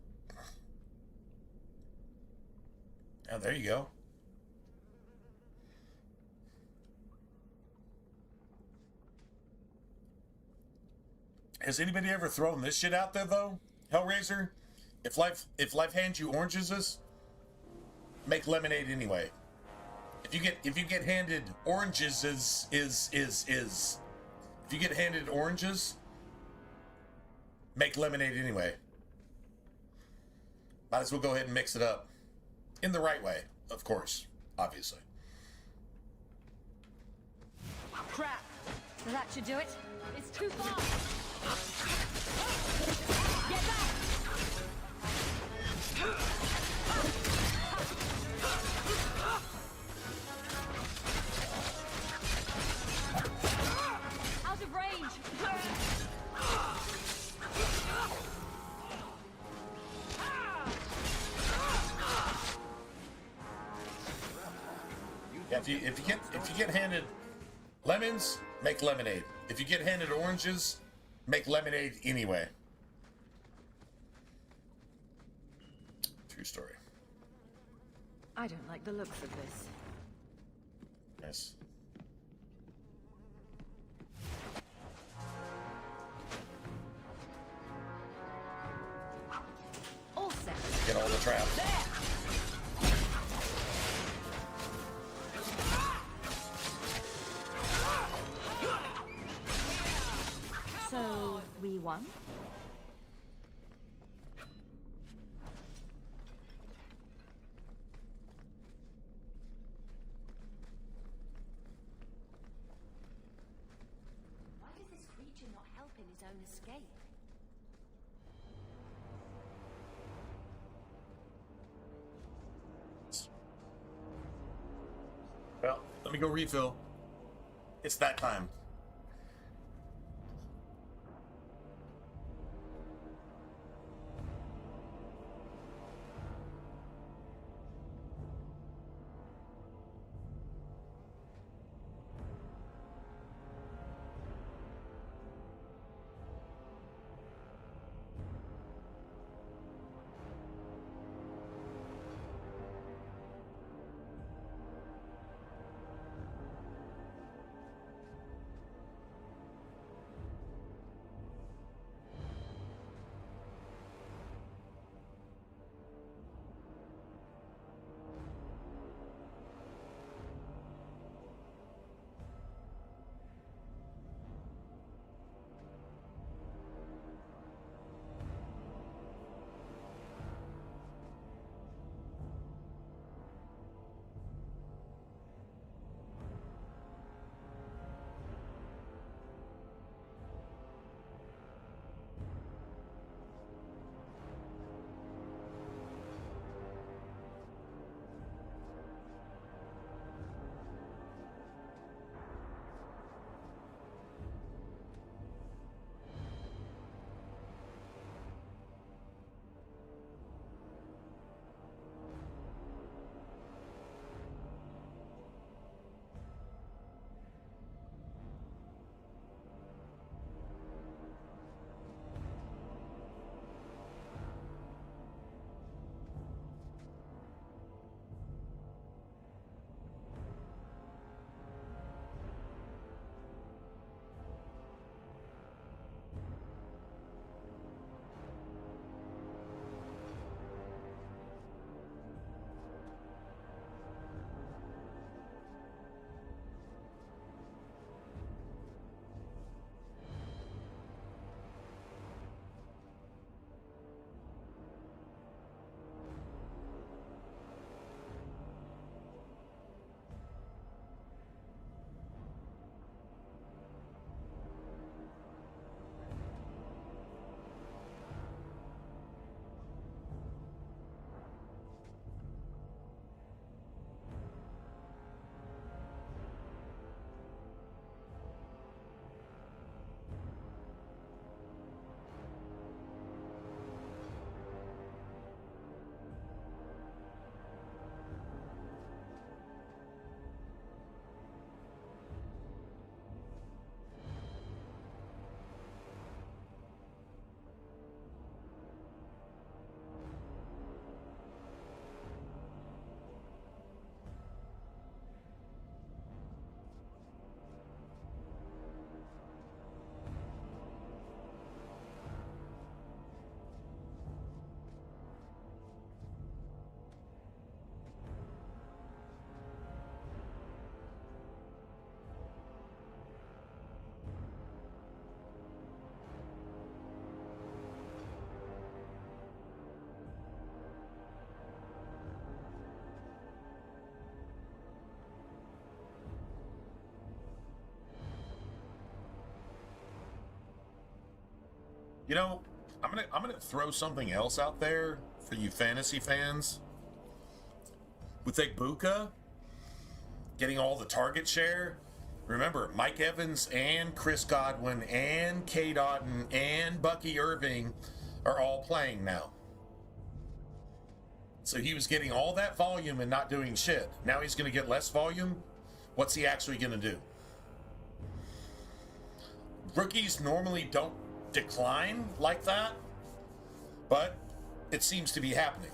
Oh, there you go. Has anybody ever thrown this shit out there though? Hellraiser? If life hands you oranges, make lemonade anyway. If you get handed oranges if you get handed oranges, make lemonade anyway. Might as well go ahead and mix it up. In the right way, of course, obviously. Crap! That should do it. It's too far! Get back! Out of range! Yeah, if you get handed lemons, make lemonade. If you get handed oranges, make lemonade anyway. True story. I don't like the looks of this. Nice. All set. Get all the traps. So, we won? Why does this creature not help in his own escape? Well, let me go refill. It's that time. You know, I'm gonna throw something else out there for you fantasy fans. With Egbuka getting all the target share, remember Mike Evans and Chris Godwin and Cade Otton and Bucky Irving are all playing now. So he was getting all that volume and not doing shit. Now he's going to get less volume. What's he actually going to do? Rookies normally don't decline like that, but it seems to be happening.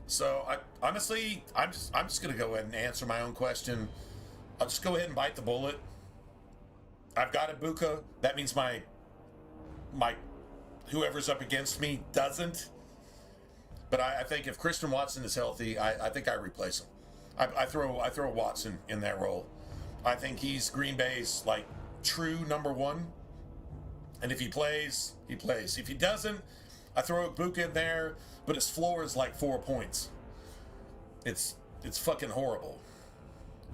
So honestly, I'm just gonna go ahead and answer my own question. I'll just go ahead and bite the bullet. I've got Egbuka. That means my whoever's up against me doesn't. But I think if Christian Watson is healthy, I think I replace him. I throw Watson in that role. I think he's Green Bay's like true number one. And if he plays, he plays. If he doesn't, I throw Egbuka in there, but his floor is like 4 points. It's fucking horrible.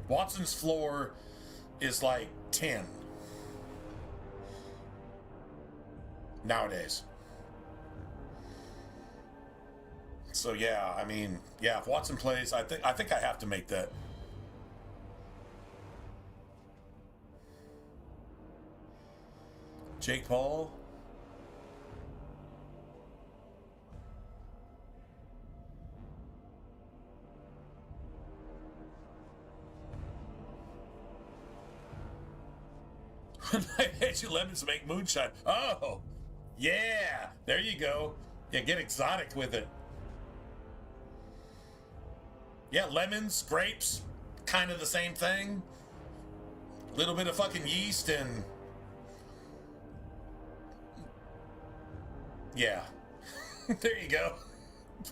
Watson's floor is like 10 nowadays. So yeah, I mean, yeah, if Watson plays, I think I have to make that. Jake Paul. I bet you lemons make moonshine. Oh, yeah, there you go. Yeah, get exotic with it. Yeah, lemons, grapes, kind of the same thing. A little bit of fucking yeast and... yeah. There you go.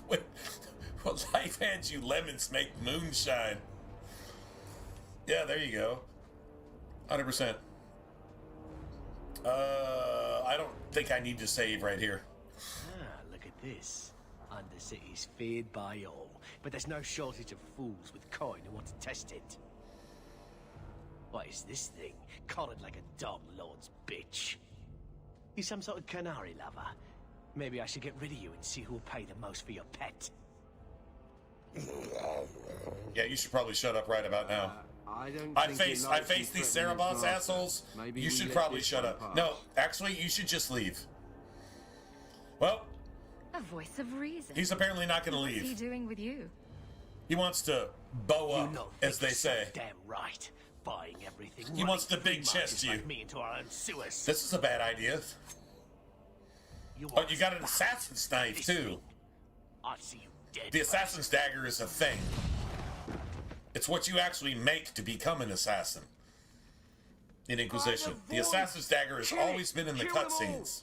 What life hands you lemons make moonshine. Yeah, there you go. 100%. I don't think I need to save right here. Ah, look at this. Undercity's feared by all, but there's no shortage of fools with coin who want to test it. What is this thing? Collared like a dog lord's bitch. You some sort of canary lover? Maybe I should get rid of you and see who'll pay the most for your pet. Yeah, you should probably shut up right about now. I face these Cerebos assholes. You should probably shut up. No, actually, you should just leave. Well, a voice of reason. He's apparently not going to leave. What's he doing with you? He wants to bow up, as they say. Damn right. Buying everything. He wants to big chest you. Me into our own sewers. This is a bad idea. But you got an assassin's knife too. I'll see you dead. The assassin's dagger is a thing. It's what you actually make to become an assassin in Inquisition. The assassin's dagger has always been in the cutscenes.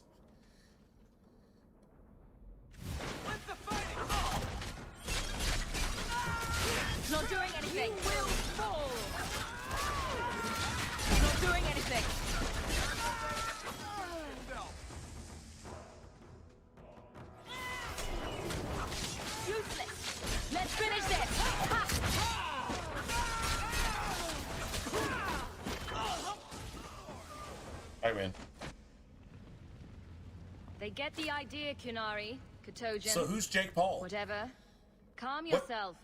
It's not doing anything. You will fall. It's not doing anything. Useless. Let's finish this. Ha! I win. They get the idea, Kunari. Katojan. So who's Jake Paul? Whatever. Calm yourself.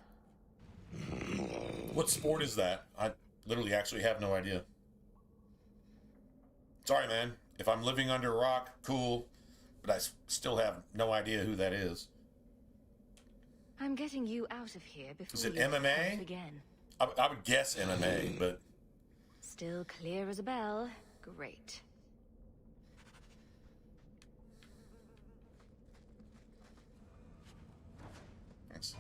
What sport is that? I literally actually have no idea. Sorry, man. If I'm living under a rock, cool. But I still have no idea who that is. I'm getting you out of here before Is it you MMA? again. I would guess MMA, but... Still clear as a bell. Great. Thanks.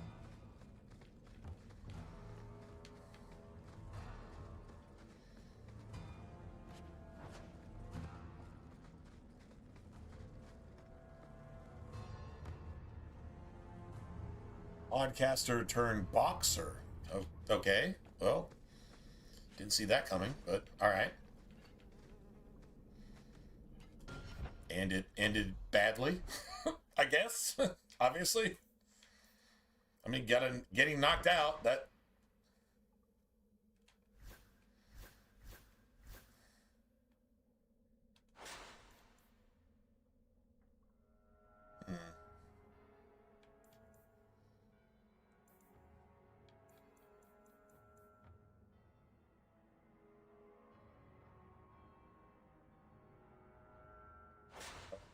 Podcaster turned boxer. Oh, okay. Well, didn't see that coming, but all right. And it ended badly, I guess. Obviously. I mean, getting knocked out, that...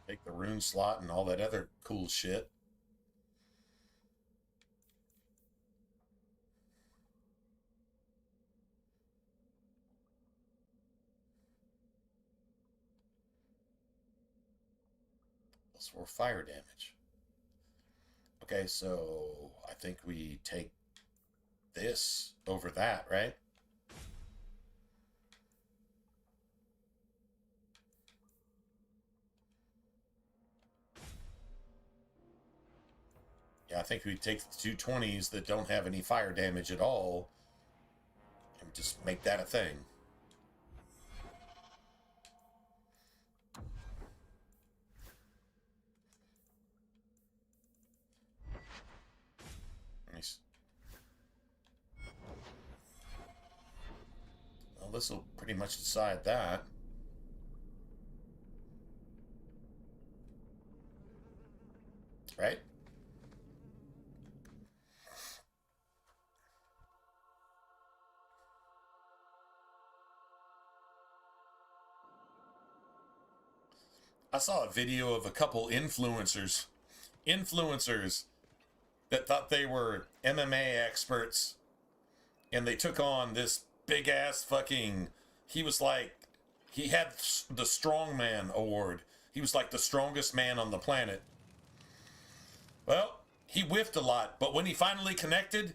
Take the rune slot and all that other cool shit. Plus 4 fire damage. Okay, so I think we take this over that, right? Yeah, I think we take the 220s that don't have any fire damage at all and just make that a thing. Nice. Well, this will pretty much decide that. Right? I saw a video of a couple influencers that thought they were MMA experts, and they took on this big ass fucking, he was like, he had the strongman award. He was like the strongest man on the planet. Well, he whiffed a lot, but when he finally connected,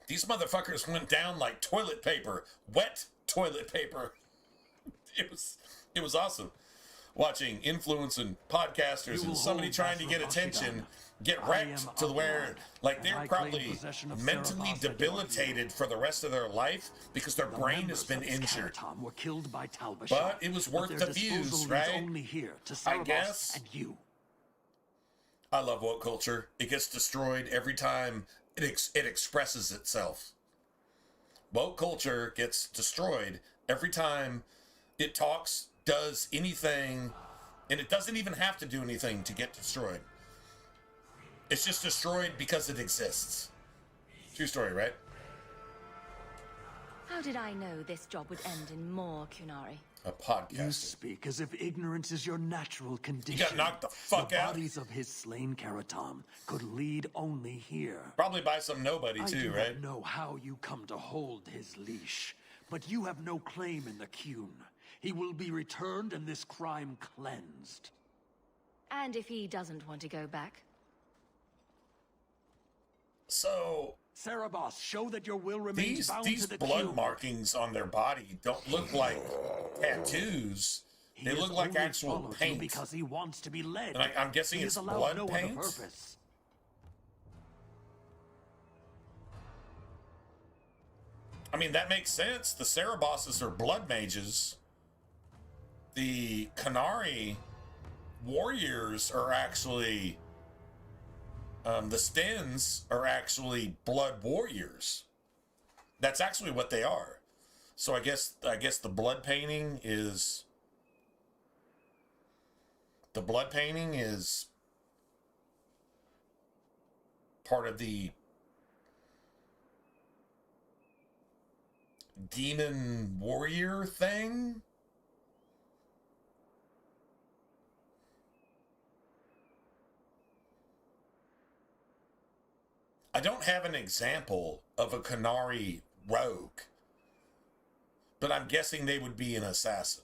these motherfuckers went down like toilet paper, wet toilet paper. It was awesome. Watching influencing podcasters and somebody trying to get attention get wrecked to where, like, they're probably mentally debilitated for the rest of their life because their brain has been injured. Were killed by But it was worth the views, right? Only here to I guess. And you. I love woke culture. It gets destroyed every time it expresses itself. Woke culture gets destroyed every time it talks, does anything, and it doesn't even have to do anything to get destroyed. It's just destroyed because it exists. True story, right? How did I know this job would end in more Kunari? A podcast. You speak as if ignorance is your natural condition. You got knocked the fuck out. The bodies of his slain Karatam could lead only here. Probably by some nobody too, right? I do not know how you come to hold his leash, but you have no claim in the Kun. He will be returned and this crime cleansed. And if he doesn't want to go back? So, Cerebos, show that your will remains bound these to the blood Kun. markings on their body don't look like tattoos. They look like actual paint. Because he wants to be led. And I'm guessing it's blood paint. I mean, that makes sense. The Cerebosses are blood mages. The Kanari warriors are actually... the Stens are actually blood warriors. That's actually what they are. So I guess the blood painting is... The blood painting is part of the demon warrior thing. I don't have an example of a Kanari rogue, but I'm guessing they would be an assassin.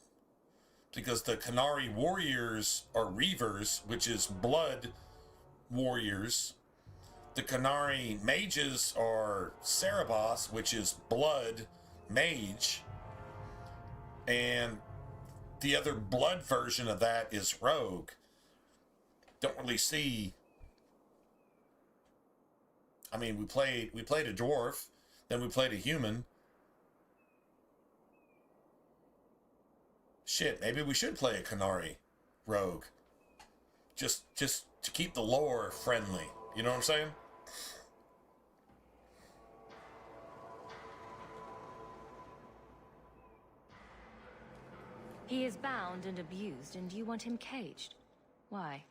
Because the Kanari warriors are Reavers, which is blood warriors. The Kanari mages are Cerebos, which is blood mage. And the other blood version of that is rogue. Don't really see... I mean, we played a dwarf, then we played a human. Shit, maybe we should play a Kanari rogue. Just to keep the lore friendly. You know what I'm saying? He is bound and abused, and you want him caged. Why?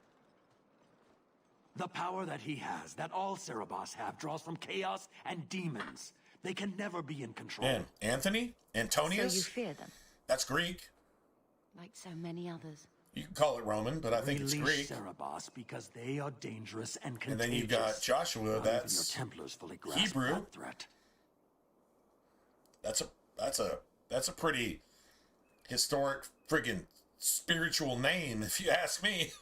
The power that he has, that all Cerebos have, draws from chaos and demons. They can never be in control. Man, Anthony? Antonius? So you fear them? That's Greek. Like so many others. You can call it Roman, but I think it's Greek. Cerebos because they are dangerous and contagious. And then you've got Joshua, that's your Templars fully grasp Hebrew. that threat. That's a pretty historic friggin' spiritual name, if you ask me.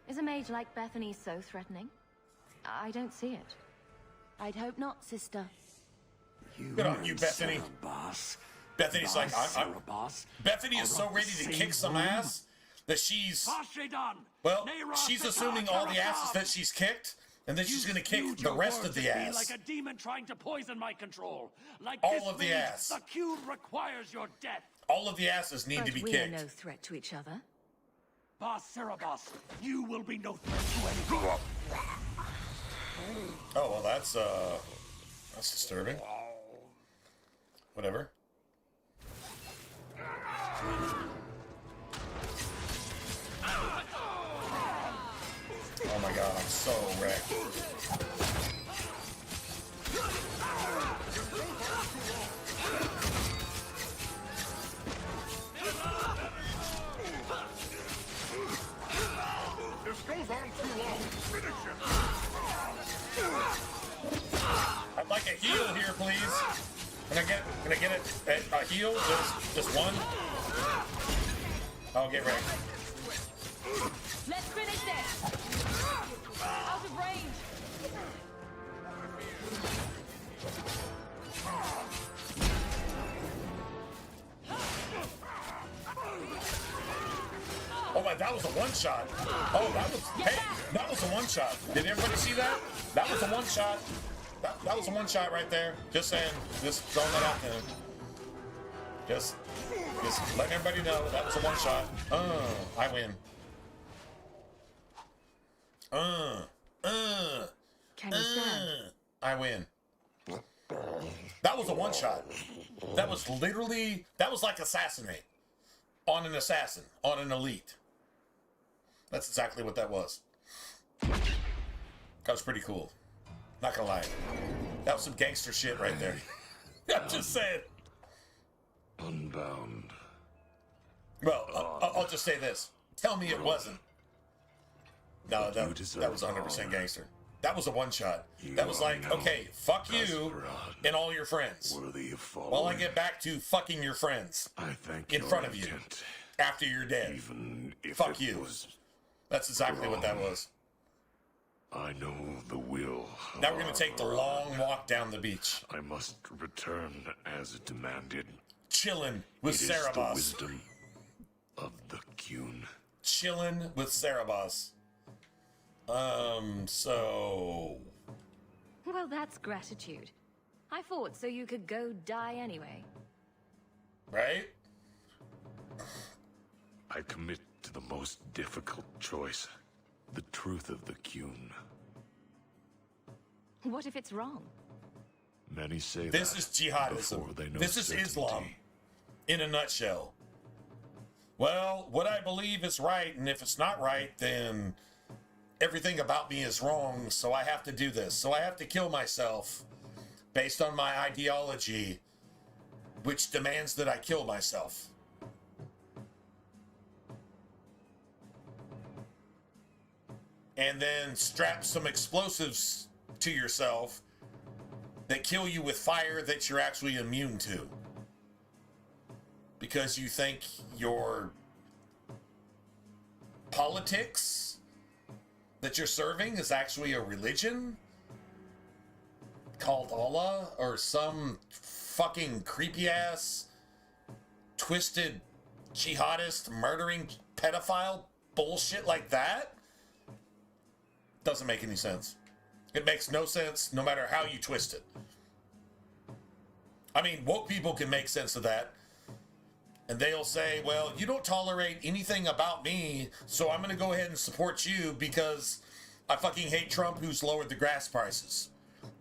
Is a mage like Bethany so threatening? I don't see it. I'd hope not, sister. Good on you, Bethany. Bethany's like, Bethany is so ready to kick some ass that she's, well, she's assuming all the asses that she's kicked, and then she's going to kick the rest of the ass. Like a demon trying to poison my control. Like all of the ass. The cube requires your death. All of the asses need to be kicked. We're no threat to each other. Boss Cerebos, you will be no threat to anyone. Oh, well, that's disturbing. Whatever. Oh my god, I'm so wrecked. This goes on too long. Finish him. I'd like a heal here, please. Can I get a heal? Just one? Oh, get ready. Let's finish this. Out of range. Oh my, that was a one shot. Oh, that was a one shot. Did everybody see that? That was a one shot. That was a one shot right there. Just saying, just throwing that out there. Just letting everybody know that was a one shot. I win. Can you stand? I win. That was a one shot. That was literally, that was like assassinate on an assassin, on an elite. That's exactly what that was. That was pretty cool. Not gonna lie. That was some gangster shit right there. I'm just saying. Unbound. Well, I'll just say this. Tell me it wasn't. No, that was 100% gangster. That was a one-shot. That was like, okay, fuck you and all your friends. While I get back to fucking your friends in front of you after you're dead. Fuck you. That's exactly what that was. I know the will. Now we're going to take the long walk down the beach. I must return as demanded. Chillin' with Cerebos. The wisdom of the Qun. Chillin' with Cerebos. So... Well, that's gratitude. I fought so you could go die anyway. Right? I commit to the most difficult choice. The truth of the Qun. What if it's wrong? Many say this that is jihadism. They know this is certainty. Islam. In a nutshell. Well, what I believe is right, and if it's not right, then everything about me is wrong, so I have to do this. So I have to kill myself based on my ideology, which demands that I kill myself. And then strap some explosives to yourself that kill you with fire that you're actually immune to. Because you think your politics that you're serving is actually a religion called Allah or some fucking creepy ass twisted jihadist murdering pedophile bullshit like that. Doesn't make any sense. It makes no sense no matter how you twist it. I mean, woke people can make sense of that. And they'll say, well, you don't tolerate anything about me, so I'm going to go ahead and support you because I fucking hate Trump who's lowered the gas prices.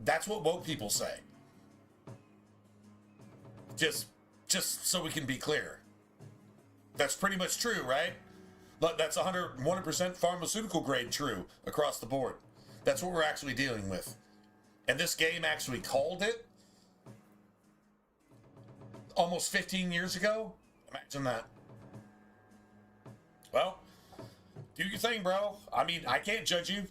That's what woke people say. Just so we can be clear. That's pretty much true, right? That's 101% pharmaceutical grade true across the board. That's what we're actually dealing with. And this game actually called it. almost 15 years ago? Imagine that. Well, do your thing, bro. I mean, I can't judge you.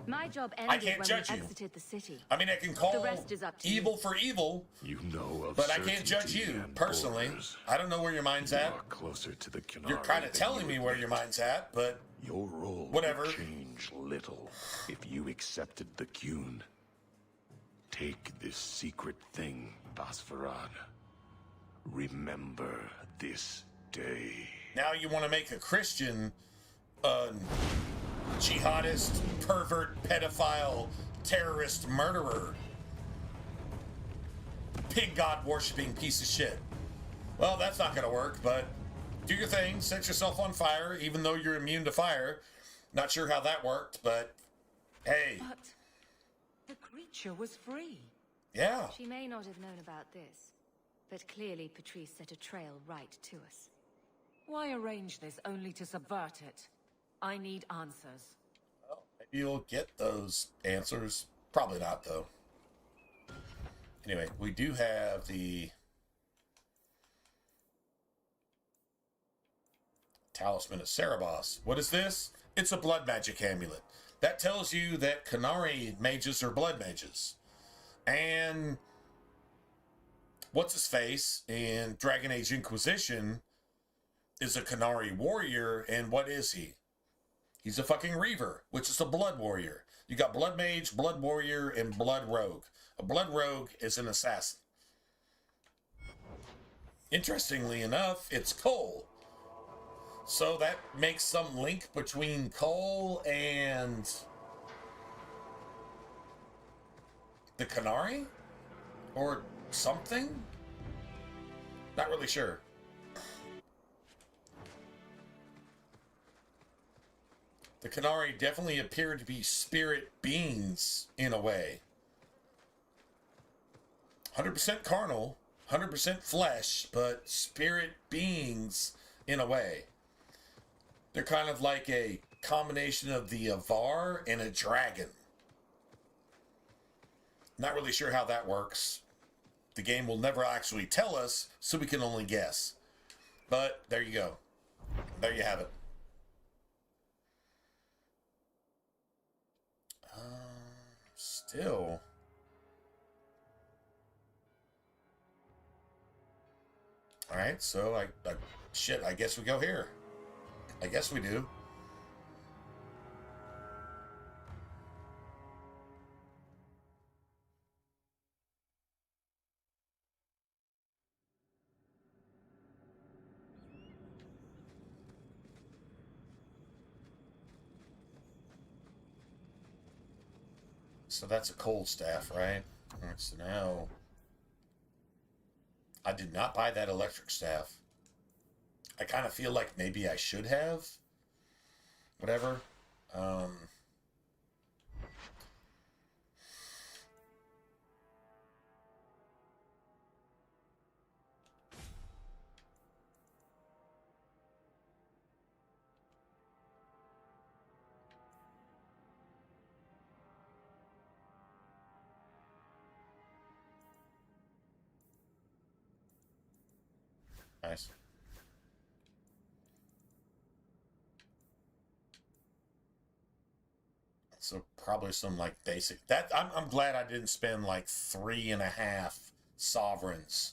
My job I ended can't when judge we you. exited the city. I mean, I can call The rest is up to evil you. for evil, You know of but I can't judge certainty you and personally. borders. I don't know where your mind's You at. are closer to the Qunari You're kind of than telling you me where your mind's at, but Your role whatever. would change little if you accepted the Qun. Take this secret thing, Basfarad. Remember this day. Now you want to make a Christian jihadist, pervert, pedophile, terrorist, murderer, pig god worshipping piece of shit. Well, that's not going to work, but do your thing. Set yourself on fire, even though you're immune to fire. Not sure how that worked, but hey. But the creature was free. Yeah. She may not have known about this, but clearly Patrice set a trail right to us. Why arrange this only to subvert it? I need answers. Well, maybe you'll get those answers. Probably not, though. Anyway, we do have the Talisman of Cerebos. What is this? It's a blood magic amulet. That tells you that Qunari mages are blood mages. And what's his face in Dragon Age Inquisition is a Qunari warrior, and what is he? He's a fucking Reaver, which is a blood warrior. You got blood mage, blood warrior, and blood rogue. A blood rogue is an assassin. Interestingly enough, it's Cole. So that makes some link between Cole and the Qunari? Or something? Not really sure. The Qunari definitely appear to be spirit beings in a way. 100% carnal, 100% flesh, but spirit beings in a way. They're kind of like a combination of the Avar and a dragon. Not really sure how that works. The game will never actually tell us, so we can only guess. But there you go. There you have it. Still. Alright, so shit, I guess we go here. I guess we do. So that's a cold staff, right? Alright, so now I did not buy that electric staff. I kind of feel like maybe I should have. Whatever. Nice. So probably some like basic that I'm glad I didn't spend like 3.5 sovereigns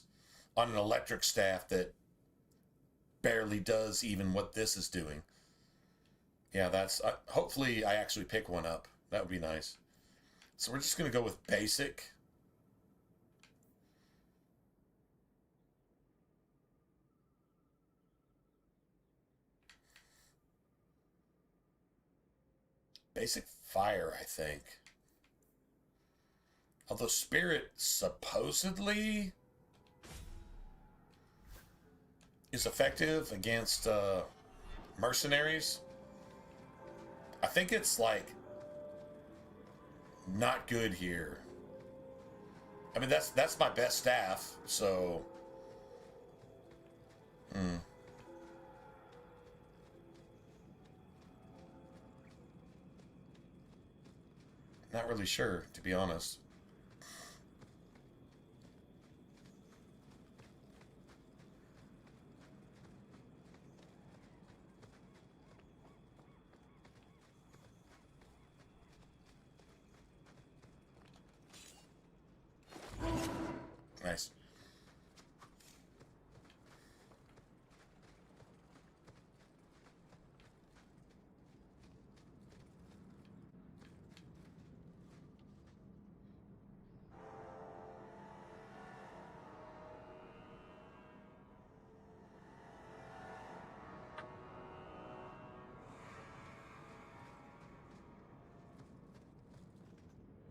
on an electric staff that barely does even what this is doing. Yeah, that's hopefully I actually pick one up. That would be nice. So we're just gonna go with basic. Basic fire, I think. Although spirit supposedly is effective against mercenaries. I think it's like not good here. I mean that's my best staff, so not really sure, to be honest.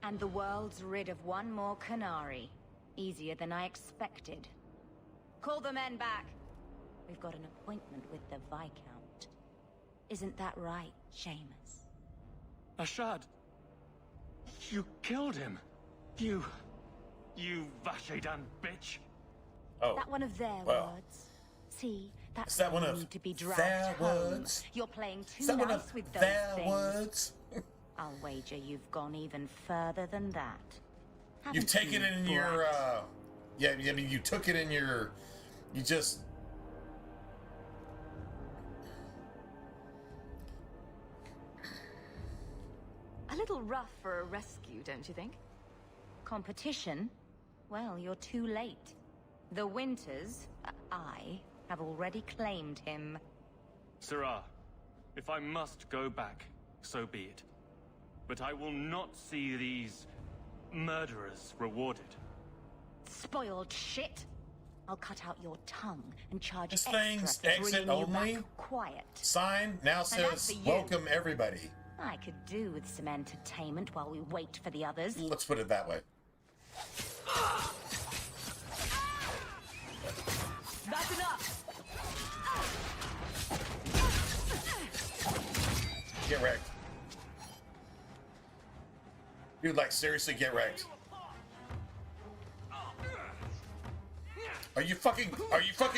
And the world's rid of one more Canary. Easier than I expected. Call the men back. We've got an appointment with the Viscount. Isn't that right, Seamus? Ashad! You killed him! You Vashedan bitch! Oh. That one of their well. words. See, that's Is that one why you of need to be dragged their home. words? You're playing too Is that one nice of with those their things. words? I'll wager you've gone even further than that. You've taken it in your, yeah, I mean, you took it in your, you just... A little rough for a rescue, don't you think? Competition? Well, you're too late. The Winters, I, have already claimed him. Sirrah, if I must go back, so be it. But I will not see these murderers rewarded. Spoiled shit. I'll cut out your tongue and charge This extra thing's for exit bringing you only. back quiet. Sign now And as says for you, welcome everybody. I could do with some entertainment while we wait for the others. Let's put it that way. That's enough! Get wrecked. Dude, like, seriously, get wrecked. Are you fucking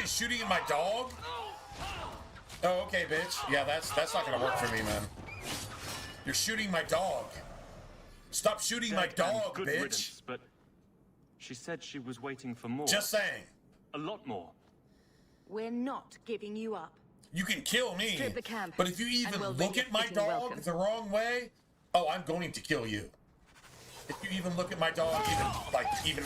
shooting at my dog? Oh, okay, bitch. Yeah, that's not gonna work for me, man. You're shooting my dog. Stop shooting my dog, Good bitch. riddance, but she said she was waiting for more. Just saying. A lot more. We're not giving you up. You can kill me, Strip the camp, but if you even and we'll look bring at a my fitting dog welcome. the wrong way, oh, I'm going to kill you. If you even look at my dog, even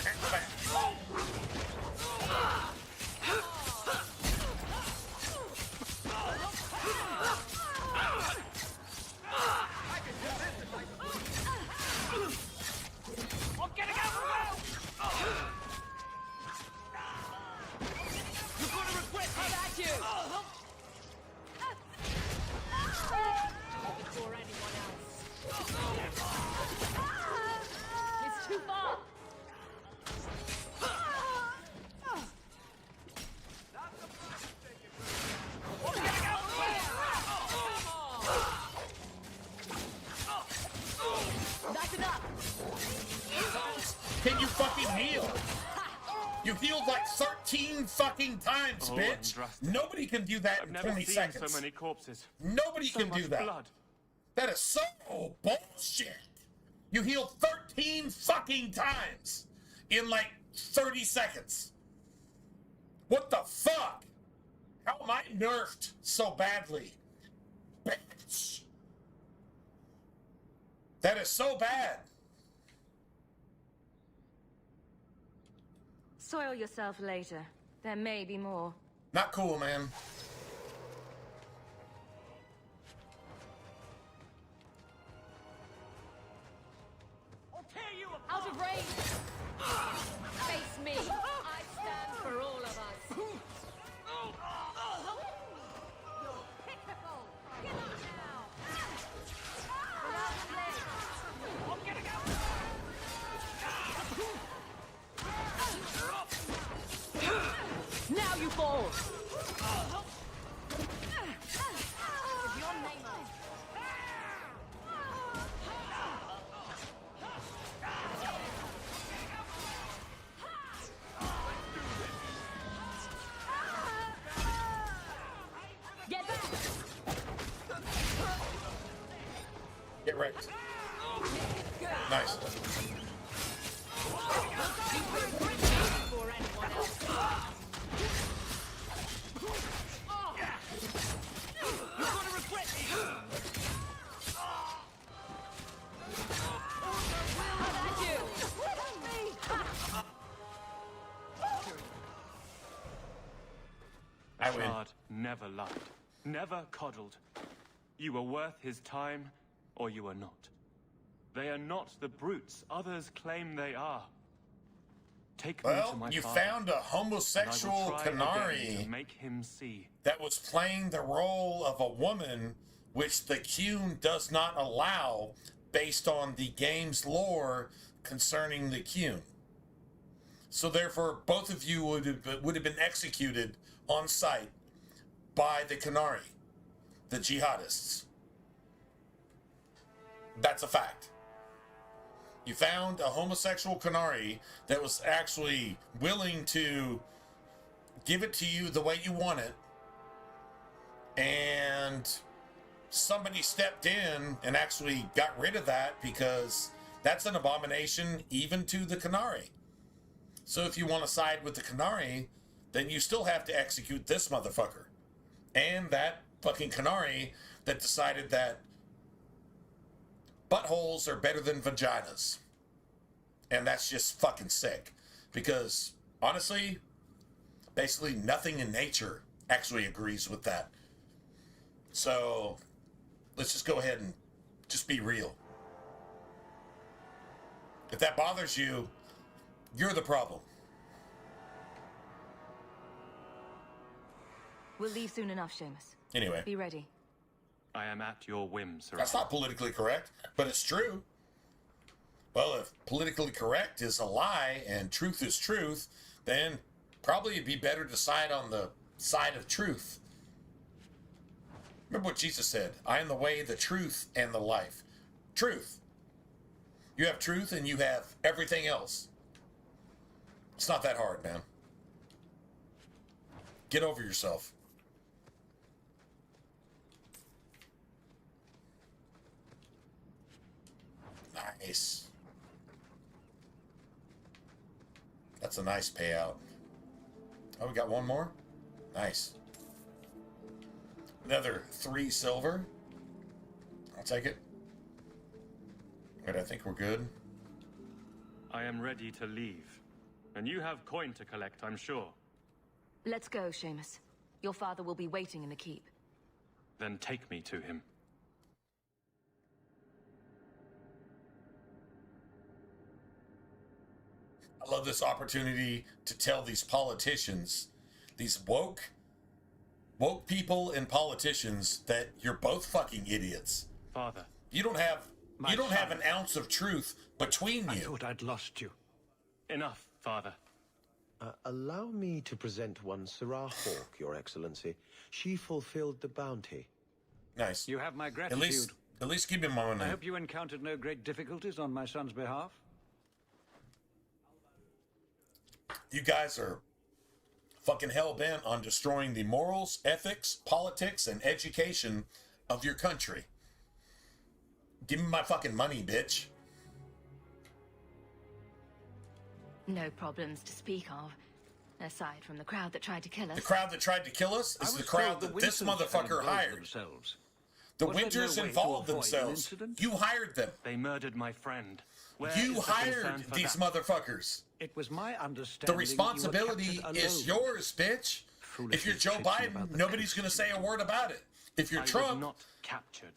I'm getting out! You're gonna regret how at you! Before anyone else. It's too far! That's enough! Can you fucking heal? You healed like 13 fucking times, bitch. Nobody can do that I've in never 20 seen seconds. so many corpses. Nobody So can do much that. blood. That is so bullshit. You healed 13 fucking times in like 30 seconds. What the fuck? How am I nerfed so badly? Bitch. That is so bad. Soil yourself later. There may be more. Not cool, man. Out of range! Face me! I stand for all of us! You're pitiful! Get up now! Without legs! I'm getting out! Now you fall! With your name on it. Get back! Get wrecked. Nice. Before anyone else. You're gonna regret me! How about you? Help me! I win. Ashad never lied, never coddled. You were worth his time, or you are not. They are not the brutes others claim they are. Take me to Well, my you father, found a and I will homosexual try again Canary to make him see. that was playing the role of a woman, which the Qune does not allow based on the game's lore concerning the Qun. So therefore, both of you would have been executed on sight by the Qunari, the jihadists. That's a fact. You found a homosexual Qunari that was actually willing to give it to you the way you want it, and somebody stepped in and actually got rid of that, because that's an abomination even to the Qunari. So if you want to side with the Qunari, then you still have to execute this motherfucker and that fucking Qunari that decided that buttholes are better than vaginas. And that's just fucking sick, because honestly, basically nothing in nature actually agrees with that. So let's just go ahead and just be real. If that bothers you, you're the problem. We'll leave soon enough, Seamus. Anyway. Be ready. I am at your whim, sir. That's not politically correct, but it's true. Well, if politically correct is a lie and truth is truth, then probably it'd be better to side on the side of truth. Remember what Jesus said, I am the way, the truth, and the life. Truth. You have truth and you have everything else. It's not that hard, man. Get over yourself. Nice. That's a nice payout. Oh, we got one more? Nice. Another 3 silver. I'll take it. Wait, I think we're good. I am ready to leave. And you have coin to collect, I'm sure. Let's go, Seamus. Your father will be waiting in the keep. Then take me to him. I love this opportunity to tell these politicians, these woke people and politicians, that you're both fucking idiots. Father. You don't have an ounce of truth between you. I thought I'd lost you. Enough, Father. Allow me to present one Sarah Hawk, Your Excellency. She fulfilled the bounty. Nice. You have my gratitude. At least keep him on. I hope you encountered no great difficulties on my son's behalf. You guys are fucking hell-bent on destroying the morals, ethics, politics, and education of your country. Give me my fucking money, bitch. No problems to speak of, aside from the crowd that tried to kill us. The crowd that tried to kill us is the crowd that this motherfucker hired. The Winters involved themselves. You hired them. They murdered my friend. You hired these motherfuckers. It was my understanding. The responsibility is yours, bitch. If you're Joe Biden, nobody's going to say a word about it. If you're Trump,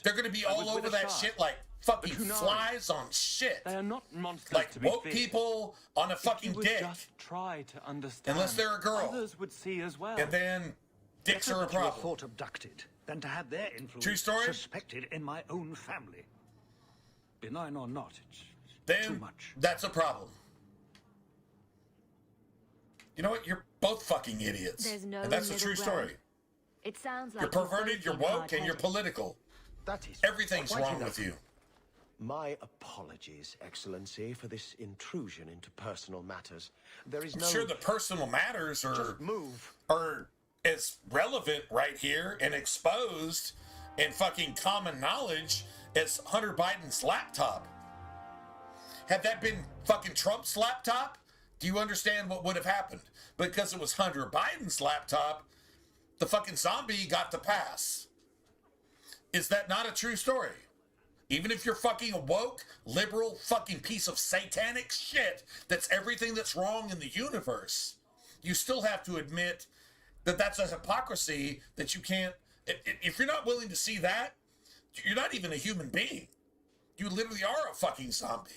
they're going to be all over that shit like fucking flies on shit. They are not monsters like to be woke feared. people on a fucking dick. Just try to understand. Unless they're a girl. Others would see as well. And then dicks are a problem. Thought abducted, than to have their influence True story? suspected in my own family. Benign or not, it's then too much. That's a problem. You know what? You're both fucking idiots. There's no and that's a true middle story. ground. It sounds like You're perverted, you're woke, and you're political. That is Everything's quite wrong enough. with you. My apologies, Excellency, for this intrusion into personal matters. There is I'm no... sure the personal matters Just move. are as relevant right here and exposed and fucking common knowledge as Hunter Biden's laptop. Had that been fucking Trump's laptop, do you understand what would have happened? Because it was Hunter Biden's laptop, the fucking zombie got the pass. Is that not a true story? Even if you're fucking a woke, liberal, fucking piece of satanic shit that's everything that's wrong in the universe, you still have to admit that that's a hypocrisy that you can't... If you're not willing to see that, you're not even a human being. You literally are a fucking zombie.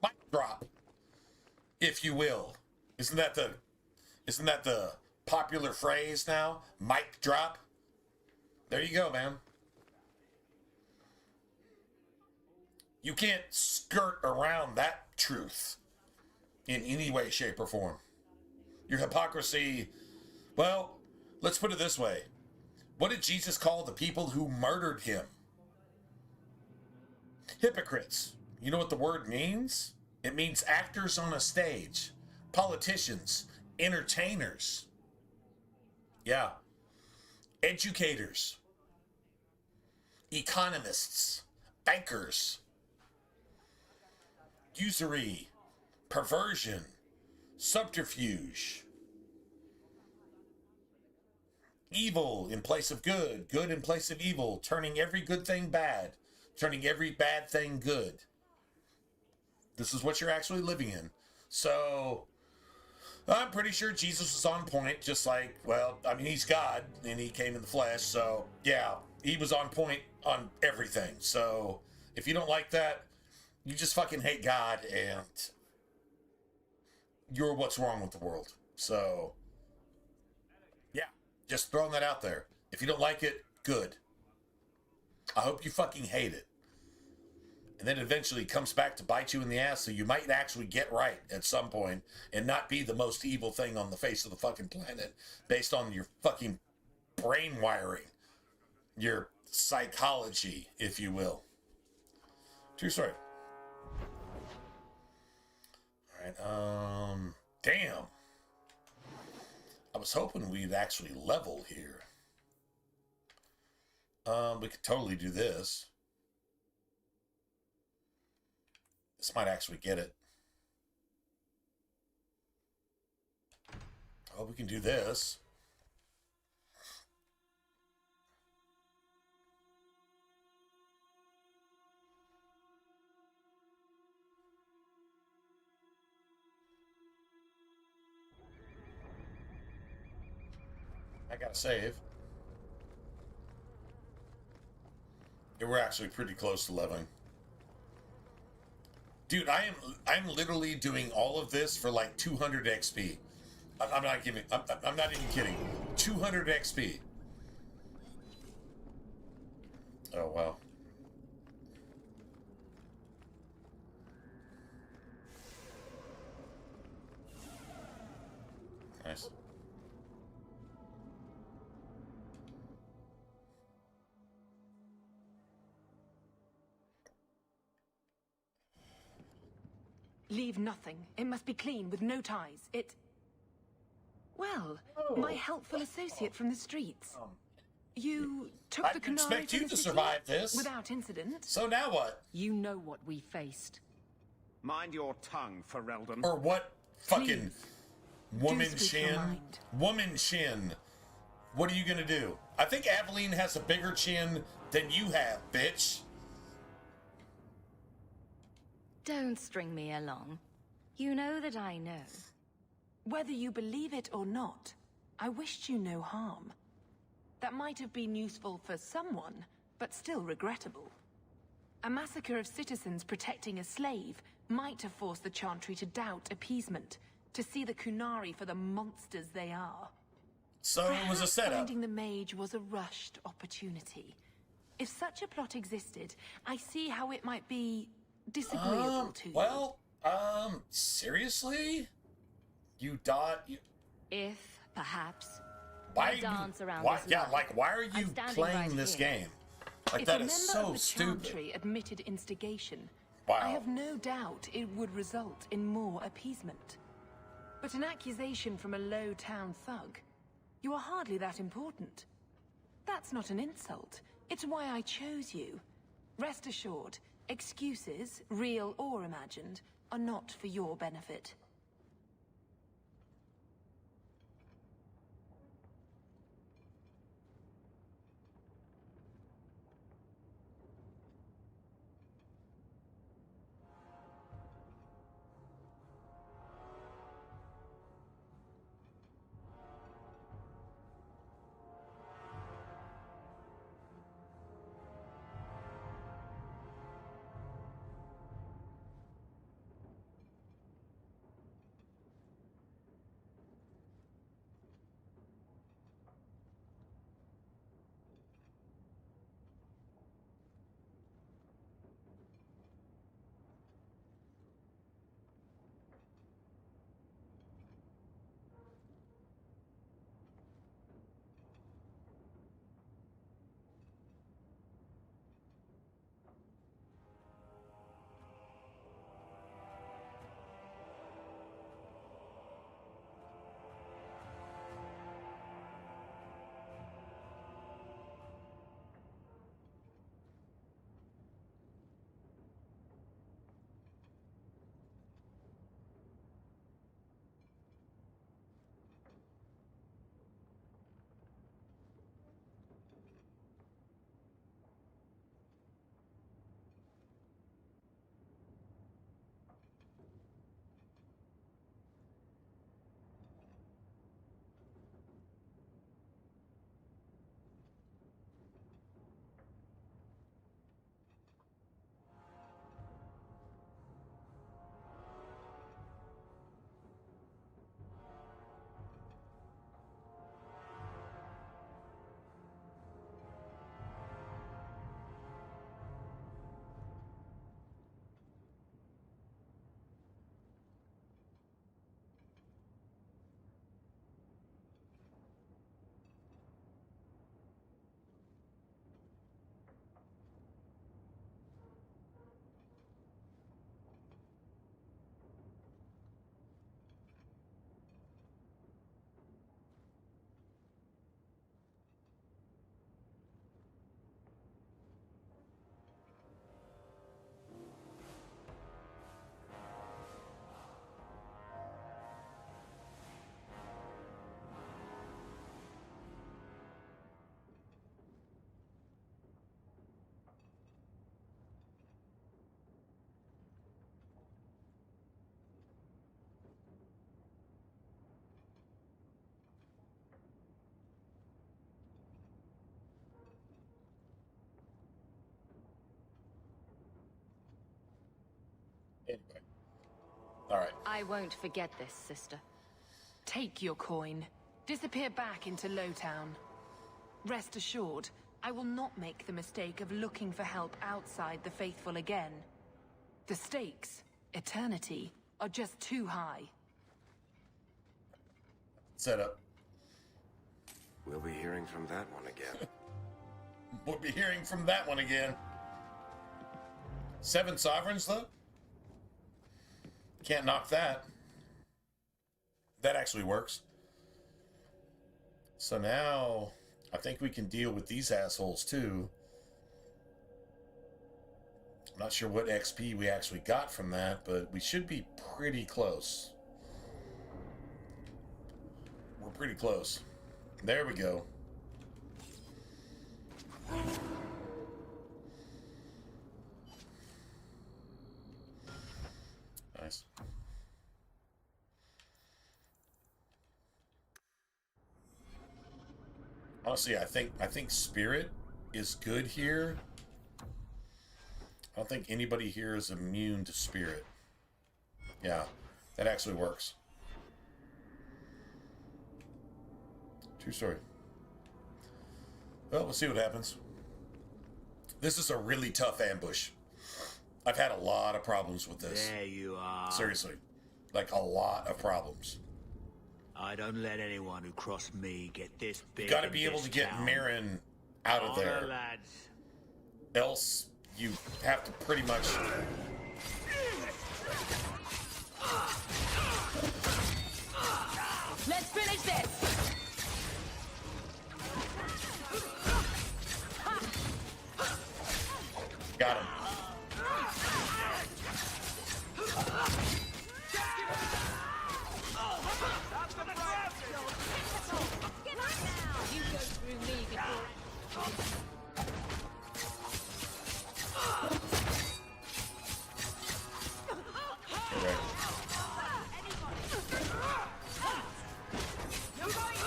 Mic drop. if you will. Isn't that the popular phrase now? Mic drop. There you go, man. You can't skirt around that truth in any way, shape, or form. Your hypocrisy, well, let's put it this way. What did Jesus call the people who murdered him? Hypocrites. You know what the word means? It means actors on a stage, politicians, entertainers. Yeah. Educators, economists, bankers, usury, perversion, subterfuge, evil in place of good, good in place of evil, turning every good thing bad, turning every bad thing good. This is what you're actually living in. So, I'm pretty sure Jesus was on point, just like, well, I mean, he's God, and he came in the flesh, so, yeah, he was on point on everything. So, if you don't like that, you just fucking hate God, and you're what's wrong with the world. So, yeah, just throwing that out there. If you don't like it, good. I hope you fucking hate it. And then eventually comes back to bite you in the ass, so you might actually get right at some point and not be the most evil thing on the face of the fucking planet based on your fucking brain wiring, your psychology, if you will. True story. All right, damn. I was hoping we'd actually level here. We could totally do this. This might actually get it. Oh, we can do this. I gotta save. Yeah, we're actually pretty close to leveling. Dude, I'm literally doing all of this for like 200 XP. I'm not giving. I'm not even kidding. 200 XP. Oh wow. Nice. Leave nothing. It must be clean, with no ties. Well, my helpful associate from the streets. You took the I Canary expect to you the to city survive this. without incident. So now what? You know what we faced. Mind your tongue, Ferelden. Or what fucking woman do speak your chin? mind. Woman chin. What are you gonna do? I think Aveline has a bigger chin than you have, bitch. Don't string me along. You know that I know. Whether you believe it or not, I wished you no harm. That might have been useful for someone, but still regrettable. A massacre of citizens protecting a slave might have forced the Chantry to doubt appeasement, to see the Kunari for the monsters they are. So it was a Perhaps setup. Finding the mage was a rushed opportunity. If such a plot existed, I see how it might be disagreeable to you. Well, seriously? You dot. If, perhaps, Why? I dance around Why? this Yeah, line. like why are I'm you standing playing right this here. game? Like If that a is member so of the stupid. Chantry admitted instigation, Wow. I have no doubt it would result in more appeasement. But an accusation from a low town thug, you are hardly that important. That's not an insult. It's why I chose you. Rest assured, excuses, real or imagined, are not for your benefit. All right. I won't forget this, sister. Take your coin. Disappear back into Lowtown. Rest assured, I will not make the mistake of looking for help outside the Faithful again. The stakes, eternity, are just too high. Set up. We'll be hearing from that one again. We'll be hearing from that one again. 7 sovereigns, though? Can't knock that. That actually works. So now, I think we can deal with these assholes, too. I'm not sure what XP we actually got from that, but we should be pretty close. We're pretty close. There we go. Nice. Honestly, I think Spirit is good here. I don't think anybody here is immune to Spirit. Yeah, that actually works. True story. Well, we'll see what happens. This is a really tough ambush. I've had a lot of problems with this. There you are. Seriously. Like, a lot of problems. I don't let anyone who cross me get this big. You gotta be able to get Marin out of there. Lads. Else, you have to pretty much... Let's finish this! Got him. You go through me before.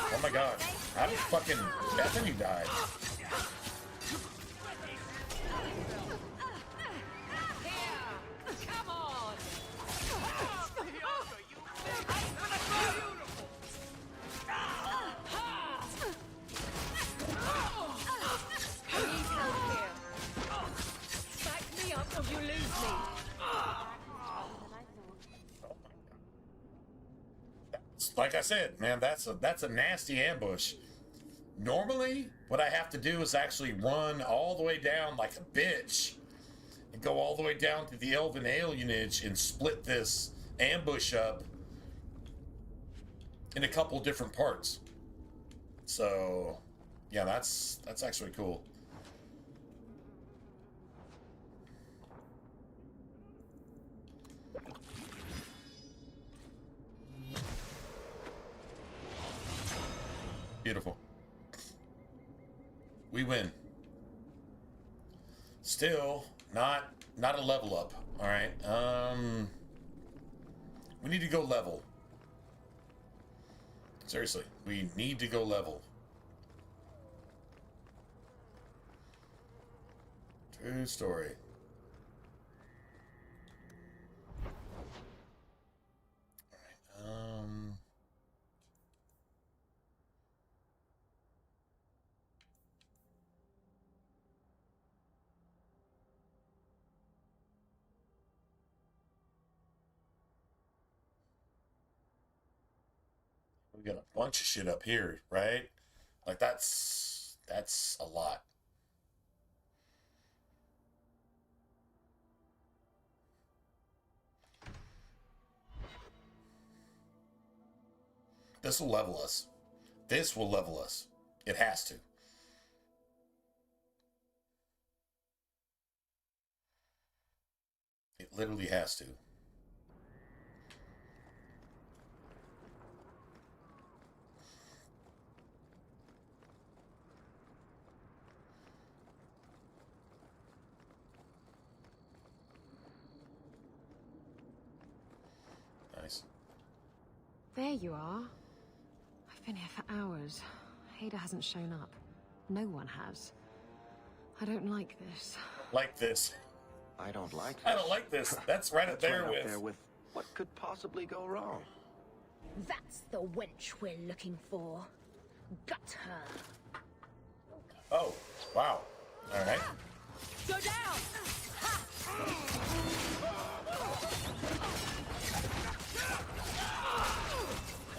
Oh my god. How did fucking Bethany die? Come on! Please help here. Back me up or you lose me. Like I said, man, that's a nasty ambush. Normally, what I have to do is actually run all the way down like a bitch and go all the way down to the Elven Alienage and split this ambush up in a couple different parts. So, yeah, that's actually cool. Beautiful. We win. Still not a level up. All right. We need to go level. Seriously, we need to go level. True story. All right. We got a bunch of shit up here, right? Like that's a lot. This will level us. This will level us. It has to. It literally has to. Nice. There you are. I've been here for hours. Ada hasn't shown up. No one has. I don't like this. Like this. I don't like this. I don't like this. That's right up there right with What could possibly go wrong? That's the wench we're looking for. Gut her. Oh, wow. All right. Go down!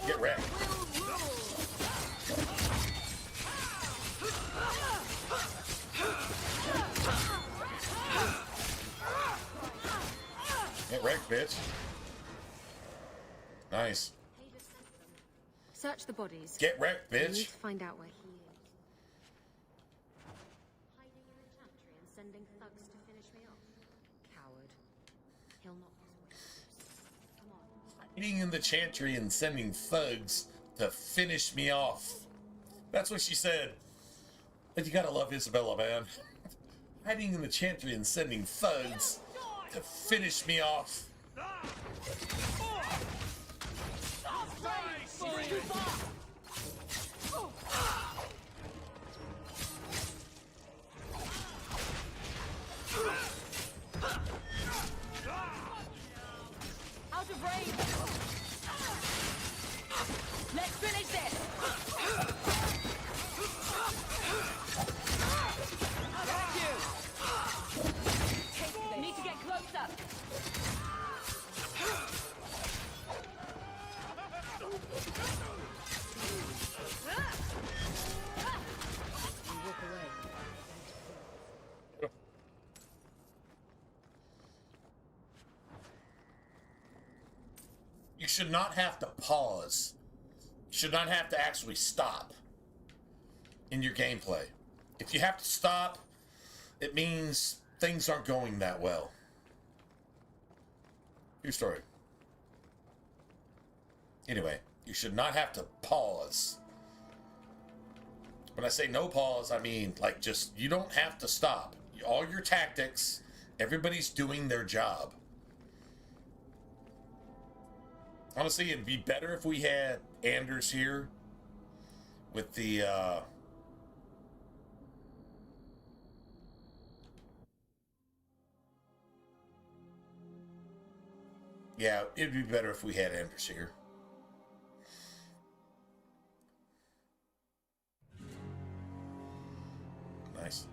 Get wrecked. Get wrecked, bitch. Nice. Search the bodies. Get wrecked, We bitch. need to find out where he is. Hiding in the chantry and sending thugs to finish me off. Coward. He'll not persuade us. Come on. Hiding in the chantry and sending thugs to finish me off. That's what she said. But you gotta love Isabella, man. Hiding in the chantry and sending thugs to finish me off. Out of range! Let's finish this! Thank you! Need to get closer! Walk away. You should not have to pause. You should not have to actually stop in your gameplay. If you have to stop, it means things aren't going that well. True story. Anyway, you should not have to pause. When I say no pause, I mean like just, you don't have to stop. All your tactics, everybody's doing their job. Honestly, it'd be better if we had Anders here with the, yeah, it'd be better if we had Anders here. Nice.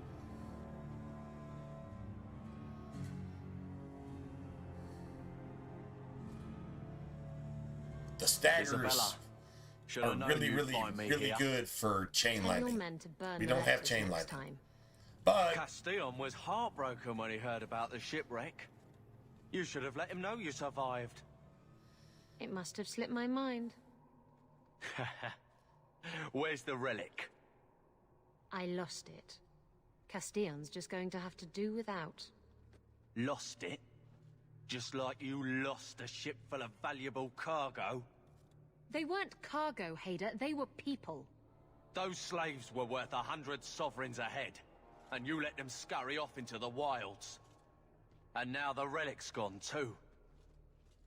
The staggers Isabella, should are have known really, you'd really, find me really here. good for chain Tell your lightning. men to burn We the don't have letters chain next lightning. time. But Castillon was heartbroken when he heard about the shipwreck. You should have let him know you survived. It must have slipped my mind. Where's the relic? I lost it. Castillon's just going to have to do without. Lost it? Just like you lost a ship full of valuable cargo? They weren't cargo, Hader. They were people. Those slaves were worth 100 sovereigns a head, and you let them scurry off into the wilds. And now the relic's gone too.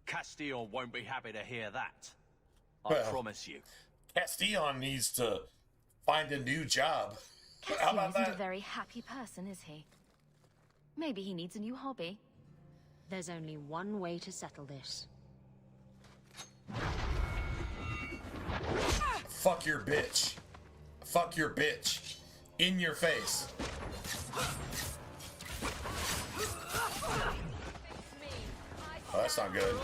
Castillon won't be happy to hear that. I promise you. Castillon needs to find a new job. How Cassio about isn't that? a very happy person, is he? Maybe he needs a new hobby. There's only one way to settle this. Fuck your bitch. Fuck your bitch. In your face. Oh, that's not good.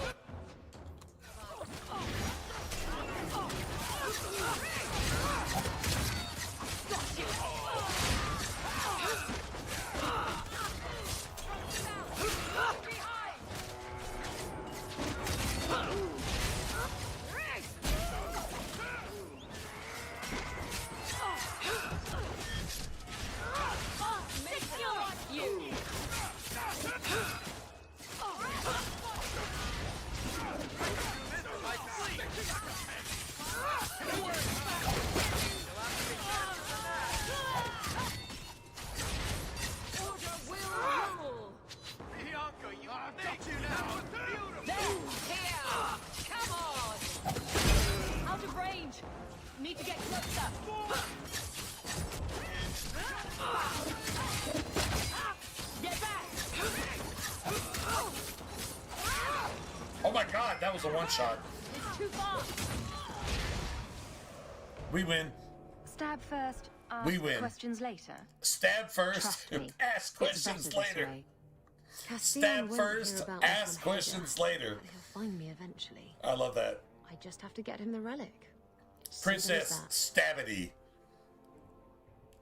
Out of range! Need to get closer! Get back! Oh my god, that was a one-shot. It's too far. We win. Stab first, ask We win. questions later. Stab first, Trust me, ask questions it's better this later. way. Castiel Stab won't first, hear about this ask on questions Hader, later. but he'll find me eventually. I love that. I just have to get him the relic. Princess Stabity.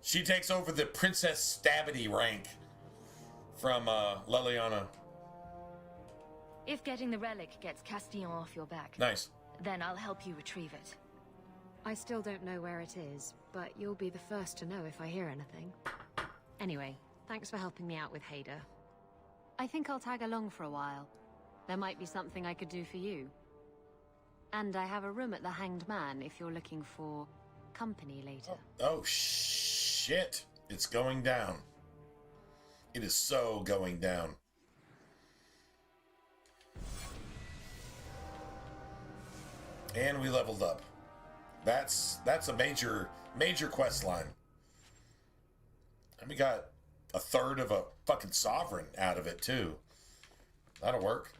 She takes over the Princess Stabity rank from Leliana. If getting the relic gets Castillon off your back, Nice. then I'll help you retrieve it. I still don't know where it is, but you'll be the first to know if I hear anything. Anyway, thanks for helping me out with Hader. I think I'll tag along for a while. There might be something I could do for you. And I have a room at the Hanged Man if you're looking for company later. Oh, shit. It's going down. It is so going down. And we leveled up. That's a major quest line. And we got a third of a fucking sovereign out of it too. That'll work.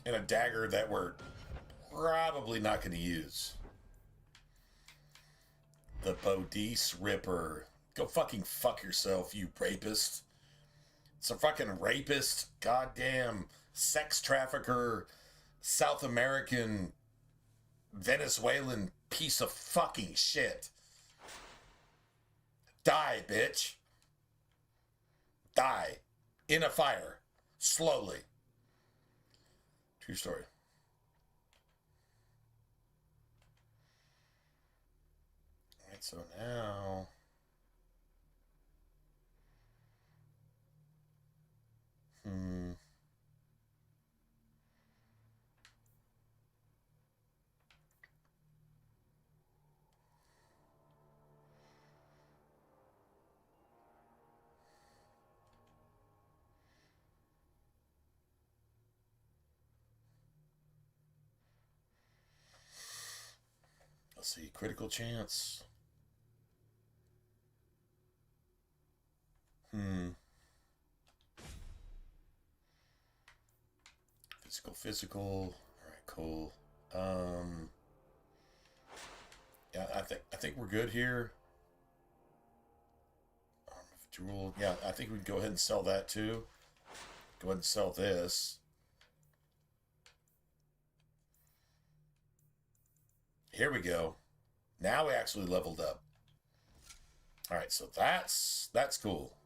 And a dagger that we're probably not going to use. The Bodice Ripper. Go fucking fuck yourself, you rapist. It's a fucking rapist, goddamn sex trafficker, South American, Venezuelan piece of fucking shit. Die, bitch. Die. In a fire. Slowly. True story. Alright, so now... Let's see, critical chance. Physical. All right, cool. Yeah, I think we're good here. Jewel. Yeah, I think we can go ahead and sell that too. Go ahead and sell this. Here we go. Now we actually leveled up. All right, so that's cool.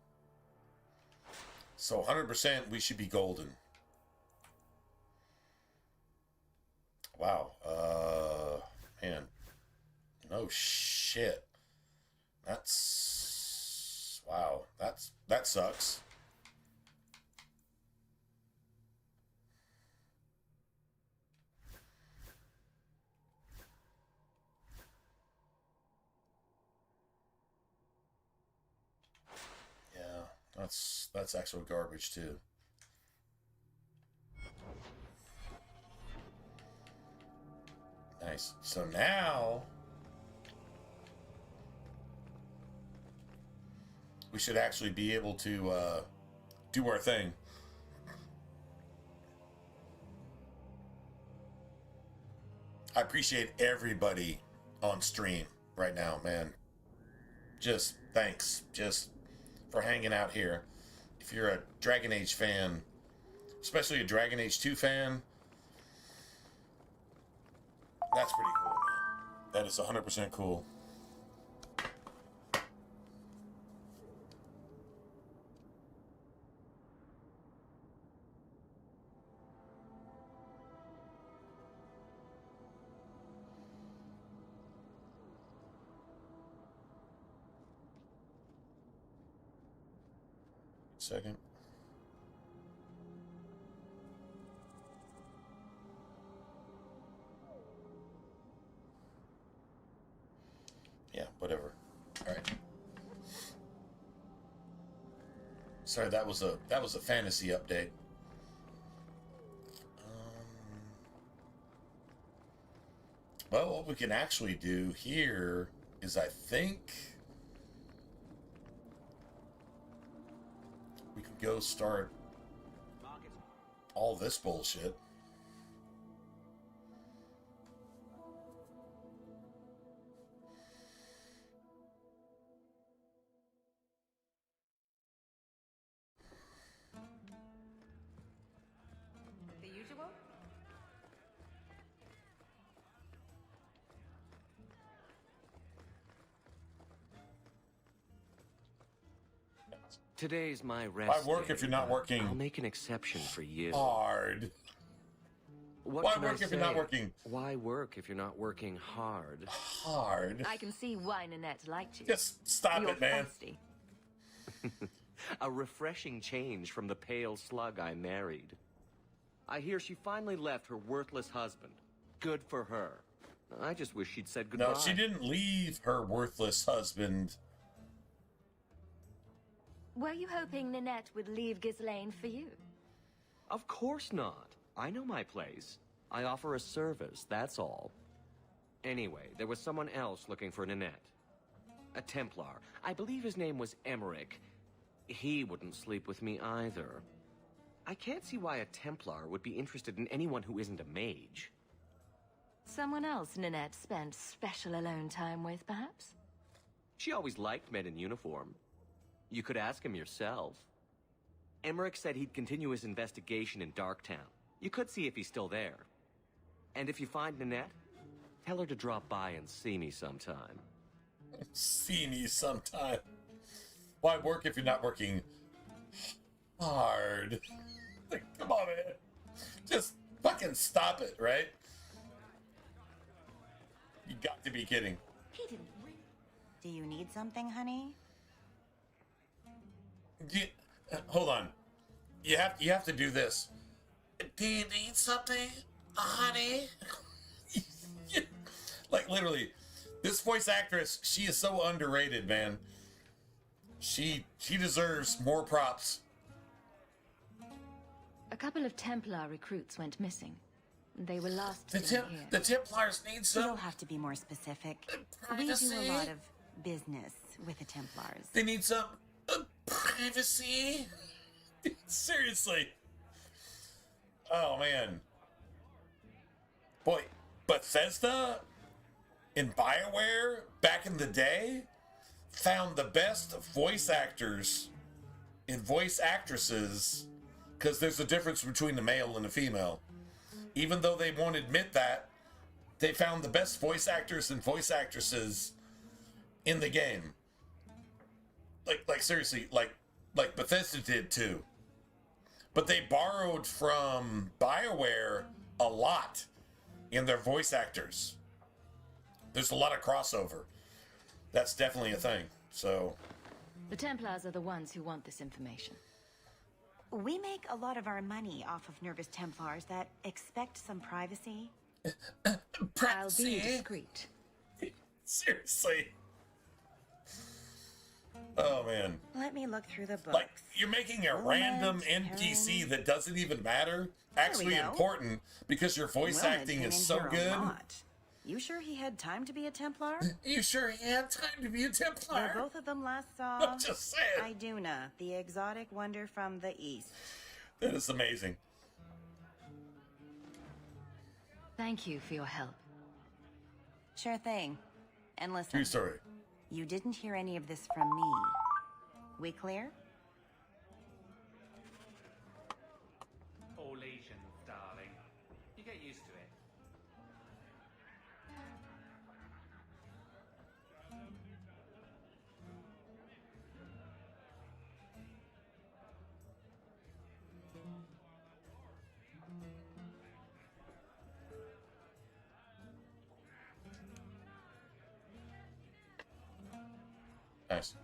So 100% we should be golden. Wow. Man. No shit. That's... Wow. That sucks. Yeah. That's actual garbage too. Nice. So now we should actually be able to do our thing. I appreciate everybody on stream right now, man. Just thanks. Just for hanging out here. If you're a Dragon Age fan, especially a Dragon Age 2 fan, that's pretty cool, man. That is 100% cool. Second. Yeah, whatever. All right. Sorry, that was a fantasy update. Well, what we can actually do here is, I think we could go start all this bullshit. The usual? Today's my rest. Why work day, if you're not but working I'll make an exception for you. hard? What Why can work I if you're not say? working Why work if you're not working hard? hard? I can see why Nanette liked you. Just stop You're it, man. feisty. A refreshing change from the pale slug I married. I hear she finally left her worthless husband. Good for her. I just wish she'd said goodbye. No, she didn't leave her worthless husband. Were you hoping Nanette would leave Ghislaine for you? Of course not. I know my place. I offer a service, that's all. Anyway, there was someone else looking for Nanette. A Templar. I believe his name was Emmerich. He wouldn't sleep with me either. I can't see why a Templar would be interested in anyone who isn't a mage. Someone else Nanette spent special alone time with, perhaps? She always liked men in uniform. You could ask him yourself. Emmerich said he'd continue his investigation in Darktown. You could see if he's still there. And if you find Nanette, tell her to drop by and see me sometime. See me sometime. Why work if you're not working hard? Like, come on, man. Just fucking stop it, right? You got to be kidding. He didn't. Do you need something, honey? Hold on. You have to do this. Do you need something, honey? Like, literally, this voice actress, she is so underrated, man. She deserves more props. A couple of Templar recruits went missing. They were last The seen here. the Templars need some. You'll have to be more specific. We do privacy. a lot of business with the Templars. They need some privacy. Seriously. Oh, man. Boy, Bethesda in BioWare back in the day found the best voice actors and voice actresses, because there's a difference between the male and the female. Even though they won't admit that, they found the best voice actors and voice actresses in the game. Like seriously, like Bethesda did too. But they borrowed from BioWare a lot in their voice actors. There's a lot of crossover. That's definitely a thing. So The Templars are the ones who want this information. We make a lot of our money off of nervous Templars that expect some privacy. I'll be discreet. seriously. Oh, man. Let me look through the books. Like, you're making a random NPC that doesn't even matter actually go. important because your voice Wilma acting came is in so here a good. lot. You sure he had time to be a Templar? You sure he had time to be a Templar? Where both of them last saw I'm just saying. Iduna, the exotic wonder from the east. That is amazing. Thank you for your help. Sure thing. And listen, True story. you didn't hear any of this from me. We clear? All lesions, darling. You get used to it. Nice.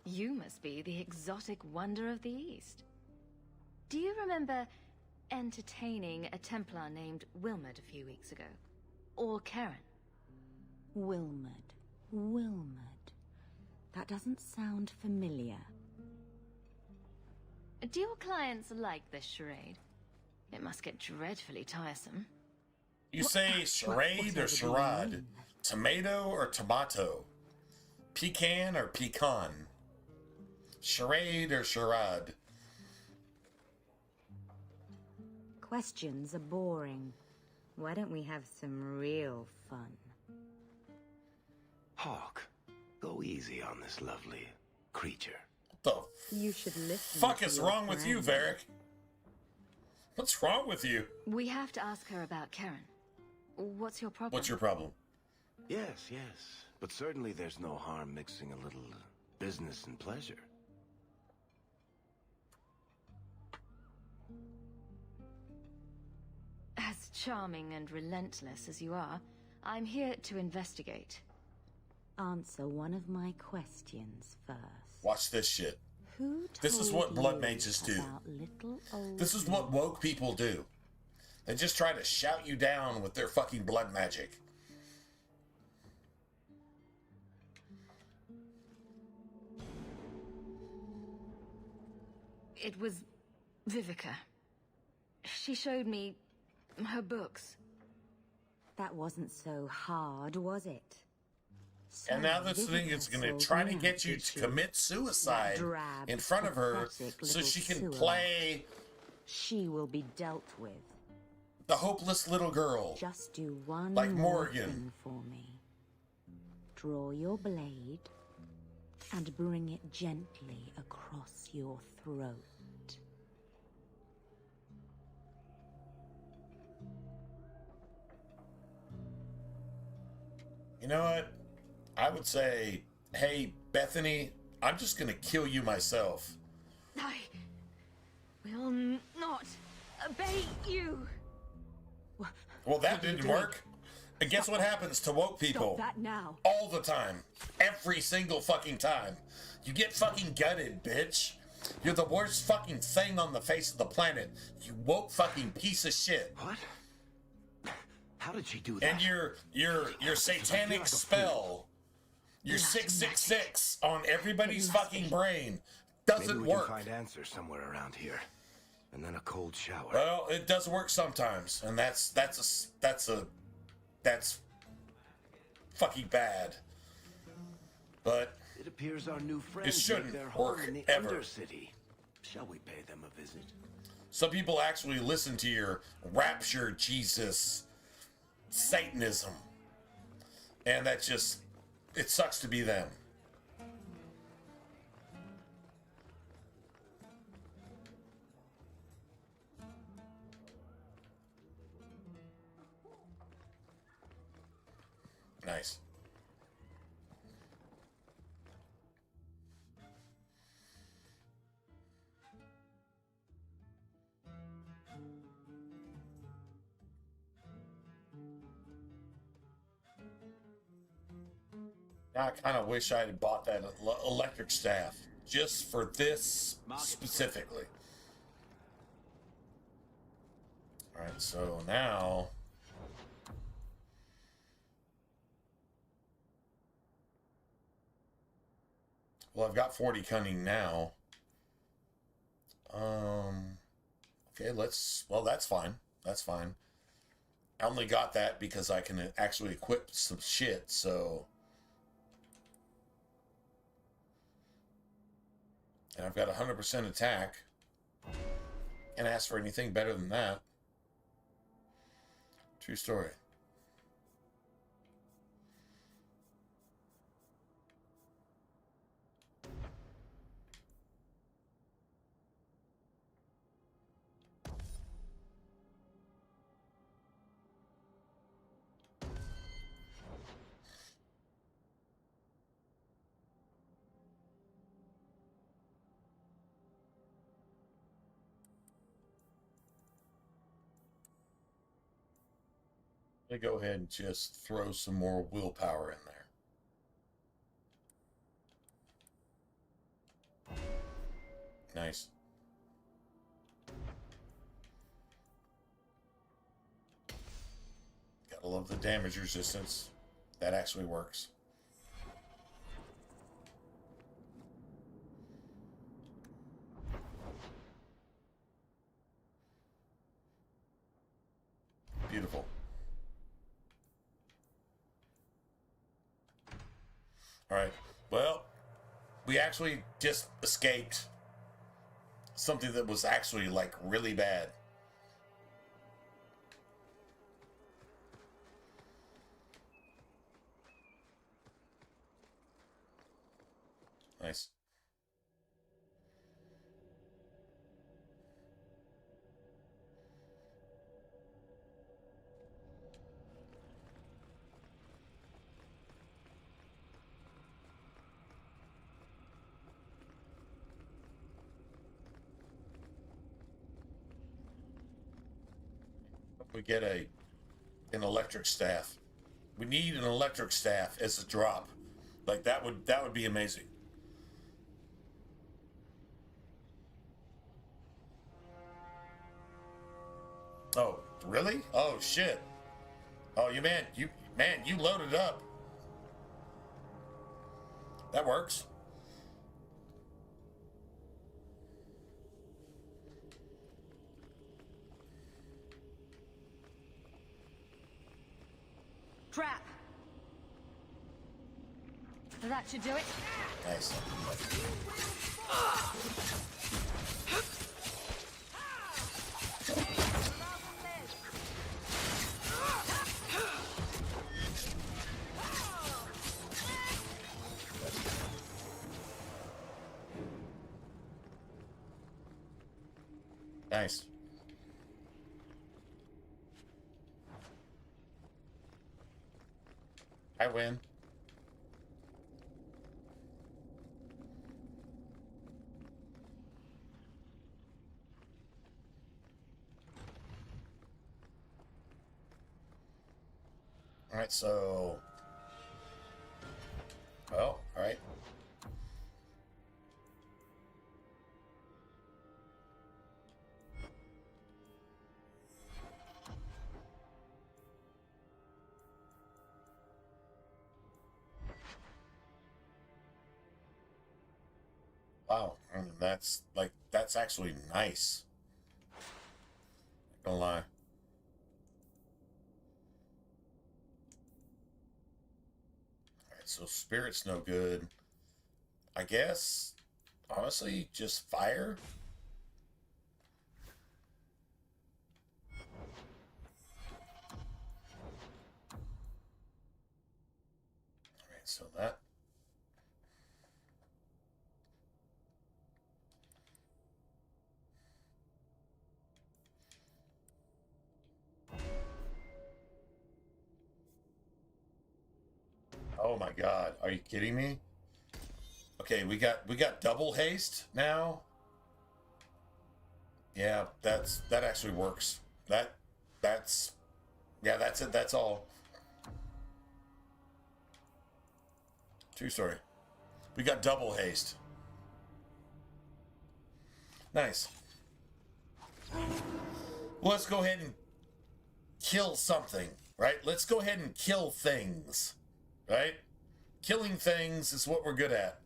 You must be the exotic wonder of the East. Do you remember entertaining a Templar named Wilmot a few weeks ago? Or Karen? Wilmot. That doesn't sound familiar. Do your clients like this charade? It must get dreadfully tiresome. You say charade or charade? Tomato or tomato? Pecan or pecan? Charade or charade? Questions are boring. Why don't we have some real fun? Hawk, go easy on this lovely creature. What the You should listen. fuck to is your wrong with you, friend. Varric? What's wrong with you? We have to ask her about Karen. What's your problem? What's your problem? Yes, yes. But certainly there's no harm mixing a little business and pleasure. As charming and relentless as you are, I'm here to investigate. Answer one of my questions first. Watch this shit. Who This is told what blood you mages do. about little old This is what woke people do. They just try to shout you down with their fucking blood magic. It was Vivica. She showed me her books. That wasn't so hard, was it? So And now this thing is going to try to get you to commit suicide in front of her so she can play She will be dealt with. the hopeless little girl. Just do one Like more Morgan. thing for me. Draw your blade and bring it gently across your throat. You know what? I would say, hey, Bethany, I'm just going to kill you myself. I will not obey you. Well, that didn't work. And guess what happens to woke people? Stop that now. All the time. Every single fucking time. You get fucking gutted, bitch. You're the worst fucking thing on the face of the planet. You woke fucking piece of shit. What? How did she do that? And your satanic spell, your 666 on everybody's fucking brain doesn't Maybe we work. can find answers somewhere around here. And then a cold shower. Well, it does work sometimes, and that's fucking bad. But It appears our new it friends make shouldn't their home work in the ever. Undercity. Shall we pay them a visit? Some people actually listen to your rapture Jesus Satanism, and that just, it sucks to be them. Nice. I kind of wish I had bought that electric staff just for this specifically. All right, so now well, I've got 40 cunning now. Okay, well, that's fine. That's fine. I only got that because I can actually equip some shit, so. And I've got 100% attack. Can't ask for anything better than that. True story. I'm going to go ahead and just throw some more willpower in there. Nice. Gotta love the damage resistance. That actually works. Beautiful. Alright. Well, we actually just escaped something that was actually, like, really bad. Nice. We get an electric staff. We need an electric staff as a drop. Like that would be amazing. Oh, really? Oh shit. Oh, you loaded up. That works. Trap. That should do it. Nice. Nice. I win. All right, so... Well, all right. Wow, and that's actually nice. Not gonna lie. Alright, so spirit's no good. I guess, honestly, just fire. Alright, so that. Oh my god, are you kidding me? Okay, we got double haste now. Yeah, that actually works. That's it, that's all. True story. We got double haste. Nice. Well, let's go ahead and kill something, right? Let's go ahead and kill things. Right? Killing things is what we're good at.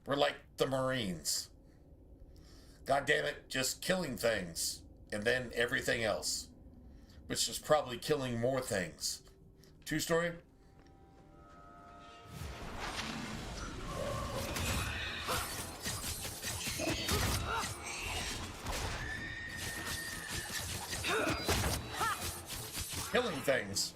We're like the Marines. God damn it, just killing things. And then everything else. Which is probably killing more things. True story? Killing things.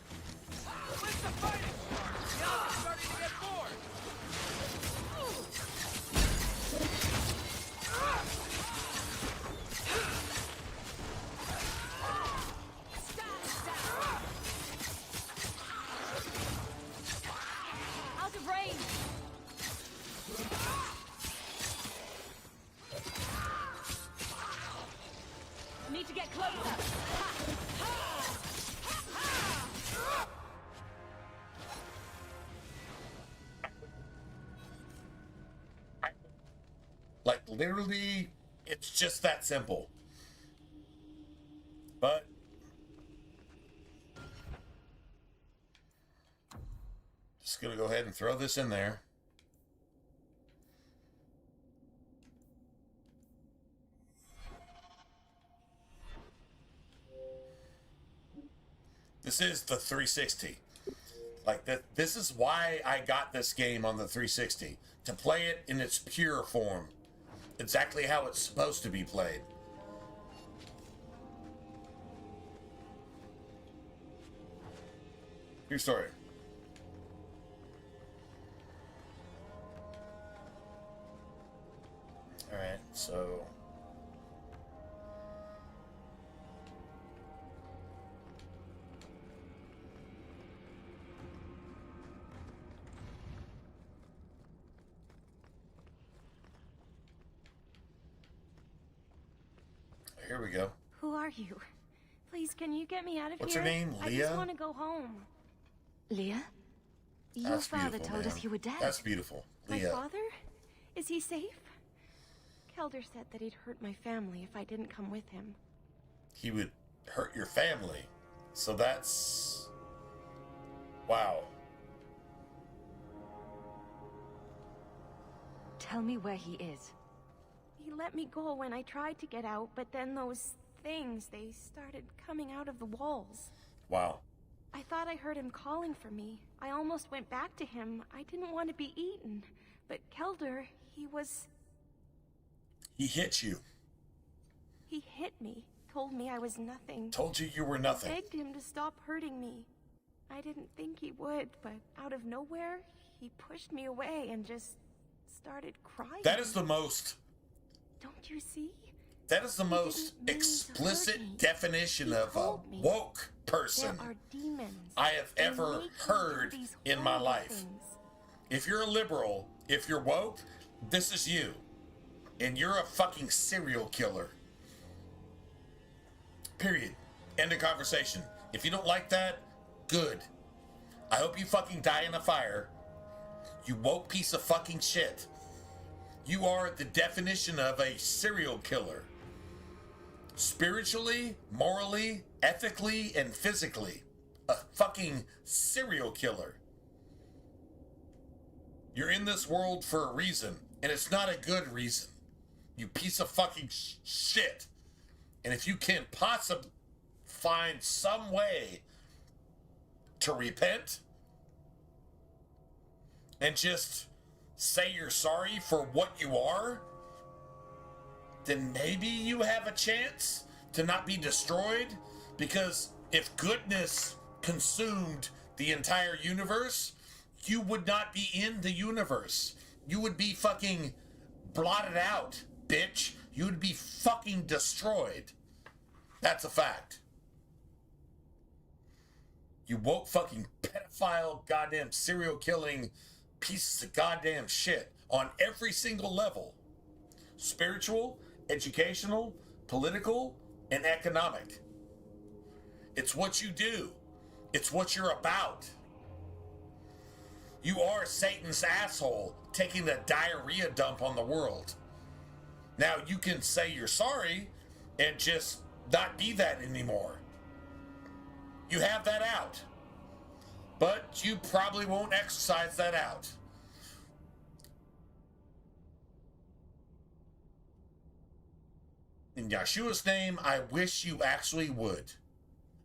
Out of range. Need to get closer. Like, literally, it's just that simple. But just gonna go ahead and throw this in there. This is the 360. Like, this is why I got this game on the 360. To play it in its pure form. Exactly how it's supposed to be played. True story. Alright, so... Here we go. Who are you? Please, can you get me out of What's here? your name, I Leah? just want to go home. Leah? Your That's father beautiful, told us man. you were dead. That's beautiful. My Leah. father? Is he safe? Kelder said that he'd hurt my family if I didn't come with him. He would hurt your family. So that's... Wow. Tell me where he is. He let me go when I tried to get out, but then those things, they started coming out of the walls. Wow. I thought I heard him calling for me. I almost went back to him. I didn't want to be eaten. But Kelder, he hit you. He hit me. Told me I was nothing. Told you you were nothing. I begged him to stop hurting me. I didn't think he would, but out of nowhere, he pushed me away and just started crying. That is the most... Don't you see? That is the most explicit definition of a woke person There are demons. I have ever heard in my life. Things. If you're a liberal, if you're woke, this is you. And you're a fucking serial killer. Period. End of conversation. If you don't like that, good. I hope you fucking die in a fire. You woke piece of fucking shit. You are the definition of a serial killer. Spiritually, morally, ethically, and physically. A fucking serial killer. You're in this world for a reason, and it's not a good reason. You piece of fucking shit. And if you can possibly find some way to repent and just say you're sorry for what you are, then maybe you have a chance to not be destroyed. Because if goodness consumed the entire universe, you would not be in the universe. You would be fucking blotted out, bitch. You would be fucking destroyed. That's a fact. You woke fucking pedophile, goddamn serial killing pieces of goddamn shit on every single level. Spiritual, educational, political, and economic. It's what you do. It's what you're about. You are Satan's asshole taking a diarrhea dump on the world. Now you can say you're sorry and just not be that anymore. You have that out. But you probably won't exercise that out. In Yeshua's name, I wish you actually would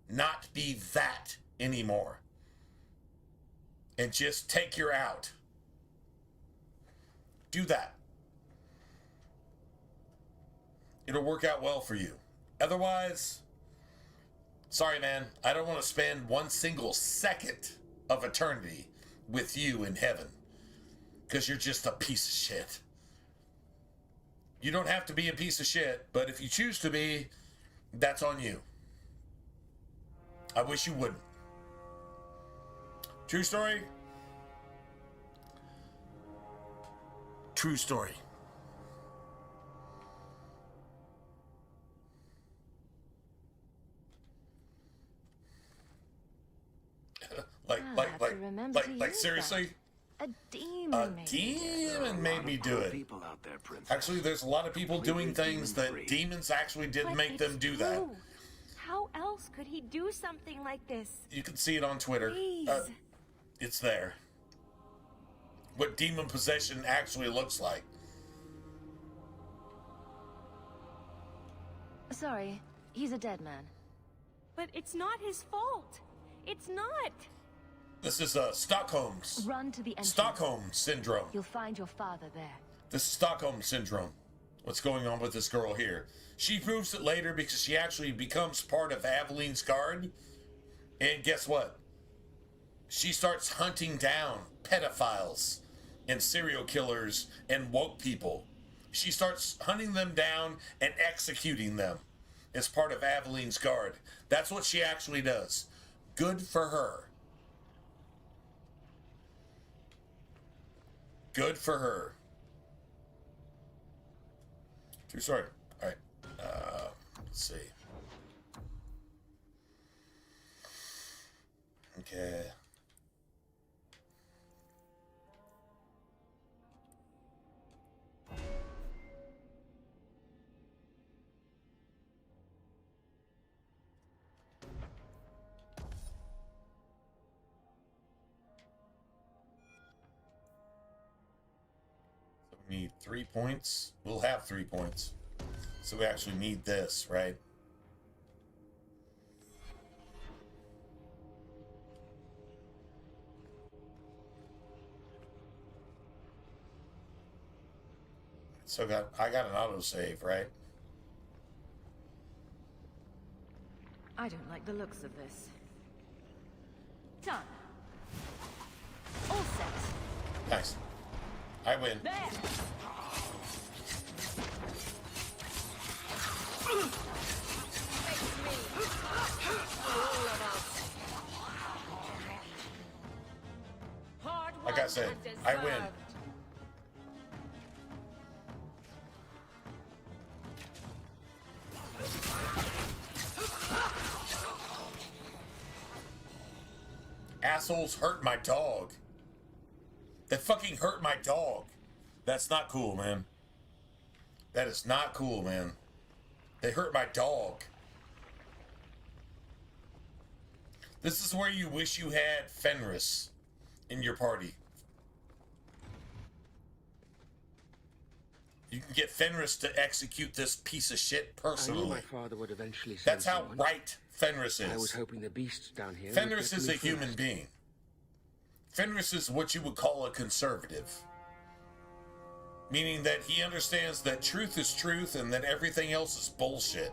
not be that anymore. And just take your out. Do that. It'll work out well for you. Otherwise, sorry, man. I don't want to spend one single second of eternity with you in heaven. Because you're just a piece of shit. You don't have to be a piece of shit, but if you choose to be, that's on you. I wish you wouldn't. True story? True story. like seriously? A demon. A demon made me do it. People out there, Princess. Actually, there's a lot of people doing things that demons actually didn't make them do that. How else could he do something like this? You can see it on Twitter. It's there. What demon possession actually looks like. Sorry, he's a dead man. But it's not his fault. It's not. This is Stockholm's Run to the entrance. Stockholm syndrome. You'll find your father there. This is Stockholm syndrome. What's going on with this girl here? She proves it later because she actually becomes part of Aveline's guard. And guess what? She starts hunting down pedophiles and serial killers and woke people. She starts hunting them down and executing them as part of Aveline's guard. That's what she actually does. Good for her. Good for her. True story. All right. Let's see. Okay. Need 3 points. We'll have 3 points. So we actually need this, right? So I got an autosave, right? I don't like the looks of this. Done. All set. Nice. I win. There. Like I said, I win. Assholes hurt my dog. They fucking hurt my dog. That's not cool, man. That is not cool, man. They hurt my dog. This is where you wish you had Fenris in your party. You can get Fenris to execute this piece of shit personally. I knew my father would eventually send That's how someone. right Fenris is. I was hoping the beasts down here. Fenris would is get a to me human first. being. Fenris is what you would call a conservative. Meaning that he understands that truth is truth and that everything else is bullshit.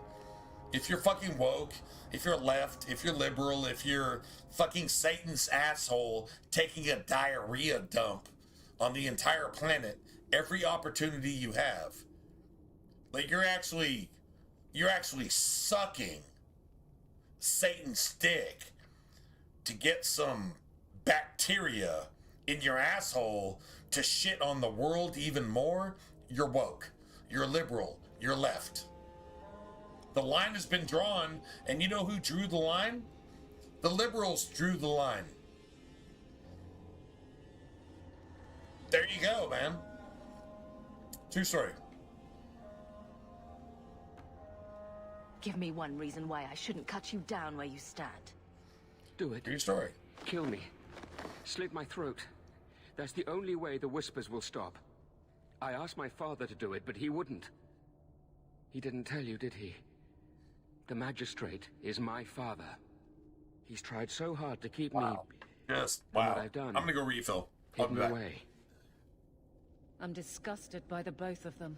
If you're fucking woke, if you're left, if you're liberal, if you're fucking Satan's asshole taking a diarrhea dump on the entire planet every opportunity you have, like you're actually sucking Satan's dick to get some bacteria in your asshole to shit on the world even more, you're woke, you're liberal, you're left. The line has been drawn, and you know who drew the line? The liberals drew the line. There you go, man. True story. Give me one reason why I shouldn't cut you down where you stand. Do it. True story. Kill me. Slit my throat. That's the only way the whispers will stop. I asked my father to do it, but he wouldn't. He didn't tell you, did he? The magistrate is my father. He's tried so hard to keep me. Yes. And Wow. what I've done. I'm gonna go refill. I'll be Hidden back. away. I'm disgusted by the both of them.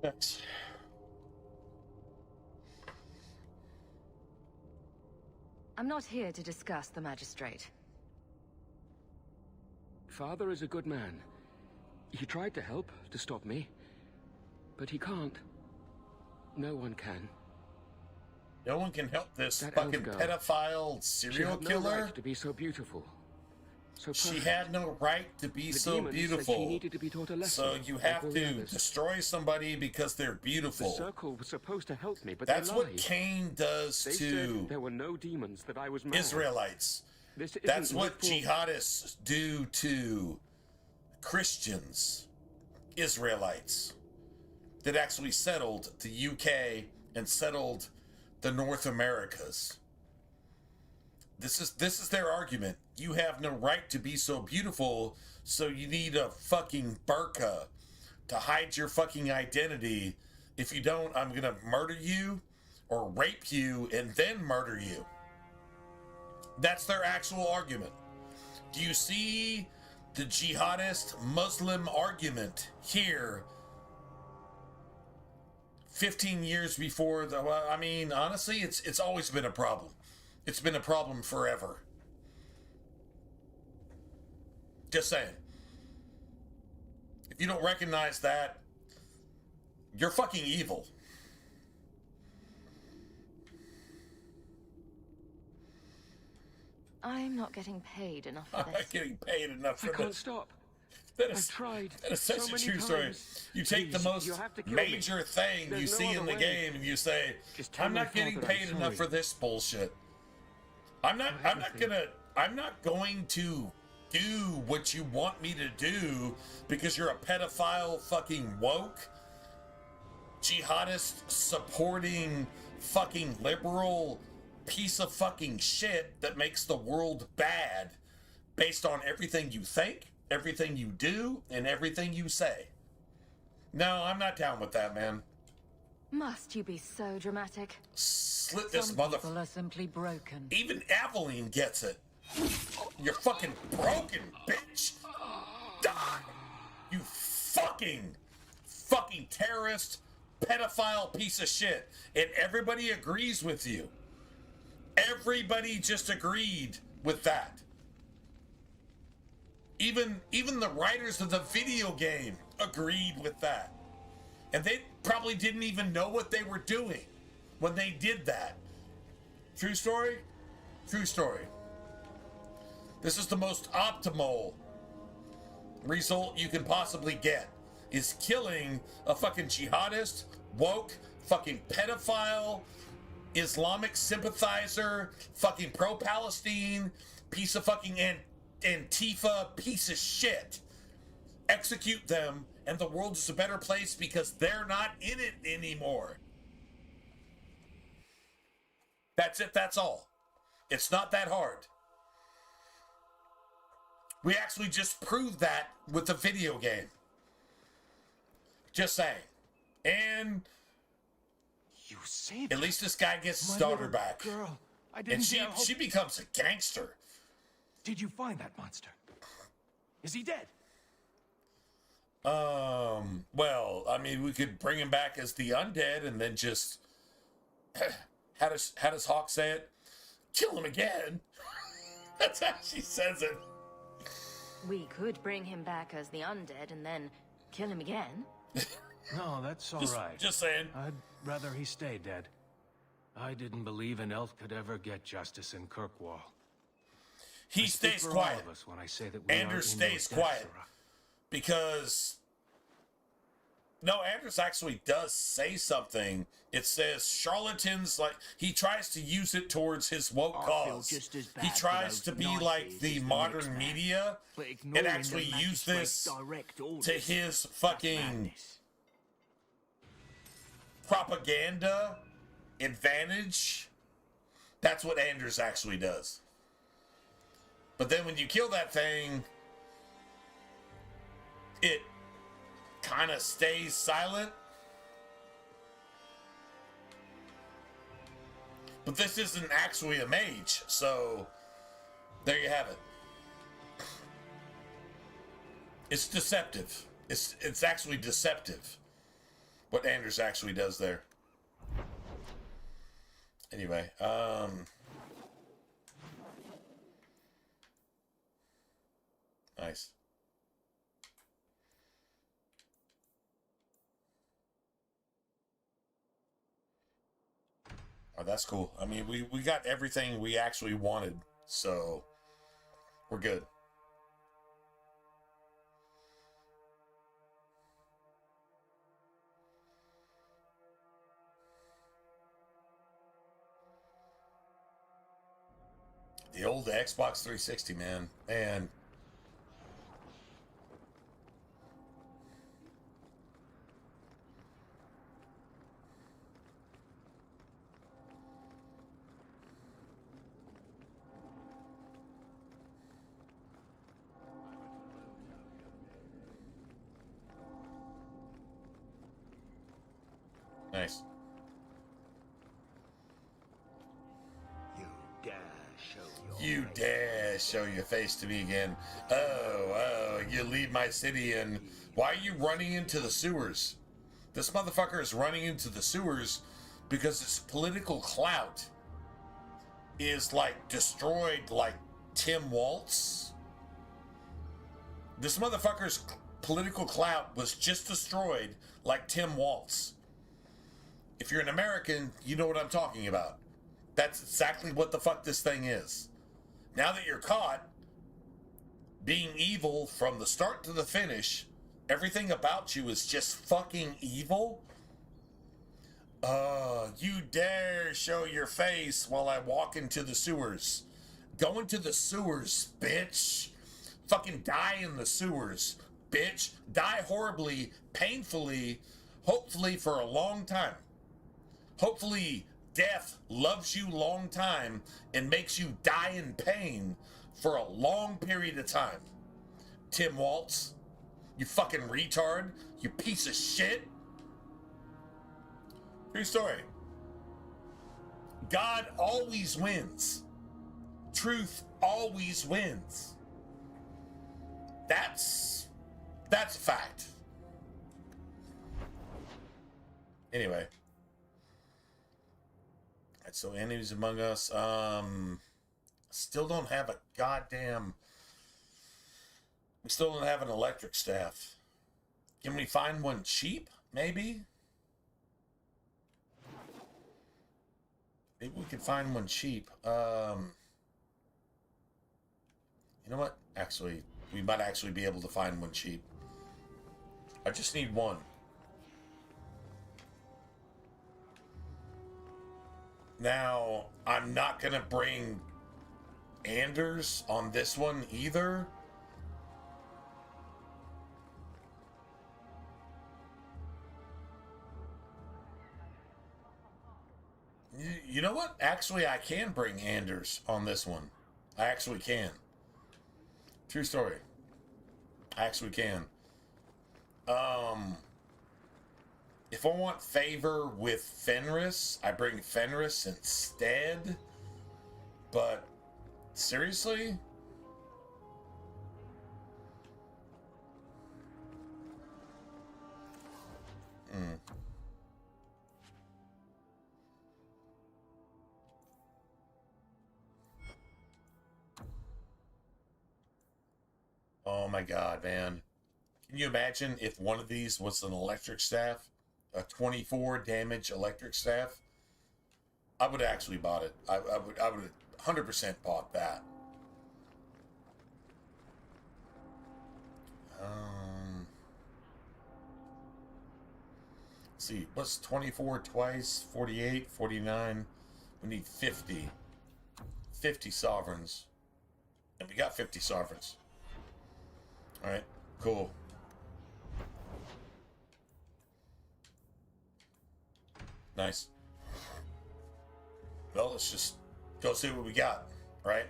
Next. I'm not here to discuss the magistrate. Father is a good man. He tried to help, to stop me. But he can't. No one can. No one can help this That fucking elf girl. pedophile She serial had no killer. right to be so beautiful. So She perfect. had no right to be The so demon said beautiful. she needed to be taught a lesson, So you like have all the to others. destroy somebody because they're The beautiful. circle was supposed to help me, but That's they what lied. Cain does They to said there were no demons, that I was mad. Israelites. This isn't That's what willful- jihadists do to Christians, Israelites, that actually settled the UK and settled the North Americas. This is their argument. You have no right to be so beautiful, so you need a fucking burqa to hide your fucking identity. If you don't, I'm gonna murder you or rape you and then murder you. That's their actual argument. Do you see the jihadist Muslim argument here 15 years before the... Well, I mean, honestly, it's always been a problem. It's been a problem forever. Just saying. If you don't recognize that, you're fucking evil. I'm not getting paid enough for I'm this. not getting paid enough for I can't this. stop. That is, I've tried that is such so a many true story. times. You take the Please, most you have to kill major me. thing There's you no see in other the way. game and you say, Just tell I'm my not getting father paid I'm enough sorry. for this bullshit. I'm not going to do what you want me to do because you're a pedophile fucking woke jihadist supporting fucking liberal piece of fucking shit that makes the world bad based on everything you think, everything you do, and everything you say. No, I'm not down with that, man. Must you be so dramatic? Slit this Some mother... people are simply broken. Even Aveline gets it. You're fucking broken, bitch. Die. You fucking terrorist, pedophile piece of shit. And everybody agrees with you. Everybody just agreed with that. Even the writers of the video game agreed with that. And they probably didn't even know what they were doing when they did that. True story? True story. This is the most optimal result you can possibly get, is killing a fucking jihadist, woke, fucking pedophile, Islamic sympathizer, fucking pro-Palestine, piece of fucking Antifa piece of shit. Execute them, and the world is a better place because they're not in it anymore. That's it, that's all. It's not that hard. We actually just proved that with the video game. Just saying. And you saved at least this guy gets his my daughter little back. Girl, I didn't And she dare hope- she becomes a gangster. Did you find that monster? Is he dead? Well, I mean, we could bring him back as the undead and then just how does Hawk say it? Kill him again. That's how she says it. We could bring him back as the undead and then kill him again. No, that's all Just- right. just saying. I'd rather he stay dead. I didn't believe an elf could ever get justice in Kirkwall. He I speak stays for quiet. all of us when I say that we are Anders in stays no quiet debts, because no, Anders actually does say something. It says charlatans, like he tries to use it towards his woke I feel cause. just as He bad for tries those to be Nazis like as the the modern next man. media But and ignoring actually the use this magistrate's direct to orders, his that's fucking madness. propaganda advantage. That's what Anders actually does. But then when you kill that thing, it kind of stays silent. But this isn't actually a mage, so there you have it. It's deceptive. It's actually deceptive. what Anders actually does there. Anyway, nice. Oh, that's cool. I mean, we got everything we actually wanted, so we're good. The old Xbox 360, man. And nice. You dare show your face to me again. Oh, you leave my city and why are you running into the sewers? This motherfucker is running into the sewers because its political clout is like destroyed like Tim Waltz. This motherfucker's political clout was just destroyed like Tim Waltz. If you're an American, you know what I'm talking about. That's exactly what the fuck this thing is. Now that you're caught being evil from the start to the finish, everything about you is just fucking evil. You dare show your face while I walk into the sewers. Go into the sewers, bitch. Fucking die in the sewers, bitch. Die horribly, painfully, hopefully for a long time. Hopefully death loves you long time and makes you die in pain for a long period of time. Tim Waltz, you fucking retard, you piece of shit. True story. God always wins. Truth always wins. That's a fact. Anyway. So enemies among us. Still don't have a goddamn. We still don't have an electric staff. Can we find one cheap? Maybe. Maybe we can find one cheap. You know what? Actually, we might actually be able to find one cheap. I just need one. Now, I'm not going to bring Anders on this one either. You know what? Actually, I can bring Anders on this one. I actually can. True story. I actually can. If I want favor with Fenris, I bring Fenris instead. But seriously? Oh my god, man. Can you imagine if one of these was an electric staff? A 24 damage electric staff? I would have actually bought it. I would 100% bought that. Let's see, what's 24 twice? 48, 49. We need 50. 50 sovereigns. And we got 50 sovereigns. Alright, cool. Nice. Well, let's just go see what we got, right?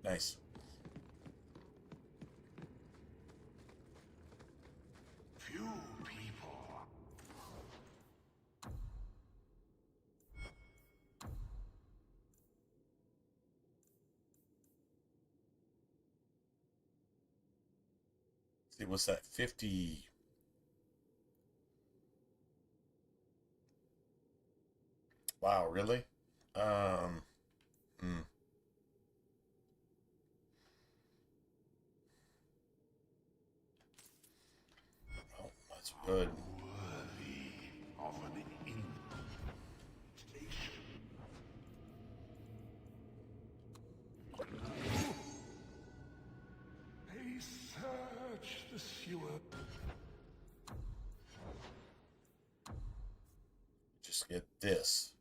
Nice. Few people. It was that 50. Wow, really? Oh, that's good. Of an invitation. They search the sewer. Just get this.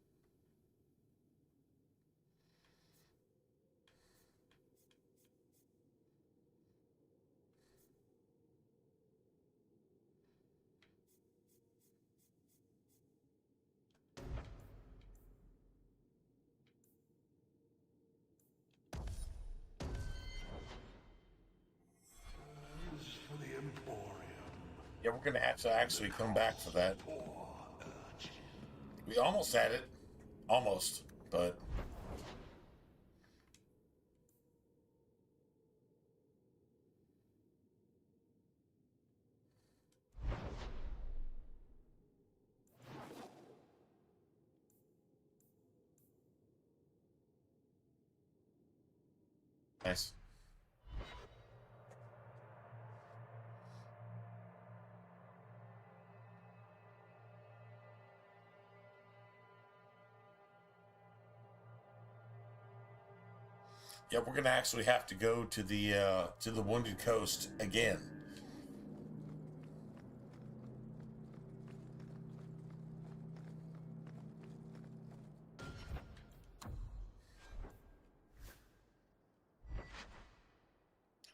For the Emporium. Yeah, we're gonna have to actually come back for that. We almost had it. Almost, but nice. Yeah, we're gonna actually have to go to the Wounded Coast again.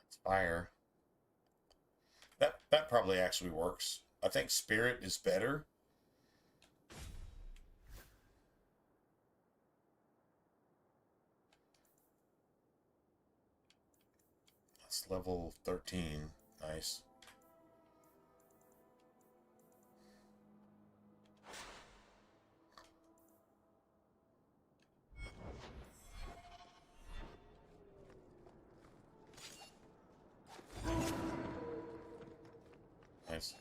It's fire. That probably actually works. I think Spirit is better. That's level 13. Nice. Nice.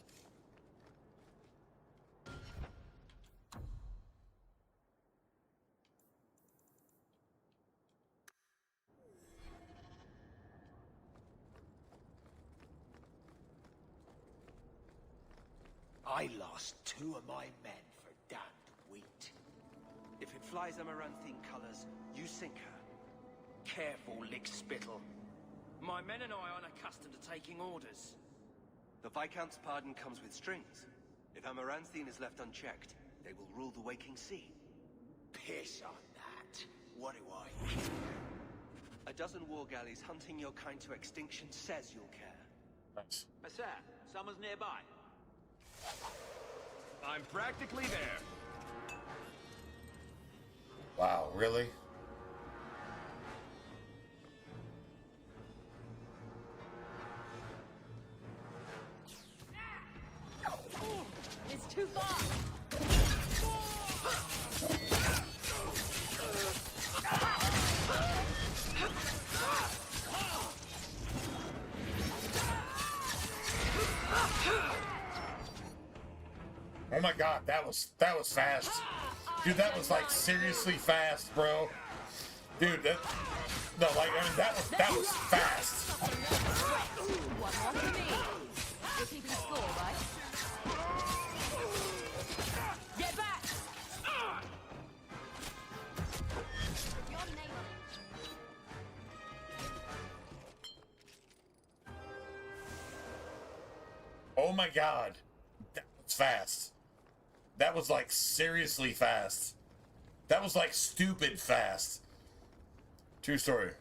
I lost 2 of my men for damned wheat. If it flies Amaranthine colors, you sink her. Careful, lick spittle. My men and I aren't accustomed to taking orders. The Viscount's pardon comes with strings. If Amaranthine is left unchecked, they will rule the waking sea. Piss on that. What do I care? A dozen war galleys hunting your kind to extinction says you'll care. Nice. Sir, someone's nearby. I'm practically there. Wow, really? It's too far. Oh my god, that was fast. Dude, that was like seriously fast, bro. Dude, that no, like I mean that was fast. One more for me. You're keeping score, right? Get back! Your name. Oh my god. That was fast. That was like seriously fast. That was like stupid fast. True story.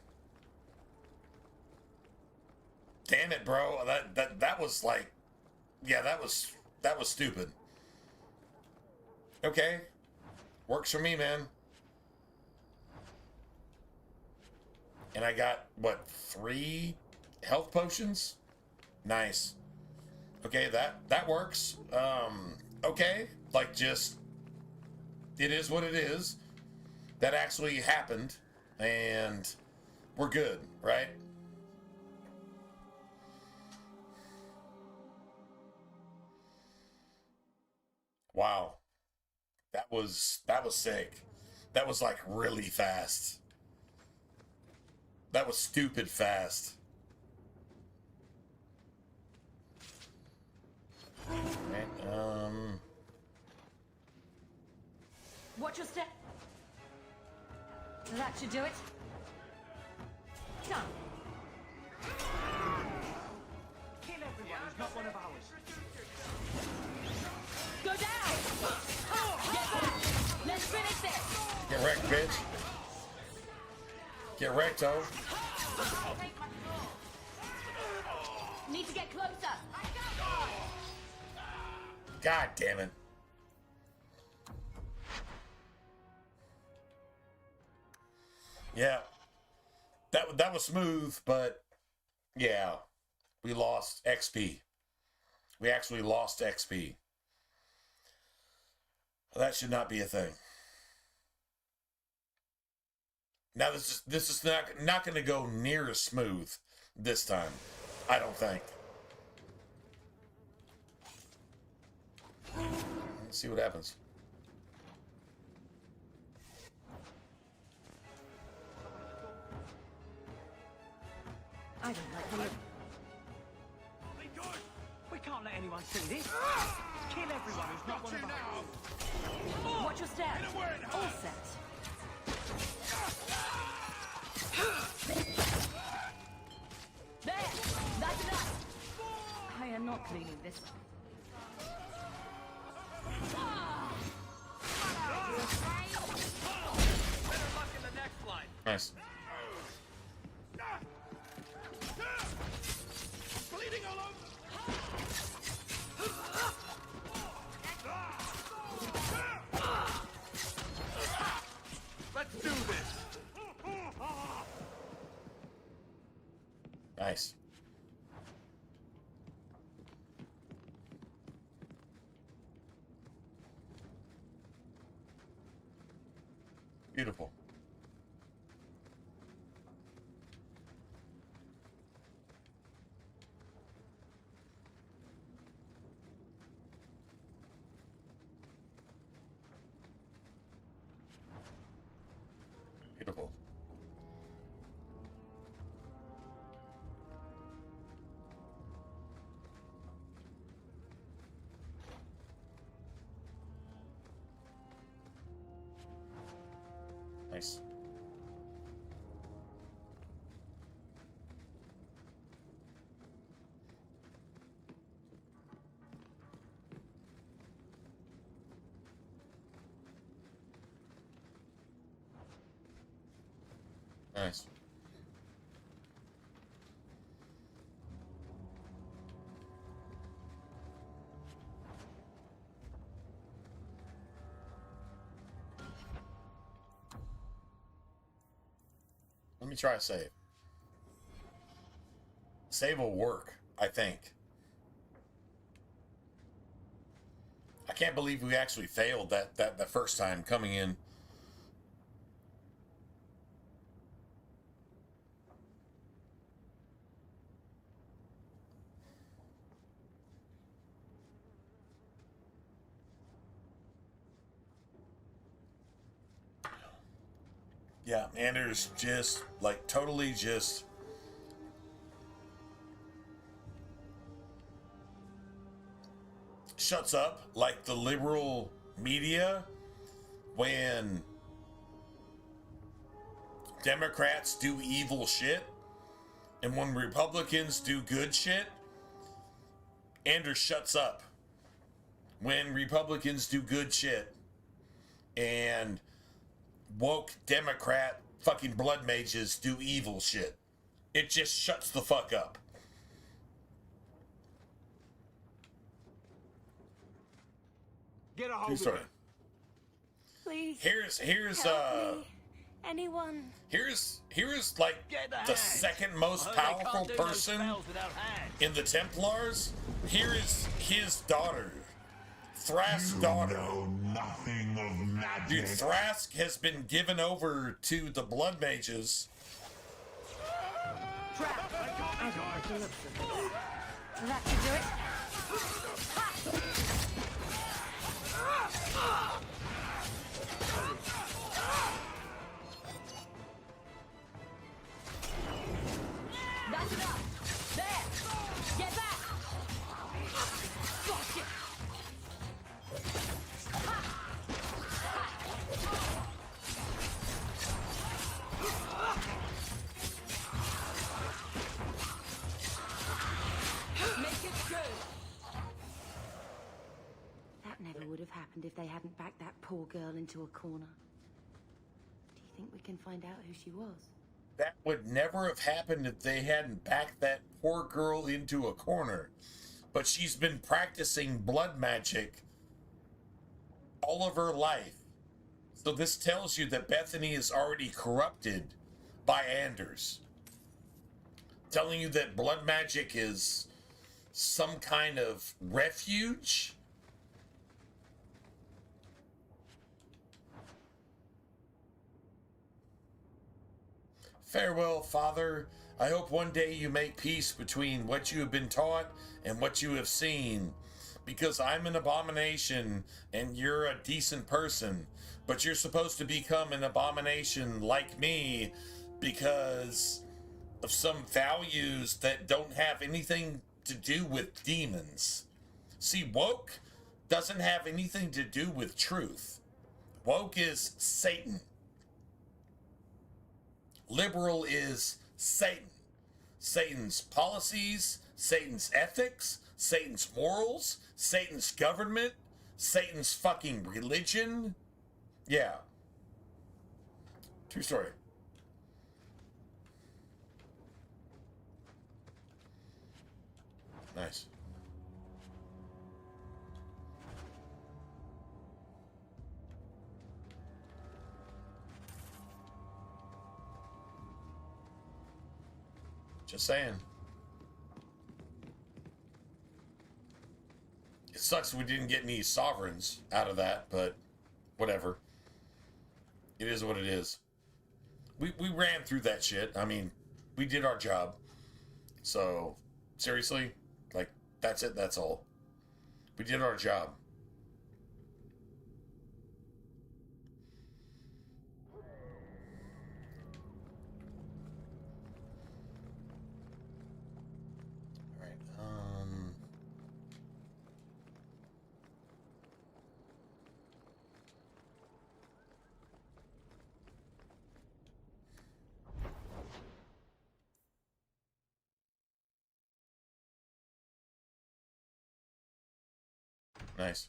Damn it, bro. That was like, yeah, that was stupid. Okay. Works for me, man. And I got what, 3 health potions? Nice. Okay, that works. Okay, like just it is what it is. That actually happened, and we're good, right? Wow. That was sick. That was like really fast. That was stupid fast. Right, Watch your step. That should do it. Done. Kill everyone who's not one of ours. Go down! Get back! Let's finish this! Get wrecked, bitch. Get wrecked, oh. Need to get closer. God damn it. Yeah. That was smooth, but yeah. We lost XP. We actually lost XP. That should not be a thing. Now this is not going to go near as smooth this time. I don't think. Let's see what happens. I don't like the look. We can't let anyone see this. Kill everyone who's not one of ours. Watch your step. All set. There! That's enough! I am not cleaning this up. Better luck in the next line. Nice. Bleeding all over. Let's do this. Nice. Beautiful. Beautiful. Nice. Nice. Let me try a save. Save will work, I think. I can't believe we actually failed that first time coming in. Yeah, Anders just, like, totally just... shuts up like the liberal media when Democrats do evil shit and when Republicans do good shit. Anders shuts up when Republicans do good shit and woke Democrat fucking blood mages do evil shit. It just shuts the fuck up. Get a hold of it. Please. Here's help me. Anyone. Here's like the second most powerful person in the Templars. Here is his daughter. Thrask's daughter. Know nothing of magic. Dude, Thrask has been given over to the blood mages. Trap. I don't like the looks of it. That should do it. Ha! That's enough! There! Get back! Gotcha! Make it good! That never would have happened if they hadn't backed that poor girl into a corner. Do you think we can find out who she was? That would never have happened if they hadn't backed that poor girl into a corner. But she's been practicing blood magic all of her life. So this tells you that Bethany is already corrupted by Anders. Telling you that blood magic is some kind of refuge. Farewell, Father. I hope one day you make peace between what you have been taught and what you have seen. Because I'm an abomination and you're a decent person. But you're supposed to become an abomination like me because of some values that don't have anything to do with demons. See, woke doesn't have anything to do with truth. Woke is Satan. Liberal is Satan. Satan's policies, Satan's ethics, Satan's morals, Satan's government, Satan's fucking religion. Yeah. True story. Nice. Just saying. It sucks we didn't get any sovereigns out of that, but whatever. It is what it is. We ran through that shit. I mean, we did our job. So, seriously, like, that's it, that's all. We did our job. Nice.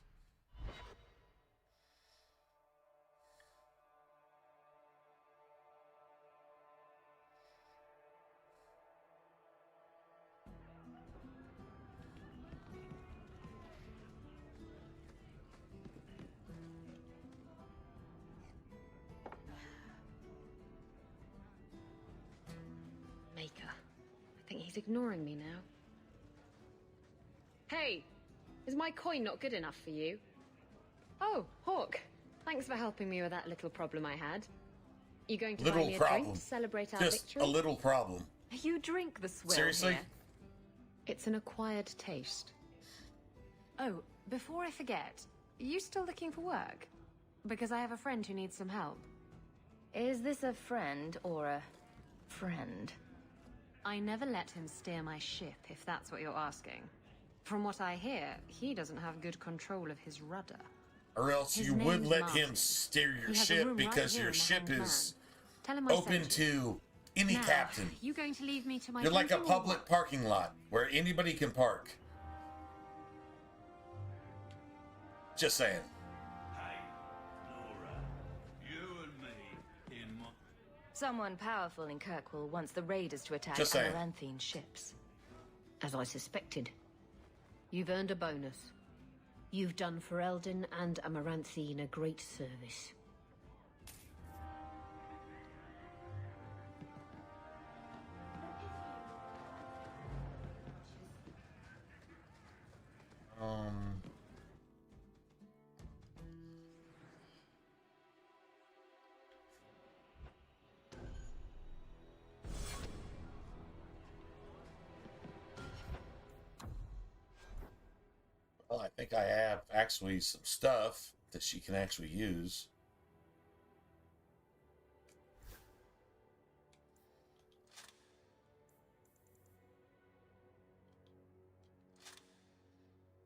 Maker. I think he's ignoring me now. Hey! Is my coin not good enough for you? Oh, Hawk. Thanks for helping me with that little problem I had. You going to buy me a drink to celebrate our Just victory? a little problem. You drink the swill Seriously? here. It's an acquired taste. Oh, before I forget, are you still looking for work? Because I have a friend who needs some help. Is this a friend or a friend? I never let him steer my ship, if that's what you're asking. From what I hear, he doesn't have good control of his rudder. Or else His you would name's let Martin. him steer your He has a ship room right because here your in the ship Hanged is Tell him I open sent you. to any Now, captain. You going to leave me to my You're like a duty or public what? parking lot where anybody can park. Just saying. Someone powerful in Kirkwall wants the raiders to attack Just saying. Amaranthine ships. As I suspected. You've earned a bonus. You've done for Eldon and Amaranthine a great service. Well, I think I have actually some stuff that she can actually use.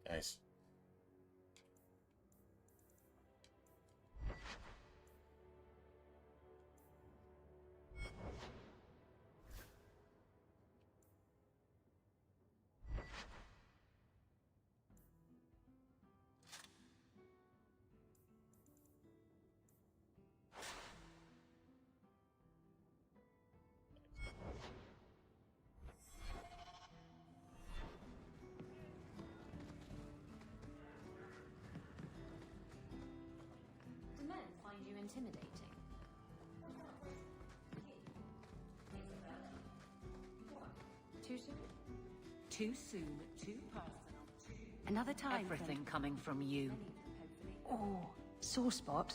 Nice. Do men find you intimidating? Too soon? Too soon, too personal. Another time. Everything coming from you. Oh, sore spot.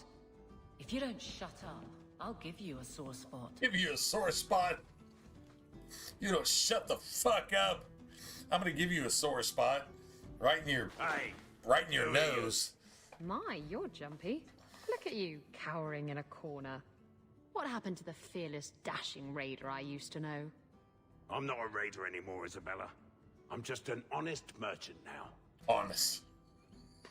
If you don't shut up, I'll give you a sore spot. Give you a sore spot. You don't shut the fuck up. I'm gonna give you a sore spot right in your nose. My, you're jumpy. Look at you, cowering in a corner. What happened to the fearless, dashing raider I used to know? I'm not a raider anymore, Isabella. I'm just an honest merchant now. Honest.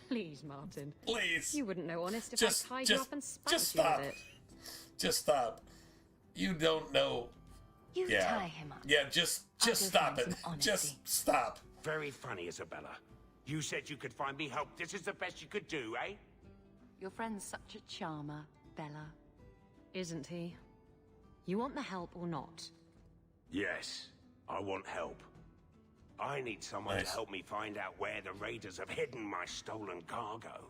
Please, Martin. Please. You wouldn't know honest if I tied you up and spanked just you stop. with it. Just stop. You don't know. You tie him up. Yeah, just stop it. Just stop. Very funny, Isabella. You said you could find me help. This is the best you could do, eh? Your friend's such a charmer, Bella. Isn't he? You want the help or not? Yes, I want help. I need someone to help me find out where the raiders have hidden my stolen cargo.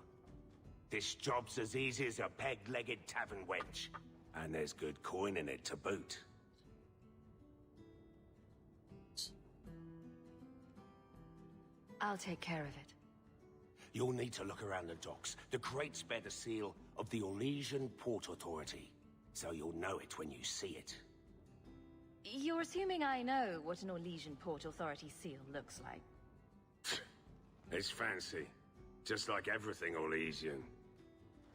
This job's as easy as a peg-legged tavern wench. And there's good coin in it to boot. I'll take care of it. You'll need to look around the docks. The crates bear the seal of the Orlesian Port Authority, so you'll know it when you see it. You're assuming I know what an Orlesian Port Authority seal looks like. It's fancy, just like everything Orlesian.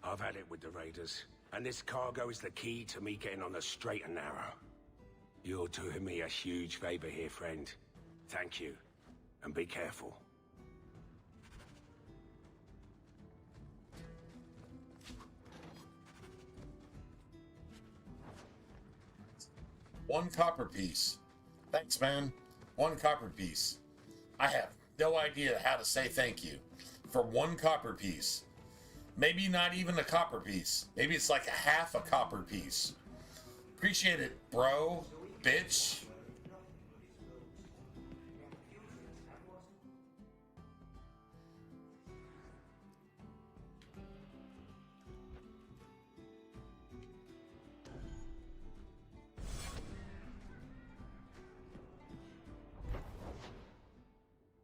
I've had it with the raiders, and this cargo is the key to me getting on the straight and narrow. You're doing me a huge favor here, friend. Thank you, and be careful. One copper piece. Thanks, man. One copper piece. I have no idea how to say thank you for one copper piece. Maybe not even a copper piece. Maybe it's like a half a copper piece. Appreciate it, bro. Bitch.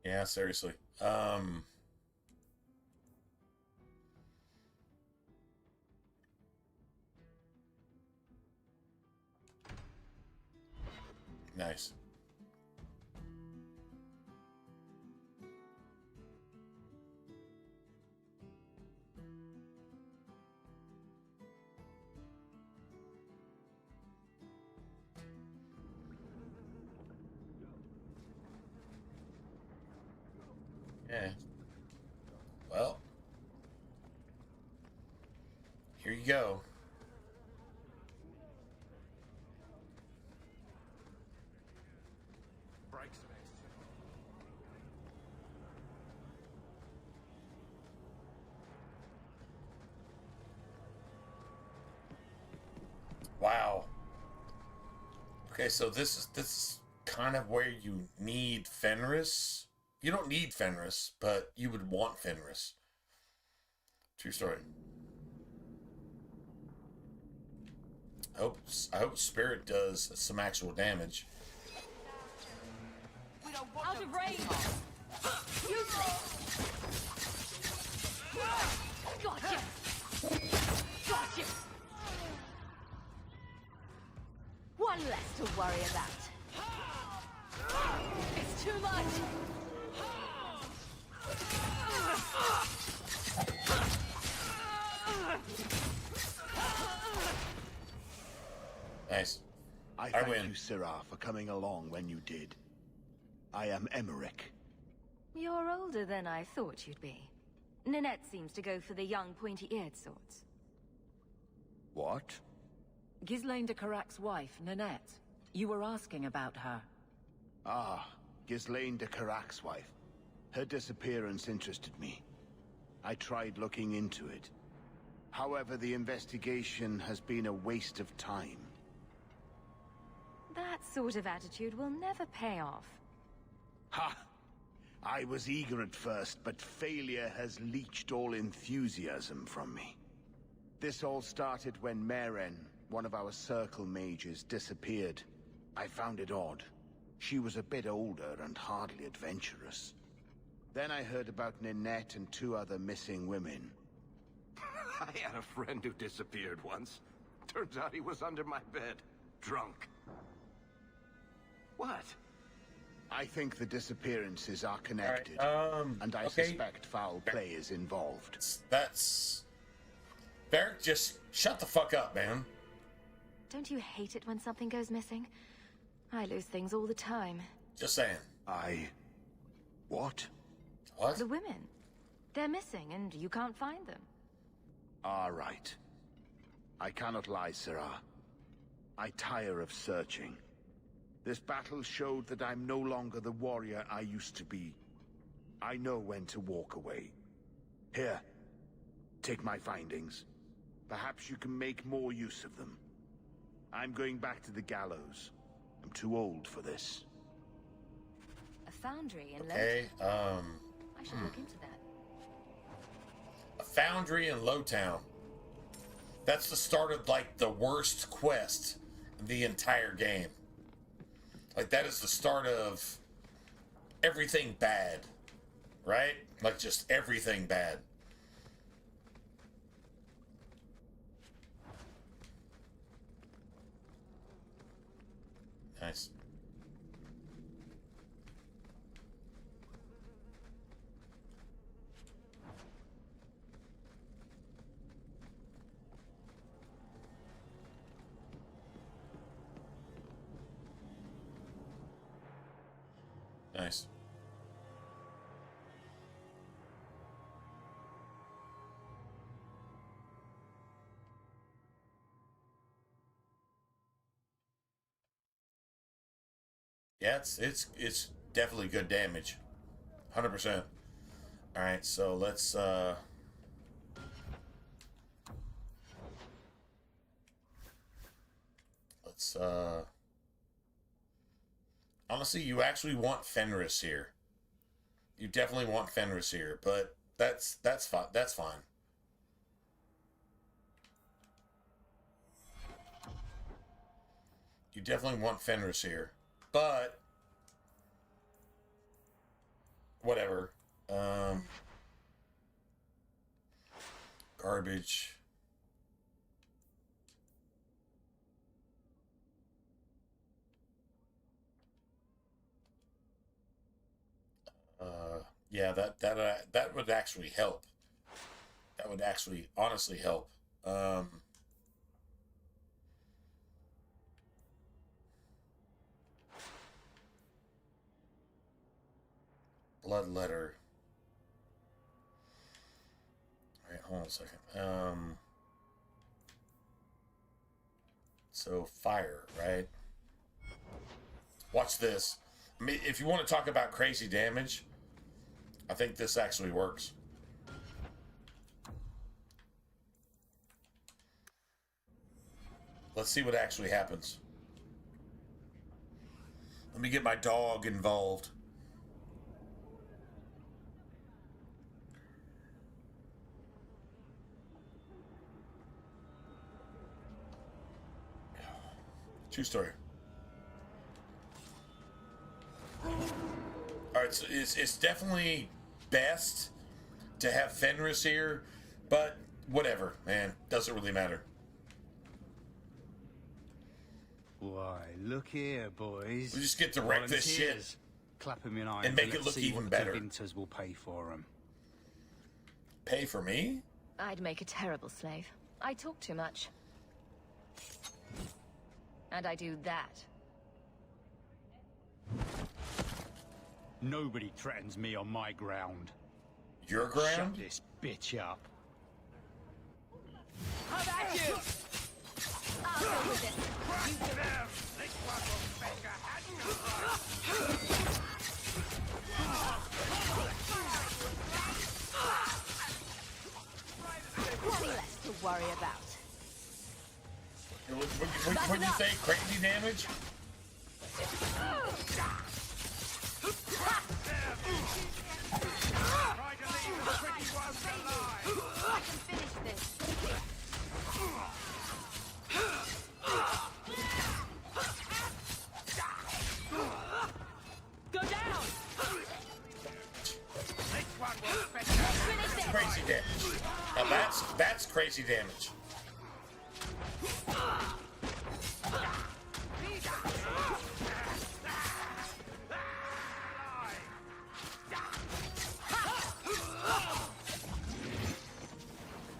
Yeah, seriously. Nice. Yeah. Well, here you go. Wow. Okay, so this is kind of where you need Fenris. You don't need Fenris, but you would want Fenris. True story. I hope Spirit does some actual damage. Out of range! Gotcha! Gotcha! One less to worry about. It's too much! Nice. I thank you, Sirrah, for coming along when you did. I am Emmerich. You're older than I thought you'd be. Ninette seems to go for the young, pointy-eared sorts. What? Ghislaine de Carac's wife, Ninette. You were asking about her. Ah, Ghislaine de Carac's wife. Her disappearance interested me. I tried looking into it. However, the investigation has been a waste of time. That sort of attitude will never pay off. Ha! I was eager at first, but failure has leached all enthusiasm from me. This all started when Meren, one of our circle mages, disappeared. I found it odd. She was a bit older and hardly adventurous. Then I heard about Ninette and 2 other missing women. I had a friend who disappeared once. Turns out he was under my bed, drunk. What? I think the disappearances are connected, and I okay. suspect foul play is involved. That's... Barrick, just shut the fuck up, man. Don't you hate it when something goes missing? I lose things all the time. Just saying. What? What? The women. They're missing, and you can't find them. All right. I cannot lie, Sirrah. I tire of searching. This battle showed that I'm no longer the warrior I used to be. I know when to walk away. Here, take my findings. Perhaps you can make more use of them. I'm going back to the gallows. I'm too old for this. A foundry in Okay, I should look into that. A foundry in Lowtown. That's the start of, like, the worst quest in the entire game. Like, that is the start of everything bad, right? Like, just everything bad. Nice. Nice. Yeah, it's definitely good damage. 100%. All right, so let's honestly, you actually want Fenris here. You definitely want Fenris here, but that's fine. That's fine. You definitely want Fenris here, but whatever. Garbage. Yeah, that would actually help. That would actually honestly help. Blood letter. All right, hold on a second. So fire, right? Watch this. I mean, if you want to talk about crazy damage, I think this actually works. Let's see what actually happens. Let me get my dog involved. True story. Alright, so it's definitely best to have Fenris here, but whatever, man. Doesn't really matter. Why, look here, boys. We just get to wreck this shit. Clap them in and make it look even better. Winters will pay for them. Pay for me? I'd make a terrible slave. I talk too much. And I do that. Nobody threatens me on my ground. Your ground? Shut this bitch up. How about you? I'll go with it. You do it. This one will make a hand. Plenty less to worry about. What you say? Crazy damage? Try to leave the pretty ones alive. I can finish this. Go down. This one will finish this. Crazy damage. Now that's crazy damage.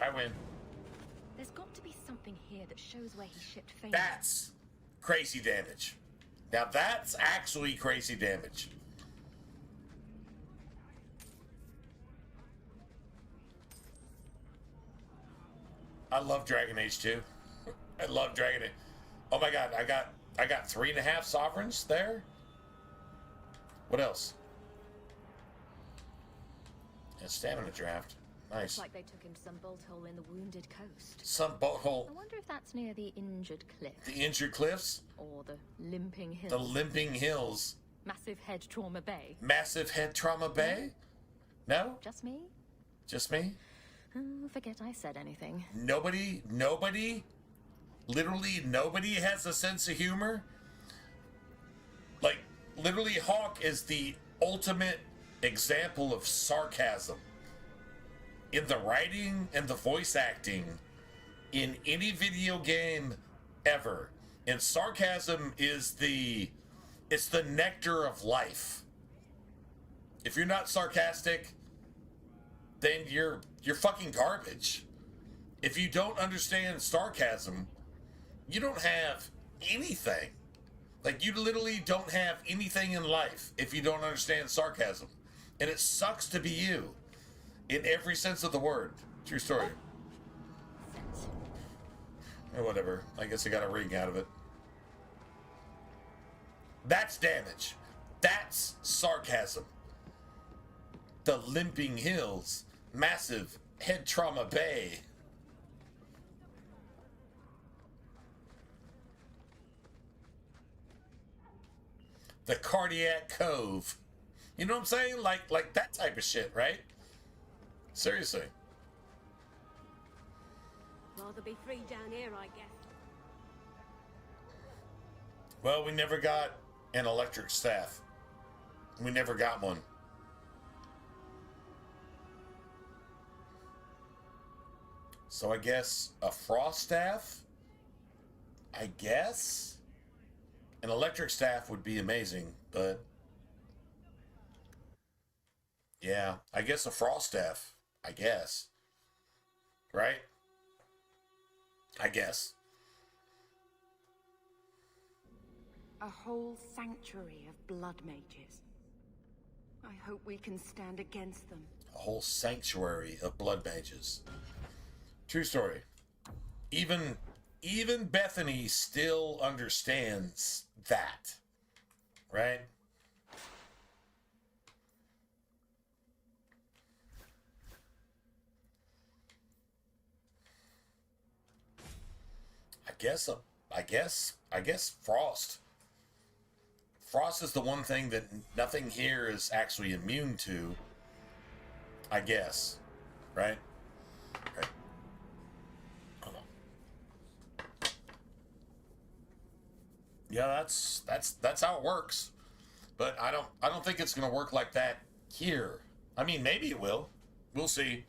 I win. There's got to be something here that shows where he shipped Fane. That's crazy damage. Now that's actually crazy damage. I love Dragon Age 2. I love Dragon Age. Oh my god, I got 3.5 sovereigns there. What else? A stamina draft. Nice. Looks like they took him to some bolt hole in the Wounded Coast. Some bolt hole. I wonder if that's near the Injured Cliff. The Injured Cliffs? Or the Limping Hills. The Limping Hills. Massive Head Trauma Bay. Massive Head Trauma Bay? No? Just me? Just me? Forget I said anything. Nobody, literally nobody has a sense of humor? Like, literally Hawk is the ultimate example of sarcasm. In the writing and the voice acting in any video game ever. And sarcasm is it's the nectar of life. If you're not sarcastic, then you're fucking garbage. If you don't understand sarcasm, you don't have anything. Like, you literally don't have anything in life if you don't understand sarcasm. And it sucks to be you. In every sense of the word. True story. Or whatever. I guess I got a ring out of it. That's damage. That's sarcasm. The Limping Hills. Massive Head Trauma Bay. The Cardiac Cove. You know what I'm saying? Like that type of shit, right? Seriously. Rather be free down here, I guess. Well, we never got an electric staff. We never got one. So I guess a frost staff? I guess? An electric staff would be amazing, but... yeah, I guess a frost staff. I guess. Right? I guess. A whole sanctuary of blood mages. I hope we can stand against them. A whole sanctuary of blood mages. True story. Even Bethany still understands that. Right? I guess Frost. Frost is the one thing that nothing here is actually immune to. I guess. Right? Right. Hold on. Yeah, that's how it works. But I don't think it's gonna work like that here. I mean, maybe it will. We'll see.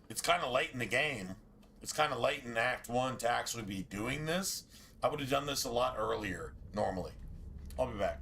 It's kind of late in the game. It's kind of late in Act 1 to actually be doing this. I would have done this a lot earlier, normally. I'll be back.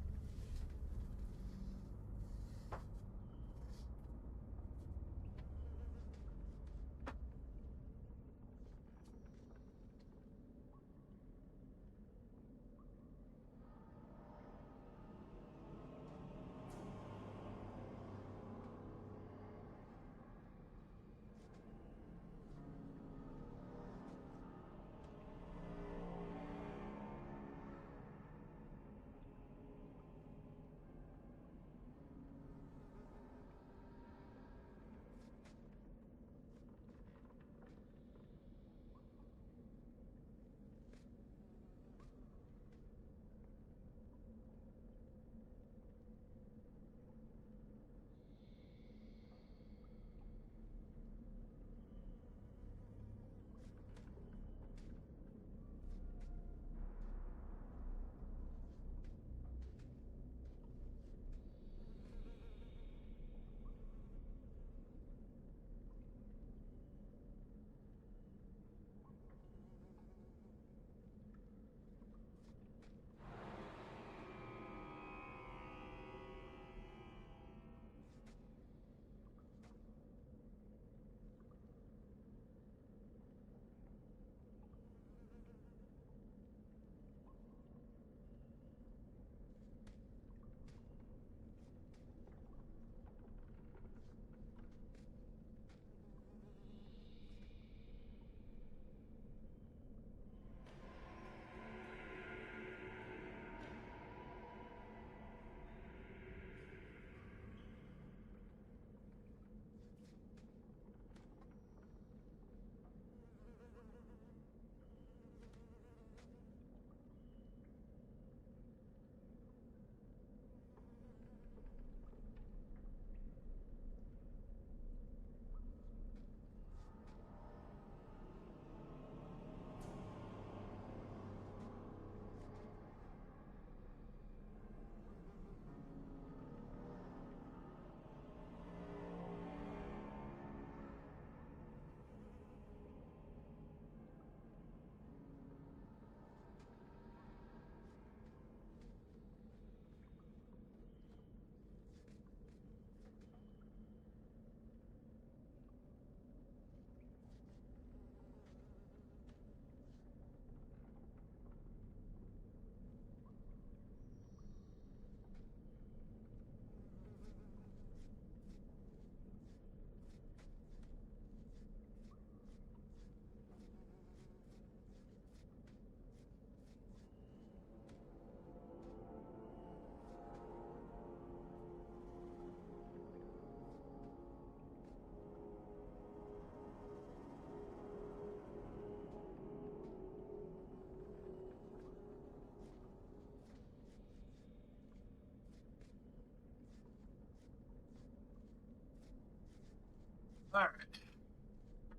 Alright.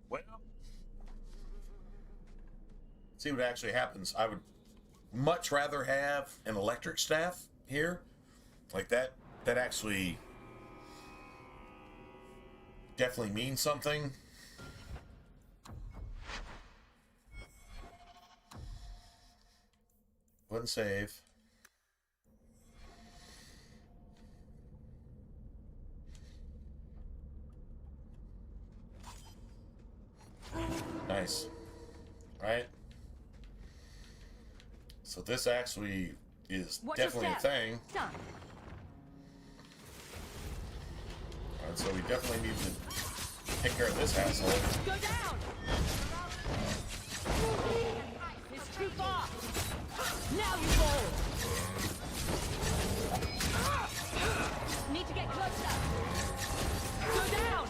Well, see what actually happens. I would much rather have an electric staff here. Like that actually definitely means something. Wouldn't save. Nice. Right? So this actually is definitely a thing. Done. Alright, so we definitely need to take care of this asshole. Go down! It's too far! Now you fall! Need to get closer. Go down!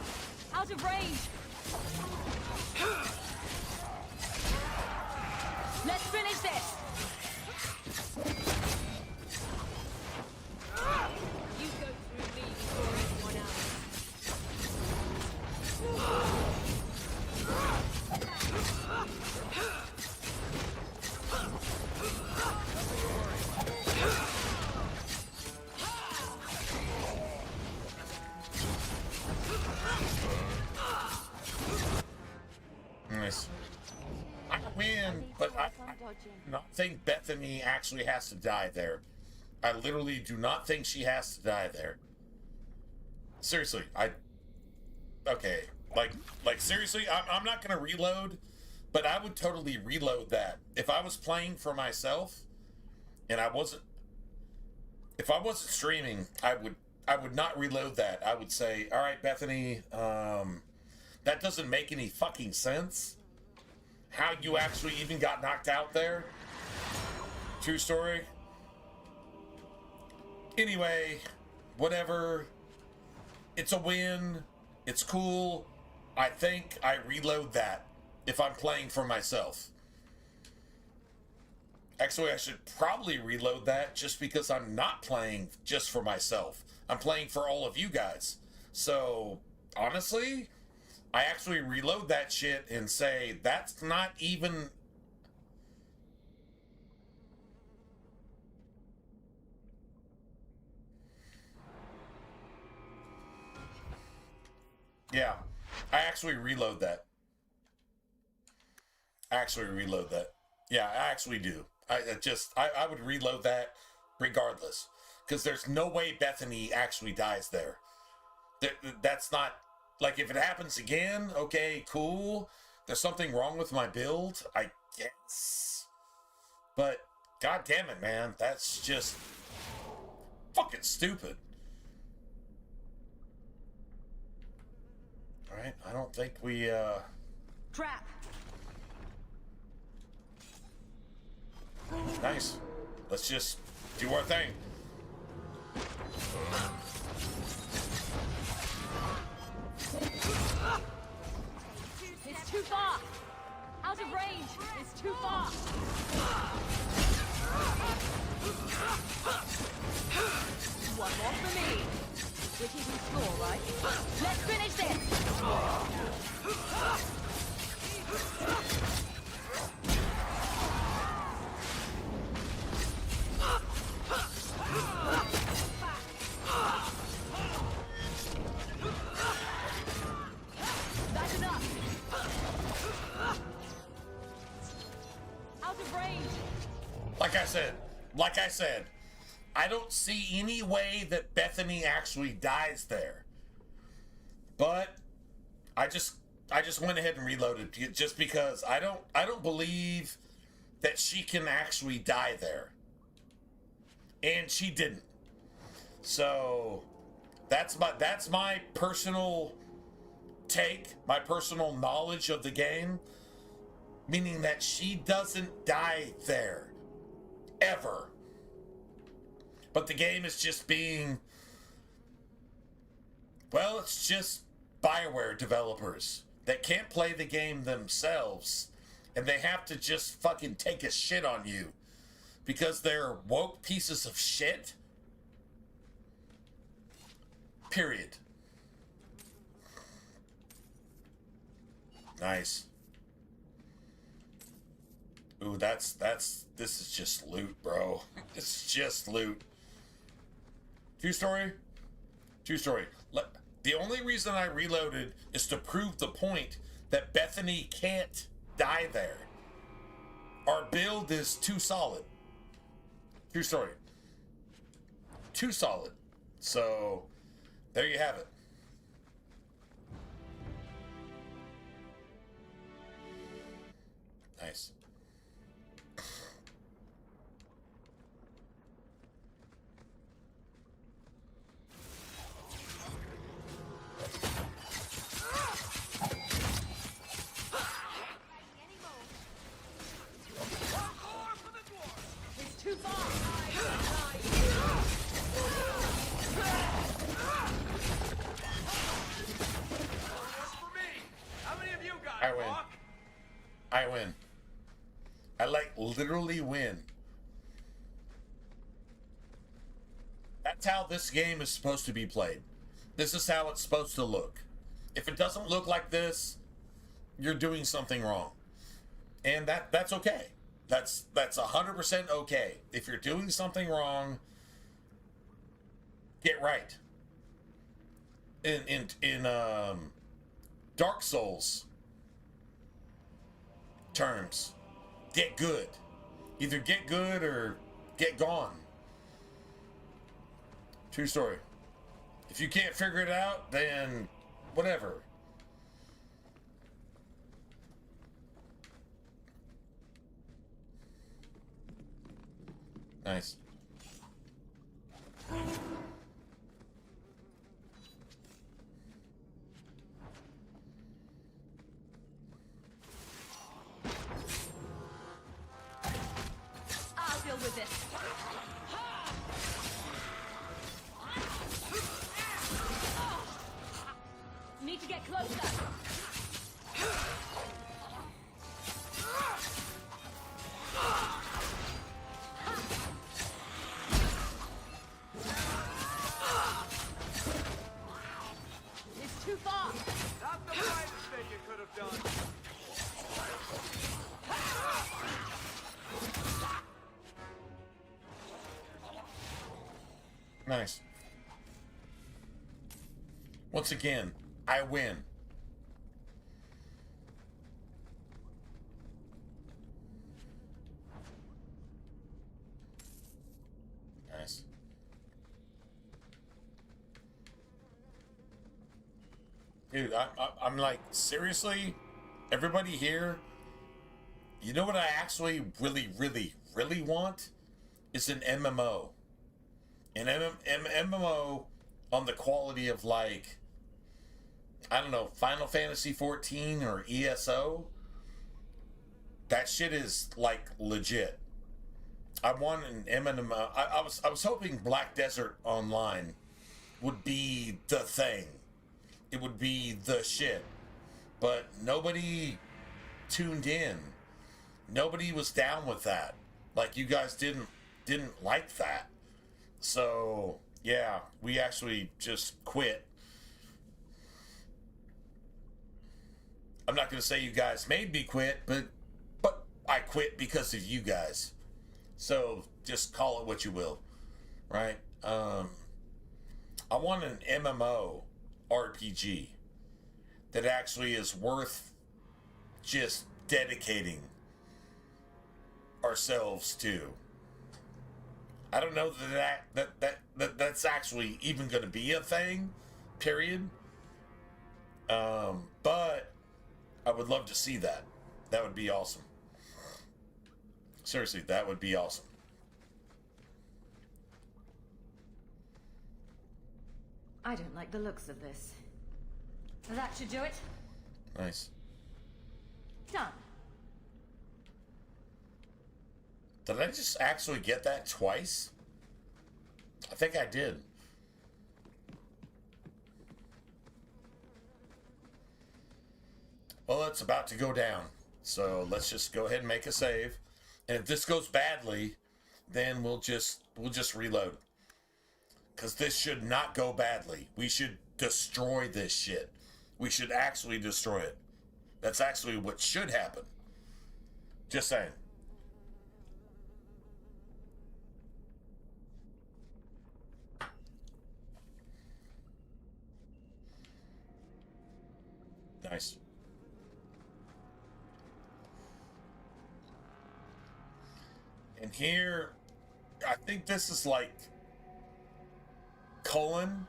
Out of range! Let's finish this! You go through me before anyone Nice. I win, but I not think Bethany actually has to die there. I literally do not think she has to die there. Seriously, okay, like seriously, I'm not gonna reload, but I would totally reload that if I was playing for myself, and if I wasn't streaming, I would not reload that. I would say, all right, Bethany, that doesn't make any fucking sense. How you actually even got knocked out there? True story. Anyway, whatever. It's a win. It's cool. I think I reload that if I'm playing for myself. Actually, I should probably reload that just because I'm not playing just for myself. I'm playing for all of you guys. So, honestly, I actually reload that shit and say, that's not even... Yeah, I actually reload that. Yeah, I actually do. I would reload that regardless. Because there's no way Bethany actually dies there. That's not... Like, if it happens again, okay, cool. There's something wrong with my build, I guess. But, god damn it, man. That's just fucking stupid. Alright, I don't think we, Trap! Nice. Let's just do our thing. It's too far! Out of range! It's too far! One more for me! We're keeping score, right? Let's finish this! That's enough! Out of range! Like I said, I don't see any way that Bethany actually dies there. But I just went ahead and reloaded just because I don't believe that she can actually die there. And she didn't. So that's my personal take, my personal knowledge of the game, meaning that she doesn't die there ever. But the game is just being, well, it's just BioWare developers that can't play the game themselves, and they have to just fucking take a shit on you because they're woke pieces of shit. Period. Nice. Ooh, this is just loot, bro. It's just loot. True story? True story. The only reason I reloaded is to prove the point that Bethany can't die there. Our build is too solid. True story. Too solid. So, there you have it. Nice. It's too far. I win. I win. I literally win. That's how this game is supposed to be played. This is how it's supposed to look. If it doesn't look like this, you're doing something wrong. And that's okay. That's 100% okay. If you're doing something wrong, get right. In Dark Souls terms, get good. Either get good or get gone. True story. If you can't figure it out, then whatever. Nice. I'll deal with this. Need to get closer. It's too far. Not the brightest thing you could have done. Nice. Once again, I win. Nice. Dude, I'm like, seriously? Everybody here? You know what I actually really want? Is an MMO. An MMO on the quality of, like, I don't know, Final Fantasy 14 or ESO. That shit is, like, legit. I want an MMO. I was hoping Black Desert Online would be the thing. It would be the shit. But nobody tuned in. Nobody was down with that. Like, you guys didn't like that. So, yeah, we actually just quit. I'm not going to say you guys made me quit, but I quit because of you guys. So, just call it what you will, right? I want an MMO RPG that actually is worth just dedicating ourselves to. I don't know that's actually even going to be a thing, period. But I would love to see that. That would be awesome. Seriously, that would be awesome. I don't like the looks of this. That should do it. Nice. Done. Did I just actually get that twice? I think I did. Well, it's about to go down. So let's just go ahead and make a save. And if this goes badly, then we'll just reload. Because this should not go badly. We should destroy this shit. We should actually destroy it. That's actually what should happen. Just saying. Nice. And here, I think this is like Cullen.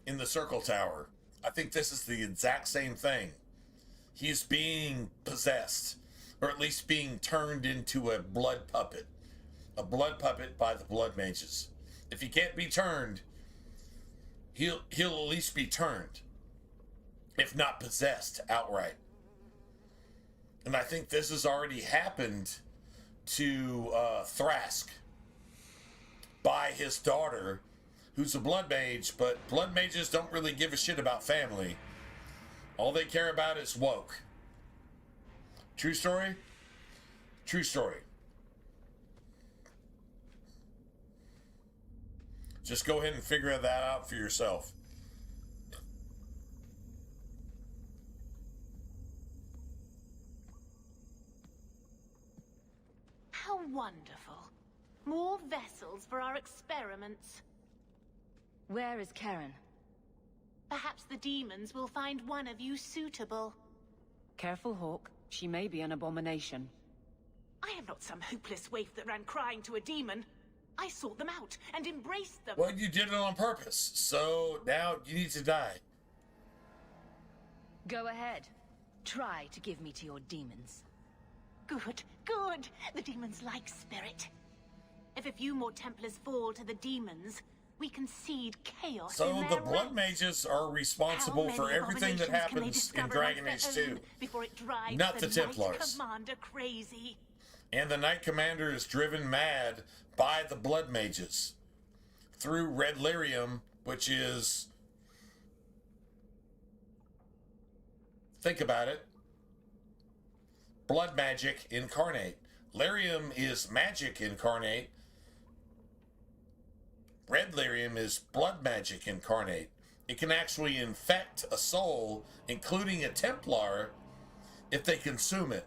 In the Circle Tower. I think this is the exact same thing. He's being possessed, or at least being turned into a blood puppet. A blood puppet by the blood mages. If he can't be turned, he'll at least be turned. If not possessed outright. And I think this has already happened to Thrask by his daughter, who's a blood mage, but blood mages don't really give a shit about family. All they care about is woke. True story? True story. Just go ahead and figure that out for yourself. How wonderful. More vessels for our experiments. Where is Karen? Perhaps the demons will find one of you suitable. Careful, Hawk. She may be an abomination. I am not some hopeless waif that ran crying to a demon. I sought them out and embraced them. Well, you did it on purpose, so now you need to die. Go ahead. Try to give me to your demons. Good, good. The demons like spirit. If a few more Templars fall to the demons, we can seed chaos So in the their blood ranks. mages are responsible for everything that happens in Dragon Age 2. Before it drives Not the Knight Templars. Commander crazy. And the Knight Commander is driven mad by the blood mages through red lyrium, which is, think about it, blood magic incarnate. Lyrium is magic incarnate. Red lyrium is blood magic incarnate. It can actually infect a soul, including a Templar, if they consume it.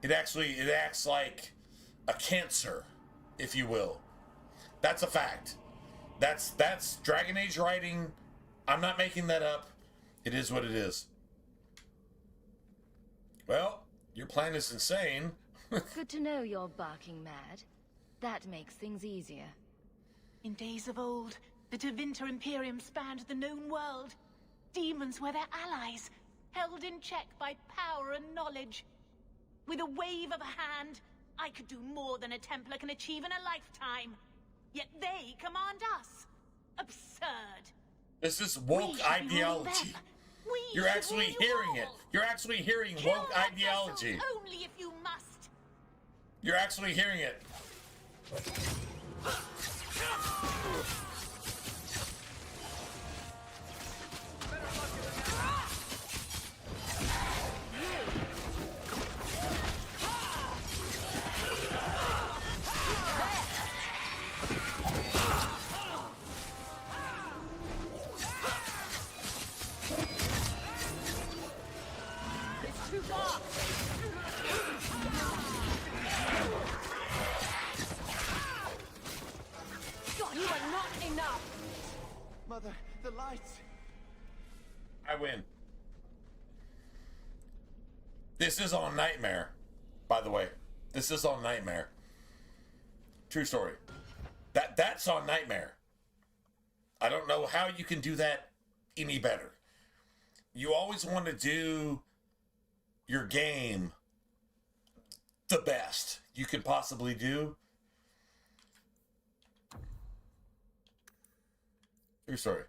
It acts like a cancer, if you will. That's a fact. That's Dragon Age writing. I'm not making that up. It is what it is. Well, your plan is insane. Good to know you're barking mad. That makes things easier. In days of old, the Tevinter Imperium spanned the known world. Demons were their allies, held in check by power and knowledge. With a wave of a hand, I could do more than a Templar can achieve in a lifetime. Yet they command us. Absurd. This is woke ideology. You're actually hearing it. You're actually hearing woke ideology. Only if you must. You're actually hearing it. It's too far. God, you are not enough. Mother, the lights. I win. This is on Nightmare, by the way. This is on Nightmare. True story. That's on Nightmare. I don't know how you can do that any better. You always want to do your game the best you can possibly do. True story.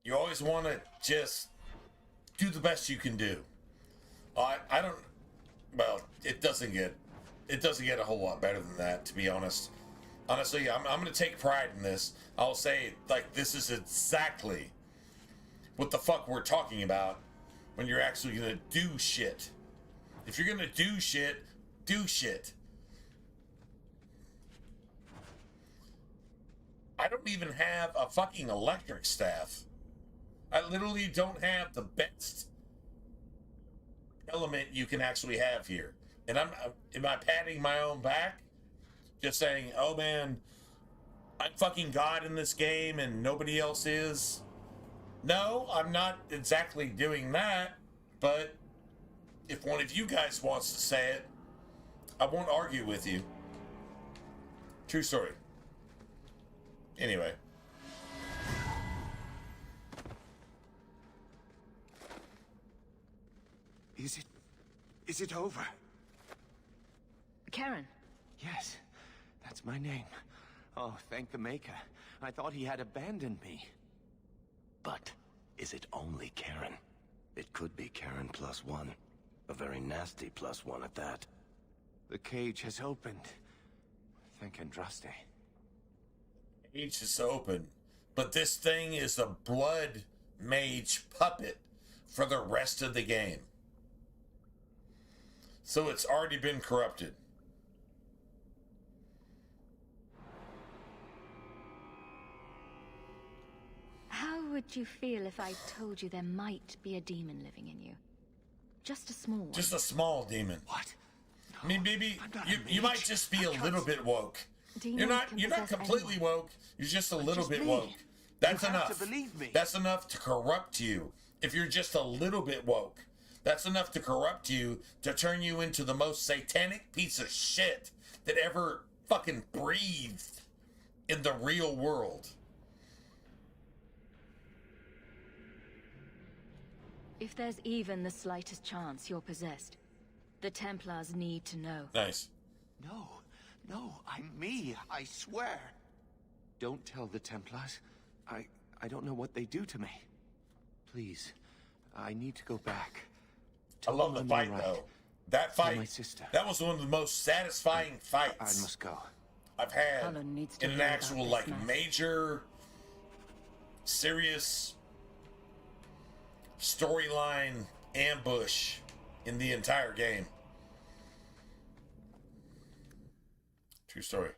You always want to just do the best you can do. I don't. Well, it doesn't get a whole lot better than that, to be honest. Honestly, I'm going to take pride in this. I'll say, like, this is exactly what the fuck we're talking about when you're actually going to do shit. If you're going to do shit, do shit. I don't even have a fucking electric staff. I literally don't have the best element you can actually have here. And am I patting my own back? Just saying, oh man, I'm fucking God in this game and nobody else is? No, I'm not exactly doing that, but if one of you guys wants to say it, I won't argue with you. True story. Anyway. Is it over? Karen. Yes, that's my name. Oh, thank the Maker. I thought he had abandoned me. But is it only Karen? It could be Karen +1. A very nasty +1 at that. The cage has opened. Thank Andraste. Cage is open. But this thing is a blood mage puppet for the rest of the game. So it's already been corrupted. How would you feel if I told you there might be a demon living in you? Just a small one. Just a small demon. What? I mean, maybe you might just be a little bit woke. You're not completely woke. You're just a little bit woke. That's enough. You have to believe me. That's enough to corrupt you. If you're just a little bit woke, that's enough to corrupt you, to turn you into the most satanic piece of shit that ever fucking breathed in the real world. If there's even the slightest chance you're possessed, the Templars need to know. Nice. No, I'm me, I swear. Don't tell the Templars. I don't know what they do to me. Please, I need to go back. I love the fight, though. That fight, my sister. that was one of the most satisfying fights I must go. I've had Cullen needs to in an hear about actual, this like, mess. major, serious storyline ambush in the entire game. True story.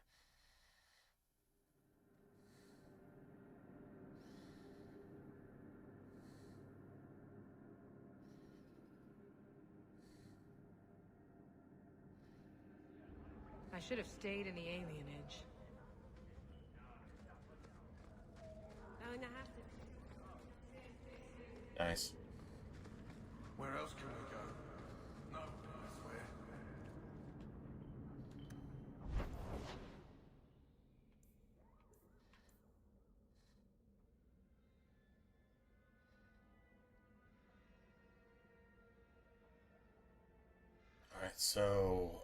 I should have stayed in the alienage. Nice. Where else can we go? No, I swear. All right, so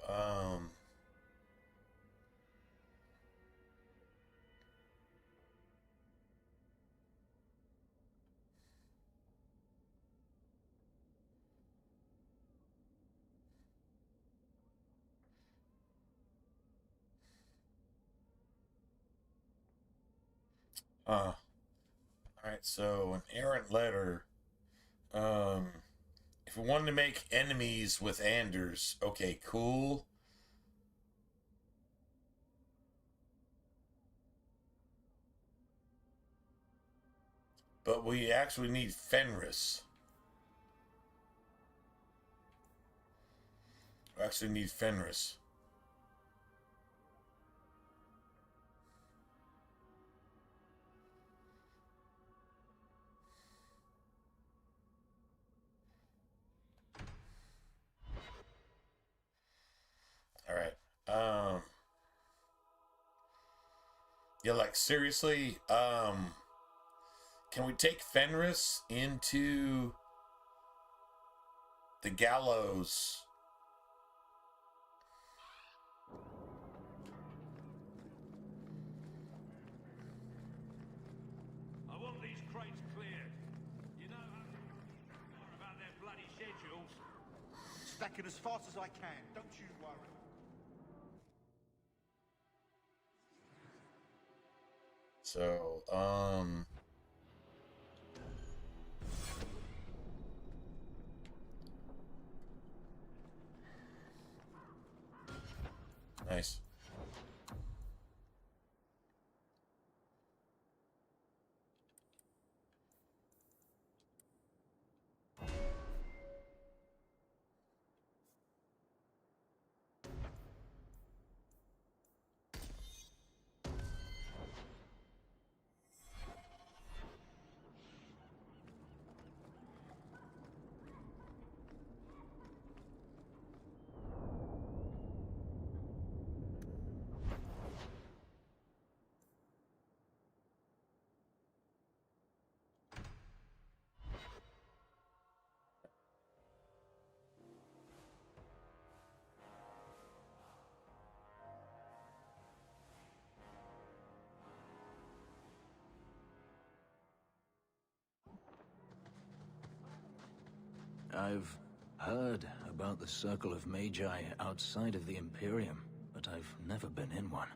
all right, so an errant letter. If we wanted to make enemies with Anders, okay, cool. But we actually need Fenris. We actually need Fenris. All right. Yeah, like seriously, can we take Fenris into the gallows? I want these crates cleared. You know more about their bloody schedules. Stacking as fast as I can, don't you worry. So, nice. I've heard about the Circle of Magi outside of the Imperium, but I've never been in one.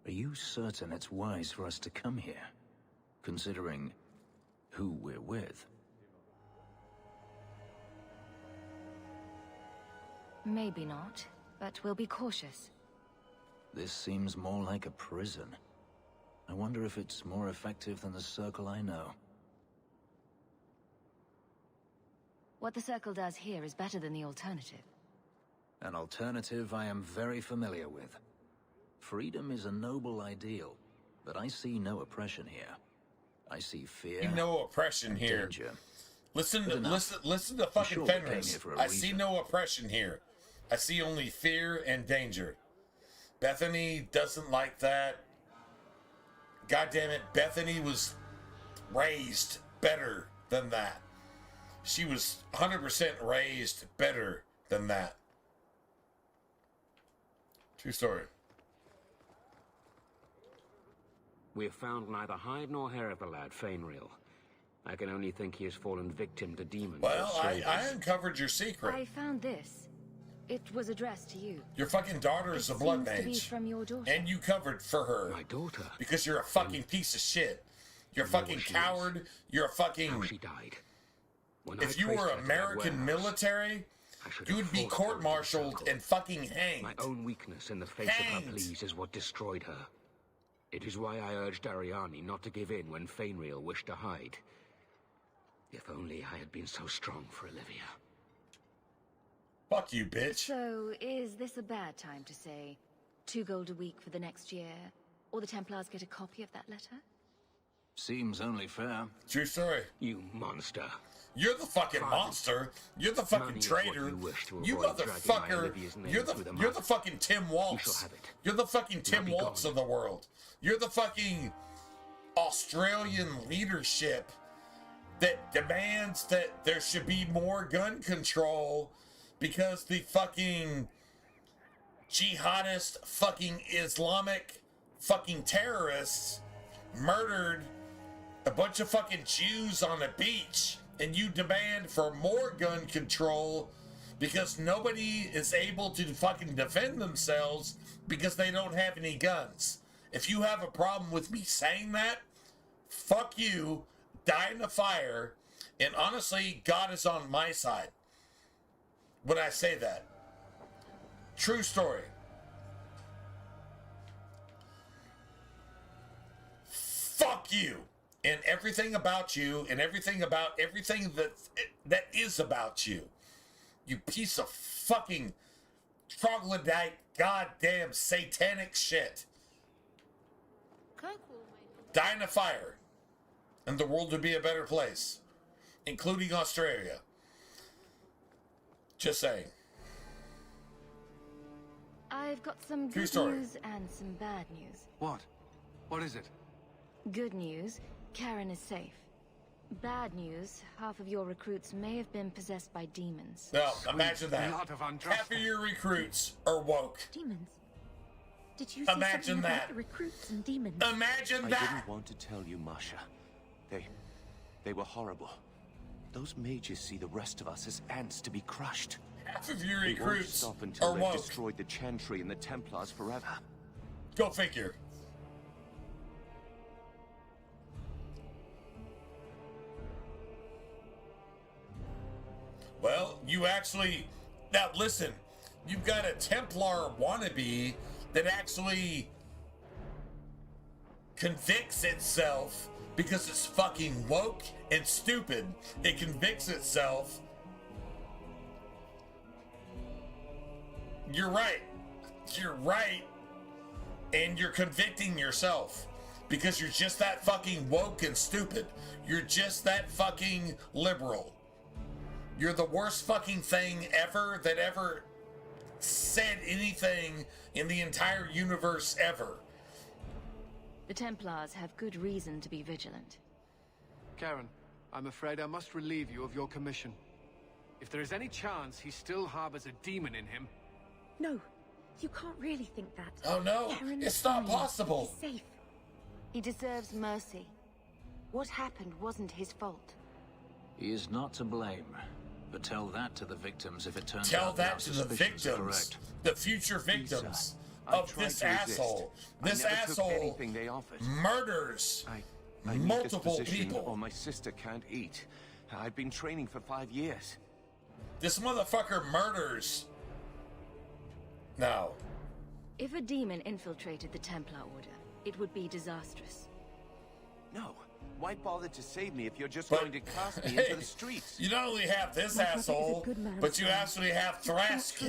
Are you certain it's wise for us to come here, considering who we're with? Maybe not, but we'll be cautious. This seems more like a prison. I wonder if it's more effective than the Circle I know. What the Circle does here is better than the alternative. An alternative I am very familiar with. Freedom is a noble ideal, but I see no oppression here. I see fear. No oppression here. Danger. Listen to fucking Fenris. I see no oppression here. I see only fear and danger. Bethany doesn't like that. God damn it, Bethany was raised better than that. She was 100% raised better than that. True story. We have found neither hide nor hair of the lad, Fainreal. I can only think he has fallen victim to demons. Well, I uncovered your secret. I found this. It was addressed to you. Your fucking daughter is a blood seems to be mage. from your daughter. And you covered for her. My daughter? Because you're a fucking piece of shit. You're a fucking coward. You're a fucking... How she died. If you were American military, you would be court-martialed and fucking hanged. My own weakness in the face of her pleas is what destroyed her. It is why I urged Ariani not to give in when Fainreal wished to hide. If only I had been so strong for Olivia. Fuck you, bitch. So, is this a bad time to say 2 gold a week for the next year, or the Templars get a copy of that letter? Seems only fair. True story. You monster. You're the fucking monster. You're the fucking traitor. You motherfucker. You're the fucking Tim Waltz. You're the fucking Tim Waltz of the world. You're the fucking Australian leadership that demands that there should be more gun control because the fucking jihadist fucking Islamic fucking terrorists murdered a bunch of fucking Jews on a beach, and you demand for more gun control because nobody is able to fucking defend themselves because they don't have any guns. If you have a problem with me saying that, fuck you, die in the fire, and honestly, God is on my side when I say that. True story. Fuck you and everything about you and everything about everything that is about you. You piece of fucking troglodyte, goddamn satanic shit. Die in a fire, and the world would be a better place, including Australia. Just saying. I've got some True good story. news and some bad news. What? What is it? Good news, Karen is safe. Bad news, half of your recruits may have been possessed by demons. Well, imagine that. Half of your recruits are woke. Demons? Did you say Imagine something that. about the recruits and demons? Imagine I that. didn't want to tell you, Masha. They were horrible. Those mages see the rest of us as ants to be crushed. Half of your They won't recruits stop until are they've woke. destroyed the Chantry and the Templars forever. Go figure. Well, you actually... Now, listen. You've got a Templar wannabe that actually convicts itself because it's fucking woke and stupid. It convicts itself. You're right. You're right. And you're convicting yourself because you're just that fucking woke and stupid. You're just that fucking liberal. You're the worst fucking thing ever that ever said anything in the entire universe ever. The Templars have good reason to be vigilant. Karen, I'm afraid I must relieve you of your commission. If there is any chance he still harbors a demon in him... No, you can't really think that. Oh no, Karen it's is not fine. possible. He's safe. He deserves mercy. What happened wasn't his fault. He is not to blame. But tell that to the victims if it turns Tell out that to the victims, the future victims of this asshole. This asshole murders multiple people. Or my sister can't eat. I've been training for 5 years. This motherfucker murders. Now, If a demon infiltrated the Templar Order, it would be disastrous. No. Why bother to save me if you're just going to cast me into the streets? You not only have this asshole, but you actually have Thrask.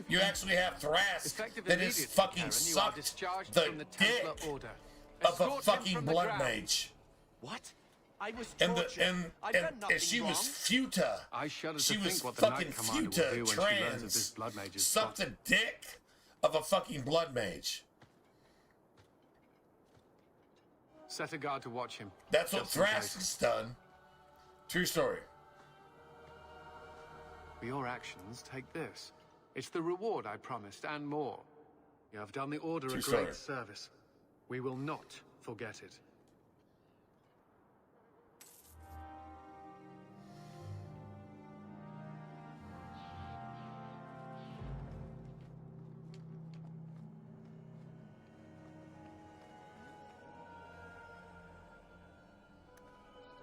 You actually have Thrask that is fucking sucked the dick of a fucking blood mage. What? I was And tortured. and she was Futa. I shudder She to was think what the fucking Knight Commander will Futa do when she learns of this trans. blood mage's Sucked the dick of a fucking blood mage. Set a guard to watch him. That's what just in case. Thrask's done. True story. For your actions, take this. It's the reward I promised, and more. You have done the Order a True great story. service. We will not forget it.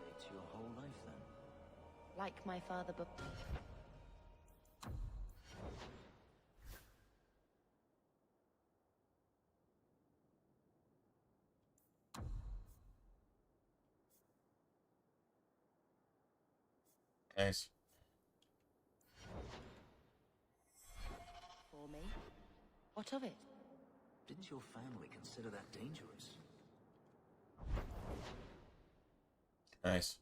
It's your whole life then. Like my father, but... Nice. For me? What of it? Didn't your family consider that dangerous? Nice.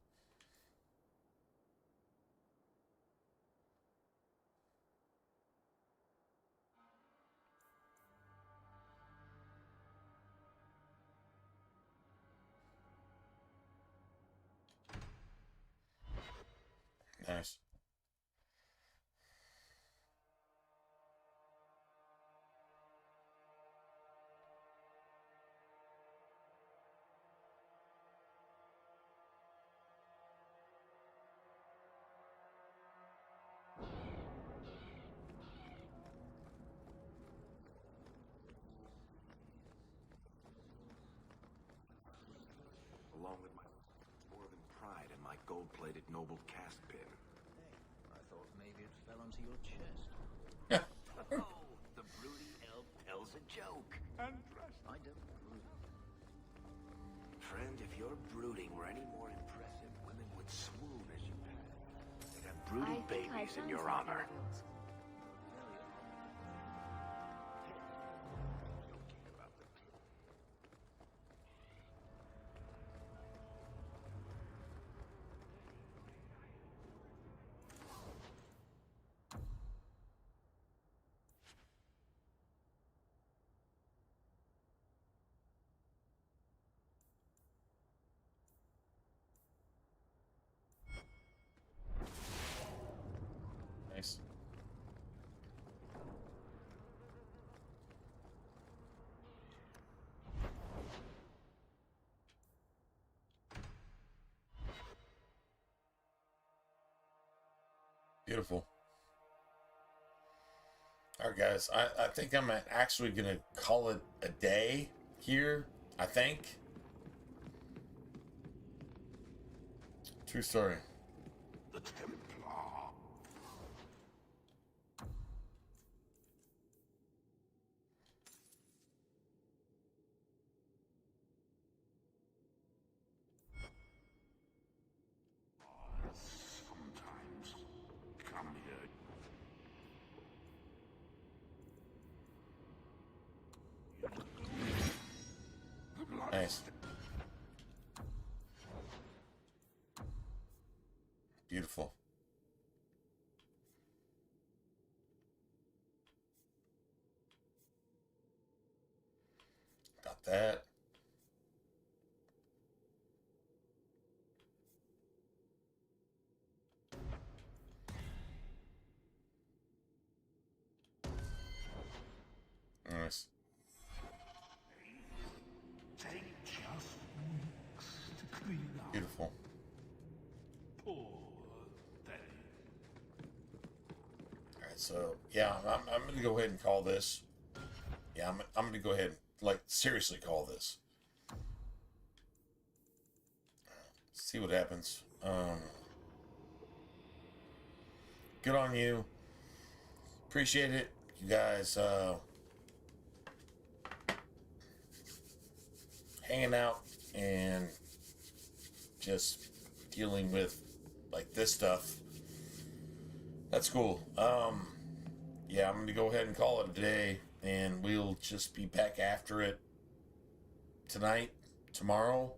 Nice. Along with my dwarven pride and my gold-plated noble cast pin. I thought maybe it fell onto your chest. Oh, the broody elf tells a joke. I don't brood. Friend, if your brooding were any more impressive, women would swoon as you have. They'd have brooding babies in your honor. Nice. Beautiful. All right, guys. I think I'm actually going to call it a day here. I think. True story. The Templar. Sometimes come here. Nice. Beautiful. Got that. Nice. Take just weeks to clean up. Beautiful. Poor thing. Alright, so, yeah, I'm going to go ahead and call this. Yeah, I'm going to go ahead and, like, seriously call this. See what happens. Good on you. Appreciate it. You guys, hanging out and just dealing with, like, this stuff. That's cool. Yeah, I'm going to go ahead and call it a day, and we'll just be back after it tonight, tomorrow.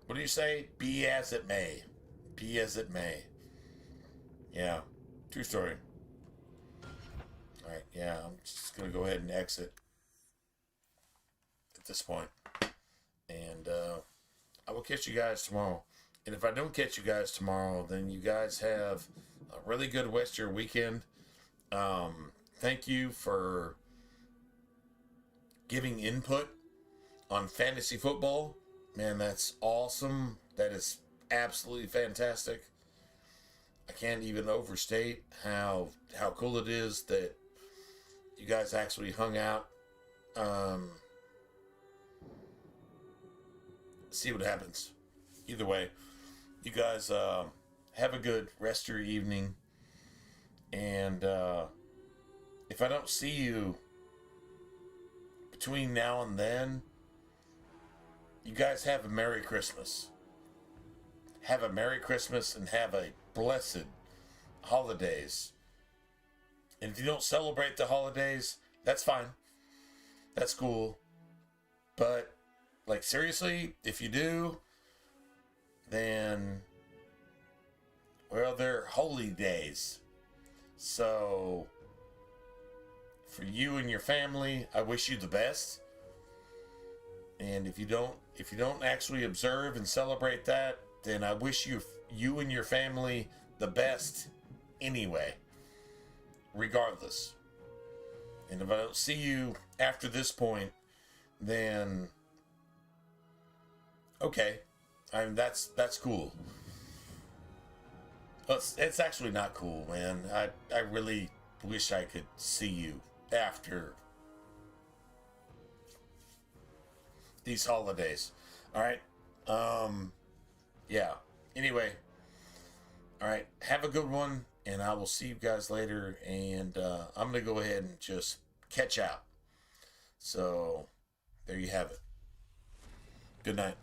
What do you say? Be as it may. Be as it may. Yeah, true story. Alright, yeah, I'm just going to go ahead and exit at this point. And I will catch you guys tomorrow. And if I don't catch you guys tomorrow, then you guys have a really good Western weekend. Thank you for giving input on fantasy football. Man, that's awesome. That is absolutely fantastic. I can't even overstate how cool it is that you guys actually hung out. See what happens. Either way, you guys have a good rest of your evening. And if I don't see you between now and then, you guys have a Merry Christmas. Have a Merry Christmas and have a blessed holidays. And if you don't celebrate the holidays, that's fine. That's cool. But, like, seriously, if you do, then, well, they're holy days. So, for you and your family, I wish you the best. And if you don't actually observe and celebrate that, then I wish you and your family the best anyway, regardless. And if I don't see you after this point, then okay, I mean that's cool. But it's actually not cool, man. I really wish I could see you after these holidays. All right. Yeah. Anyway. All right. Have a good one, and I will see you guys later. And I'm gonna go ahead and just catch out. So there you have it. Good night.